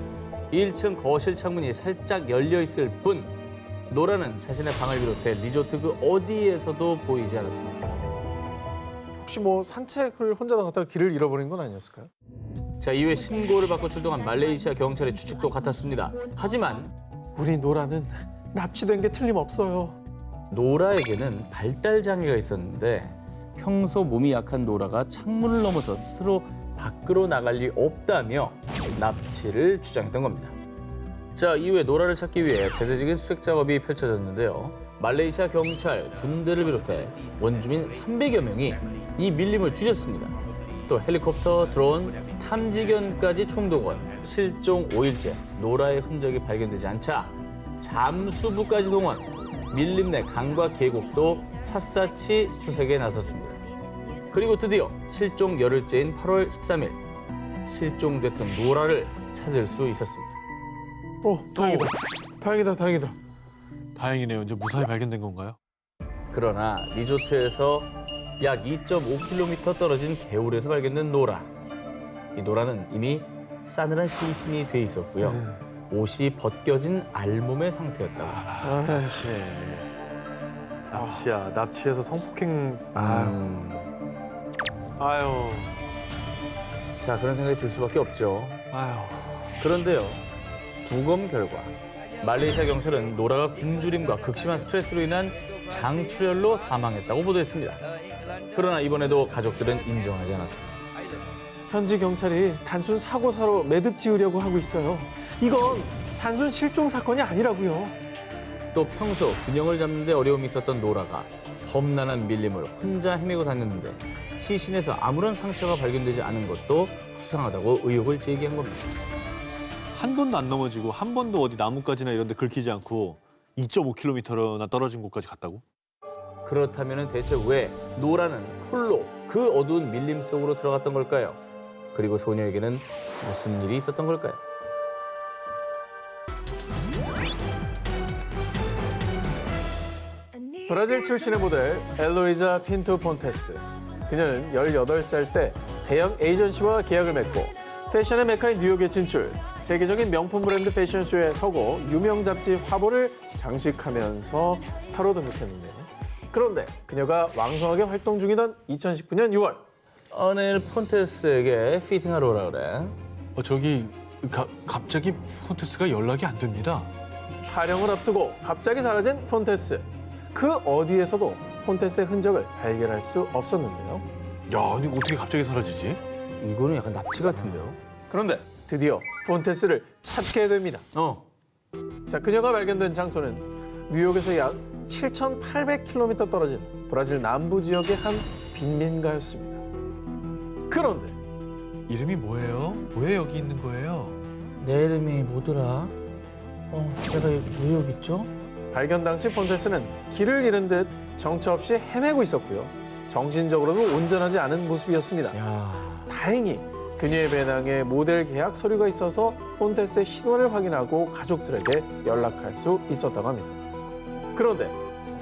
1층 거실 창문이 살짝 열려 있을 뿐 노라는 자신의 방을 비롯해 리조트 그 어디에서도 보이지 않았습니다. 혹시 뭐 산책을 혼자 나갔다가 길을 잃어버린 건 아니었을까요? 자, 이후에 신고를 받고 출동한 말레이시아 경찰의 추측도 같았습니다. 하지만 우리 노라는 납치된 게 틀림없어요. 노라에게는 발달 장애가 있었는데 평소 몸이 약한 노라가 창문을 넘어서 스스로 밖으로 나갈 리 없다며 납치를 주장했던 겁니다. 자, 이후에 노라를 찾기 위해 대대적인 수색 작업이 펼쳐졌는데요. 말레이시아 경찰, 군대를 비롯해 원주민 300여 명이 이 밀림을 뒤졌습니다. 또 헬리콥터, 드론, 탐지견까지 총동원. 실종 5일째 노라의 흔적이 발견되지 않자 잠수부까지 동원. 밀림 내 강과 계곡도 샅샅이 수색에 나섰습니다. 그리고 드디어 실종 열흘째인 8월 13일 실종됐던 노라를 찾을 수 있었습니다. 다행이다. 다행이다. 다행이다. 다행이네요. 이제 무사히 발견된 건가요? 그러나 리조트에서 약 2.5km 떨어진 개울에서 발견된 노라. 이 노라는 이미 싸늘한 시신이 돼 있었고요. 옷이 벗겨진 알몸의 상태였다고. 납치야. 납치해서 성폭행. 아유. 자, 그런 생각이 들 수밖에 없죠. 아유. 그런데요, 부검 결과 말레이시아 경찰은 노라가 굶주림과 극심한 스트레스로 인한 장출혈로 사망했다고 보도했습니다. 그러나 이번에도 가족들은 인정하지 않았습니다. 현지 경찰이 단순 사고사로 매듭 지으려고 하고 있어요. 이건 단순 실종 사건이 아니라고요. 또 평소 균형을 잡는 데 어려움이 있었던 노라가 험난한 밀림을 혼자 헤매고 다녔는데 시신에서 아무런 상처가 발견되지 않은 것도 수상하다고 의혹을 제기한 겁니다. 한 번도 안 넘어지고 한 번도 어디 나뭇가지나 이런 데 긁히지 않고 2.5km나 떨어진 곳까지 갔다고? 그렇다면 대체 왜 노라는 홀로 그 어두운 밀림 속으로 들어갔던 걸까요? 그리고 소녀에게는 무슨 일이 있었던 걸까요? 브라질 출신의 모델 엘로이자 핀투 폰테스. 그녀는 18살 때 대형 에이전시와 계약을 맺고 패션의 메카인 뉴욕에 진출, 세계적인 명품 브랜드 패션쇼에 서고 유명 잡지 화보를 장식하면서 스타로 등극했는데요. 그런데 그녀가 왕성하게 활동 중이던 2019년 6월 오늘 폰테스에게 피팅하러 오라 그래. 저기 갑자기 폰테스가 연락이 안 됩니다. 촬영을 앞두고 갑자기 사라진 폰테스. 그 어디에서도 폰테스의 흔적을 발견할 수 없었는데요. 야, 아니 어떻게 갑자기 사라지지? 이거는 약간 납치 같은데요? 그런데 드디어 폰테스를 찾게 됩니다. 자, 그녀가 발견된 장소는 뉴욕에서 약 7,800km 떨어진 브라질 남부 지역의 한 빈민가였습니다. 그런데 이름이 뭐예요? 왜 여기 있는 거예요? 내 이름이 뭐더라? 제가 왜 여기 있죠? 발견 당시 폰테스는 길을 잃은 듯 정처 없이 헤매고 있었고요. 정신적으로도 온전하지 않은 모습이었습니다. 야, 다행히 그녀의 배낭에 모델 계약 서류가 있어서 폰테스의 신원을 확인하고 가족들에게 연락할 수 있었다고 합니다. 그런데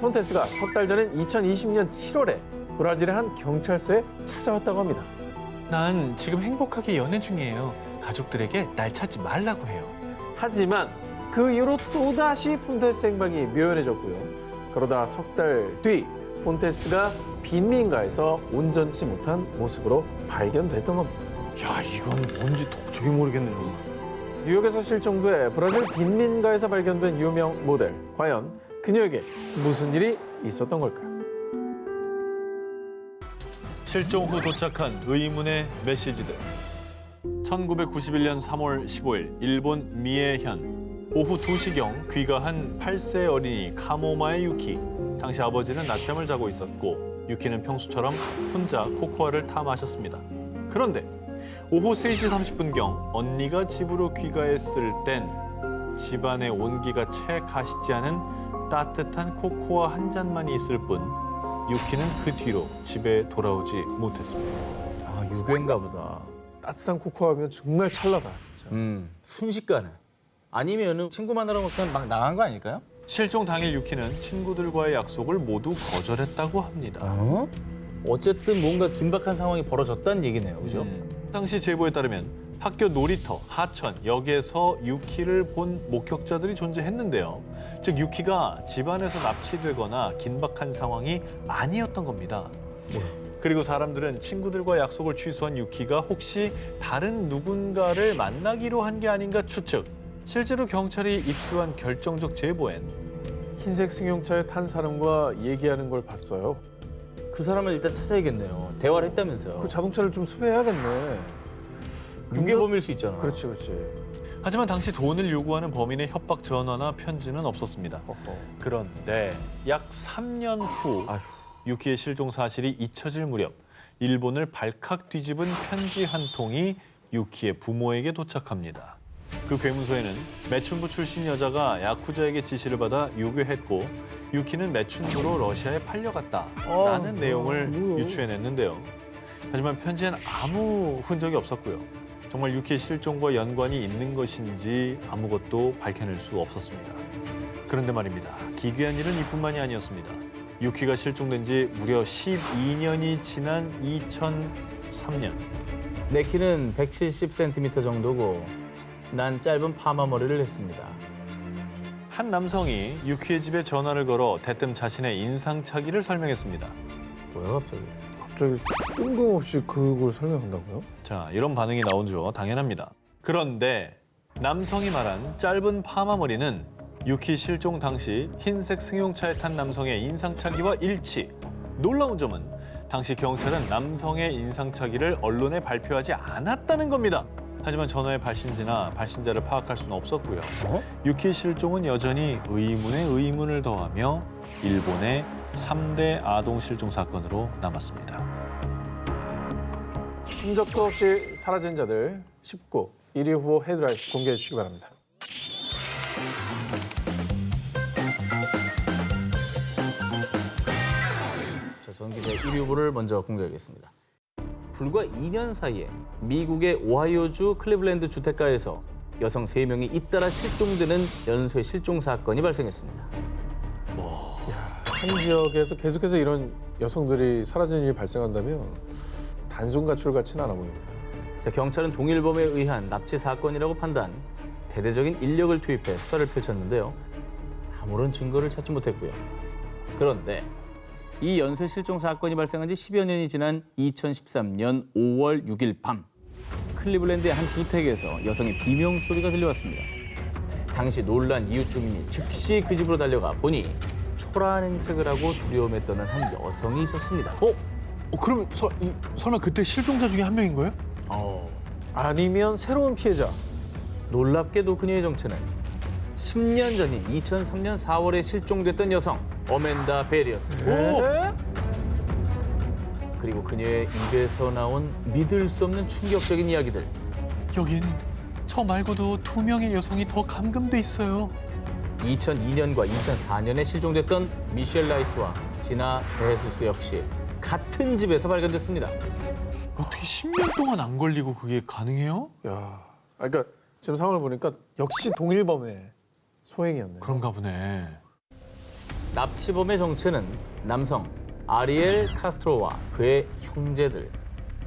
폰테스가 석 달 전인 2020년 7월에 브라질의 한 경찰서에 찾아왔다고 합니다. 난 지금 행복하게 연애 중이에요. 가족들에게 날 찾지 말라고 해요. 하지만 그 이후로 또다시 폰테스 행방이 묘연해졌고요. 그러다 석 달 뒤 폰테스가 빈민가에서 온전치 못한 모습으로 발견됐던 겁니다. 야, 이건 뭔지 도저히 모르겠네, 정말. 뉴욕에서 실종돼 브라질 빈민가에서 발견된 유명 모델. 과연 그녀에게 무슨 일이 있었던 걸까요? 실종 후 도착한 의문의 메시지들. 1991년 3월 15일 일본 미에현 오후 2시경 귀가한 8세 어린이 카모마의 유키. 당시 아버지는 낮잠을 자고 있었고 유키는 평소처럼 혼자 코코아를 타 마셨습니다. 그런데 오후 3시 30분경 언니가 집으로 귀가했을 땐 집안의 온기가 채 가시지 않은 따뜻한 코코아 한 잔만이 있을 뿐 유키는 그 뒤로 집에 돌아오지 못했습니다. 아, 유괴인가 보다. 따뜻한 코코아면 정말 찰나다, 진짜. 순식간에. 아니면은 친구 만나러 그냥 막 나간 거 아닐까요? 실종 당일 유키는 친구들과의 약속을 모두 거절했다고 합니다. 어쨌든 뭔가 긴박한 상황이 벌어졌다는 얘기네요, 그죠? 당시 제보에 따르면 학교 놀이터, 하천, 역에서 유키를 본 목격자들이 존재했는데요. 즉 유키가 집안에서 납치되거나 긴박한 상황이 아니었던 겁니다. 그리고 사람들은 친구들과 약속을 취소한 유키가 혹시 다른 누군가를 만나기로 한 게 아닌가 추측. 실제로 경찰이 입수한 결정적 제보엔 흰색 승용차에 탄 사람과 얘기하는 걸 봤어요. 그 사람을 일단 찾아야겠네요. 대화를 했다면서요. 그 자동차를 좀 수배해야겠네. 무게범일 수 있잖아. 그렇지, 그렇지. 하지만 당시 돈을 요구하는 범인의 협박 전화나 편지는 없었습니다. 어허. 그런데 약 3년 후 유키의 실종 사실이 잊혀질 무렵 일본을 발칵 뒤집은 편지 한 통이 유키의 부모에게 도착합니다. 그 괴문서에는 매춘부 출신 여자가 야쿠자에게 지시를 받아 유괴했고 유키는 매춘부로 러시아에 팔려갔다라는 내용을 유추해냈는데요. 하지만 편지엔 아무 흔적이 없었고요. 정말 유키의 실종과 연관이 있는 것인지 아무것도 밝혀낼 수 없었습니다. 그런데 말입니다. 기괴한 일은 이뿐만이 아니었습니다. 유키가 실종된 지 무려 12년이 지난 2003년. 내 키는 170cm 정도고 난 짧은 파마 머리를 했습니다. 한 남성이 유키의 집에 전화를 걸어 대뜸 자신의 인상착의를 설명했습니다. 뭐야 갑자기? 갑자기 뜬금없이 그걸 설명한다고요? 자, 이런 반응이 나오죠. 당연합니다. 그런데 남성이 말한 짧은 파마 머리는 유키 실종 당시 흰색 승용차에 탄 남성의 인상착의와 일치. 놀라운 점은 당시 경찰은 남성의 인상착의를 언론에 발표하지 않았다는 겁니다. 하지만 전화의 발신지나 발신자를 파악할 수는 없었고요. 유키 실종은 여전히 의문에 의문을 더하며 일본의 3대 아동 실종 사건으로 남았습니다. 흔적도 없이 사라진 자들 19 1위 후보 헤드라인 공개해 주시기 바랍니다. 자, 전기자 1위 후보를 먼저 공개하겠습니다. 불과 2년 사이에 미국의 오하이오주 클리블랜드 주택가에서 여성 3명이 잇따라 실종되는 연쇄 실종 사건이 발생했습니다. 한 지역에서 계속해서 이런 여성들이 사라지는 일이 발생한다면 단순 가출 같지는 않아 보입니다. 자, 경찰은 동일범에 의한 납치 사건이라고 판단, 대대적인 인력을 투입해 수사를 펼쳤는데요. 아무런 증거를 찾지 못했고요. 그런데 이 연쇄 실종 사건이 발생한 지 10여 년이 지난 2013년 5월 6일 밤 클리블랜드의 한 주택에서 여성의 비명 소리가 들려왔습니다. 당시 놀란 이웃 주민이 즉시 그 집으로 달려가 보니 초라한 행색을 하고 두려움에 떠는 한 여성이 있었습니다. 그럼 설마 그때 실종자 중에 한 명인 거예요? 아니면 새로운 피해자. 놀랍게도 그녀의 정체는 10년 전인 2003년 4월에 실종됐던 여성 어멘다 벨이었습니다. 그리고 그녀의 입에서 나온 믿을 수 없는 충격적인 이야기들. 여긴 저 말고도 2명의 여성이 더 감금돼 있어요. 2002년과 2004년에 실종됐던 미셸 라이트와 지나 베헤수스 역시 같은 집에서 발견됐습니다. 어떻게 10년 동안 안 걸리고 그게 가능해요? 야, 그러니까 지금 상황을 보니까 역시 동일범의 소행이었네요. 그런가 보네. 납치범의 정체는 남성 아리엘 카스트로와 그의 형제들.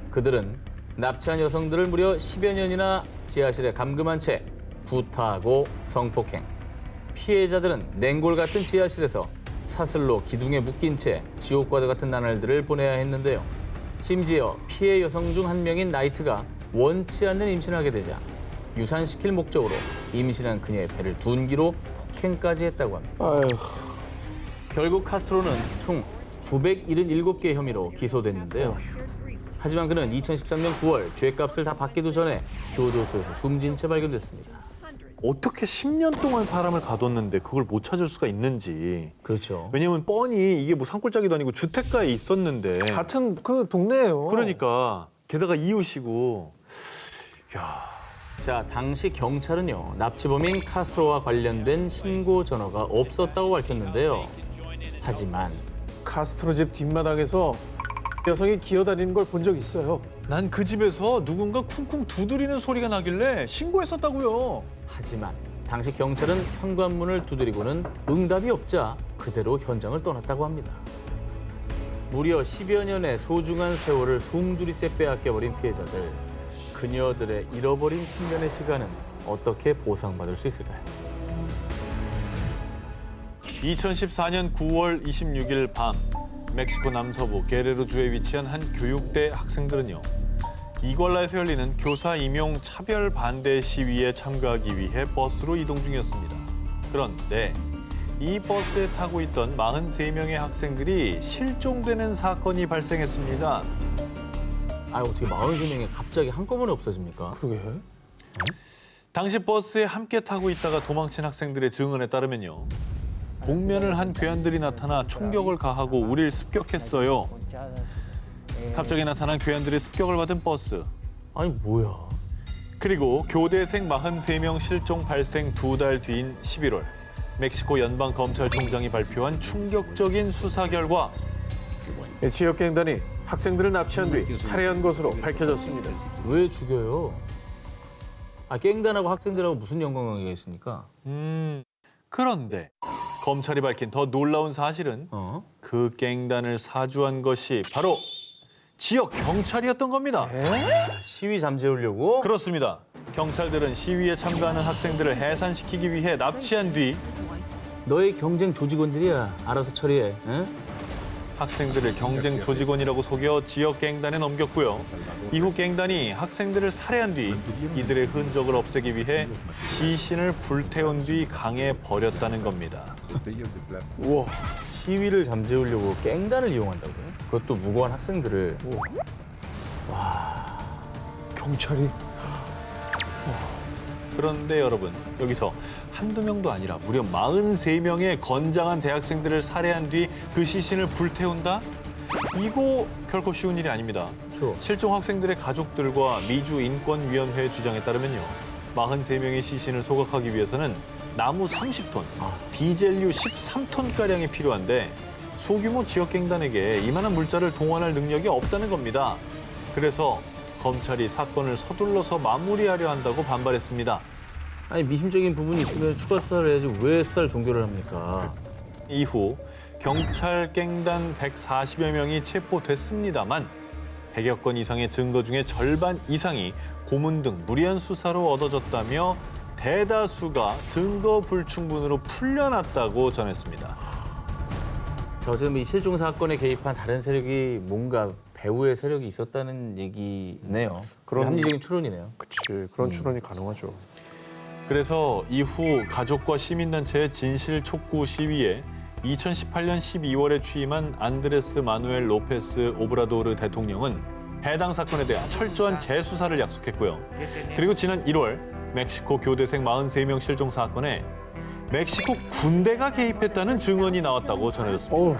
그들은 납치한 여성들을 무려 10여 년이나 지하실에 감금한 채 구타하고 성폭행. 피해자들은 냉골 같은 지하실에서 사슬로 기둥에 묶인 채 지옥과도 같은 나날들을 보내야 했는데요. 심지어 피해 여성 중 한 명인 나이트가 원치 않는 임신을 하게 되자 유산시킬 목적으로 임신한 그녀의 배를 둔기로 폭행까지 했다고 합니다. 아휴, 결국 카스트로는 총 977개 혐의로 기소됐는데요. 하지만 그는 2013년 9월 죄값을 다 받기도 전에 교도소에서 숨진 채 발견됐습니다. 어떻게 10년 동안 사람을 가뒀는데 그걸 못 찾을 수가 있는지. 그렇죠. 왜냐면 뻔히 이게 뭐 산골짜기도 아니고 주택가에 있었는데. 같은 그 동네예요. 그러니까 게다가 이웃이고. 야. 자, 당시 경찰은요, 납치범인 카스트로와 관련된 신고 전화가 없었다고 밝혔는데요. 하지만 카스트로 집 뒷마당에서 여성이 기어다니는 걸 본 적 있어요. 난 그 집에서 누군가 쿵쿵 두드리는 소리가 나길래 신고했었다고요. 하지만 당시 경찰은 현관문을 두드리고는 응답이 없자 그대로 현장을 떠났다고 합니다. 무려 10여 년의 소중한 세월을 송두리째 빼앗겨버린 피해자들. 그녀들의 잃어버린 10년의 시간은 어떻게 보상받을 수 있을까요? 2014년 9월 26일 밤 멕시코 남서부 게레로주에 위치한 한 교육대 학생들은요. 이괄라에서 열리는 교사 임용 차별 반대 시위에 참가하기 위해 버스로 이동 중이었습니다. 그런데 이 버스에 타고 있던 43명의 학생들이 실종되는 사건이 발생했습니다. 아, 어떻게 43명이 갑자기 한꺼번에 없어집니까? 그러게. 당시 버스에 함께 타고 있다가 도망친 학생들의 증언에 따르면요. 복면을 한 괴한들이 나타나 총격을 가하고 우리를 습격했어요. 갑자기 나타난 괴한들의 습격을 받은 버스. 아니, 뭐야. 그리고 교대생 43명 실종 발생 2달 뒤인 11월 멕시코 연방검찰총장이 발표한 충격적인 수사 결과 지역갱단이 학생들을 납치한 뒤 살해한 것으로 밝혀졌습니다. 왜 죽여요? 아, 깽단하고 학생들하고 무슨 연관관계가 있습니까? 그런데 검찰이 밝힌 더 놀라운 사실은 그 갱단을 사주한 것이 바로 지역 경찰이었던 겁니다. 시위 잠재우려고? 그렇습니다. 경찰들은 시위에 참가하는 학생들을 해산시키기 위해 납치한 뒤 너의 경쟁 조직원들이야. 알아서 처리해. 응? 학생들을 경쟁 조직원이라고 속여 지역 갱단에 넘겼고요. 이후 갱단이 학생들을 살해한 뒤 이들의 흔적을 없애기 위해 시신을 불태운 뒤 강에 버렸다는 겁니다. 우와. 시위를 잠재우려고 깽단을 이용한다고요? 그것도 무고한 학생들을. 경찰이 그런데 여러분, 여기서 한두 명도 아니라 무려 43명의 건장한 대학생들을 살해한 뒤 그 시신을 불태운다? 이거 결코 쉬운 일이 아닙니다. 그렇죠. 실종 학생들의 가족들과 미주인권위원회의 주장에 따르면요. 43명의 시신을 소각하기 위해서는 나무 30톤, 디젤류 13톤가량이 필요한데 소규모 지역갱단에게 이만한 물자를 동원할 능력이 없다는 겁니다. 그래서 검찰이 사건을 서둘러서 마무리하려 한다고 반발했습니다. 아니, 미심적인 부분이 있으면 추가 수사를 해야지 왜 수사를 종결을 합니까? 이후 경찰 갱단 140여 명이 체포됐습니다만 100여 건 이상의 증거 중에 절반 이상이 고문 등 무리한 수사로 얻어졌다며 대다수가 증거 불충분으로 풀려났다고 전했습니다. 저 지금 이 실종 사건에 개입한 다른 세력이 뭔가 배후의 세력이 있었다는 얘기네요. 그런- 합리적인 추론이네요. 그치, 그런 추론이 가능하죠. 그래서 이후 가족과 시민단체의 진실 촉구 시위에 2018년 12월에 취임한 안드레스 마누엘 로페스 오브라도르 대통령은 해당 사건에 대한 철저한 재수사를 약속했고요. 그리고 지난 1월 멕시코 교대생 43명 실종 사건에 멕시코 군대가 개입했다는 증언이 나왔다고 전해졌습니다. 어우,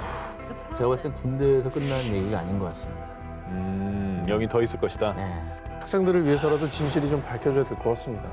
제가 봤을 땐 군대에서 끝난 얘기가 아닌 것 같습니다. 여기 더 있을 것이다. 네. 학생들을 위해서라도 진실이 좀 밝혀져야 될 것 같습니다.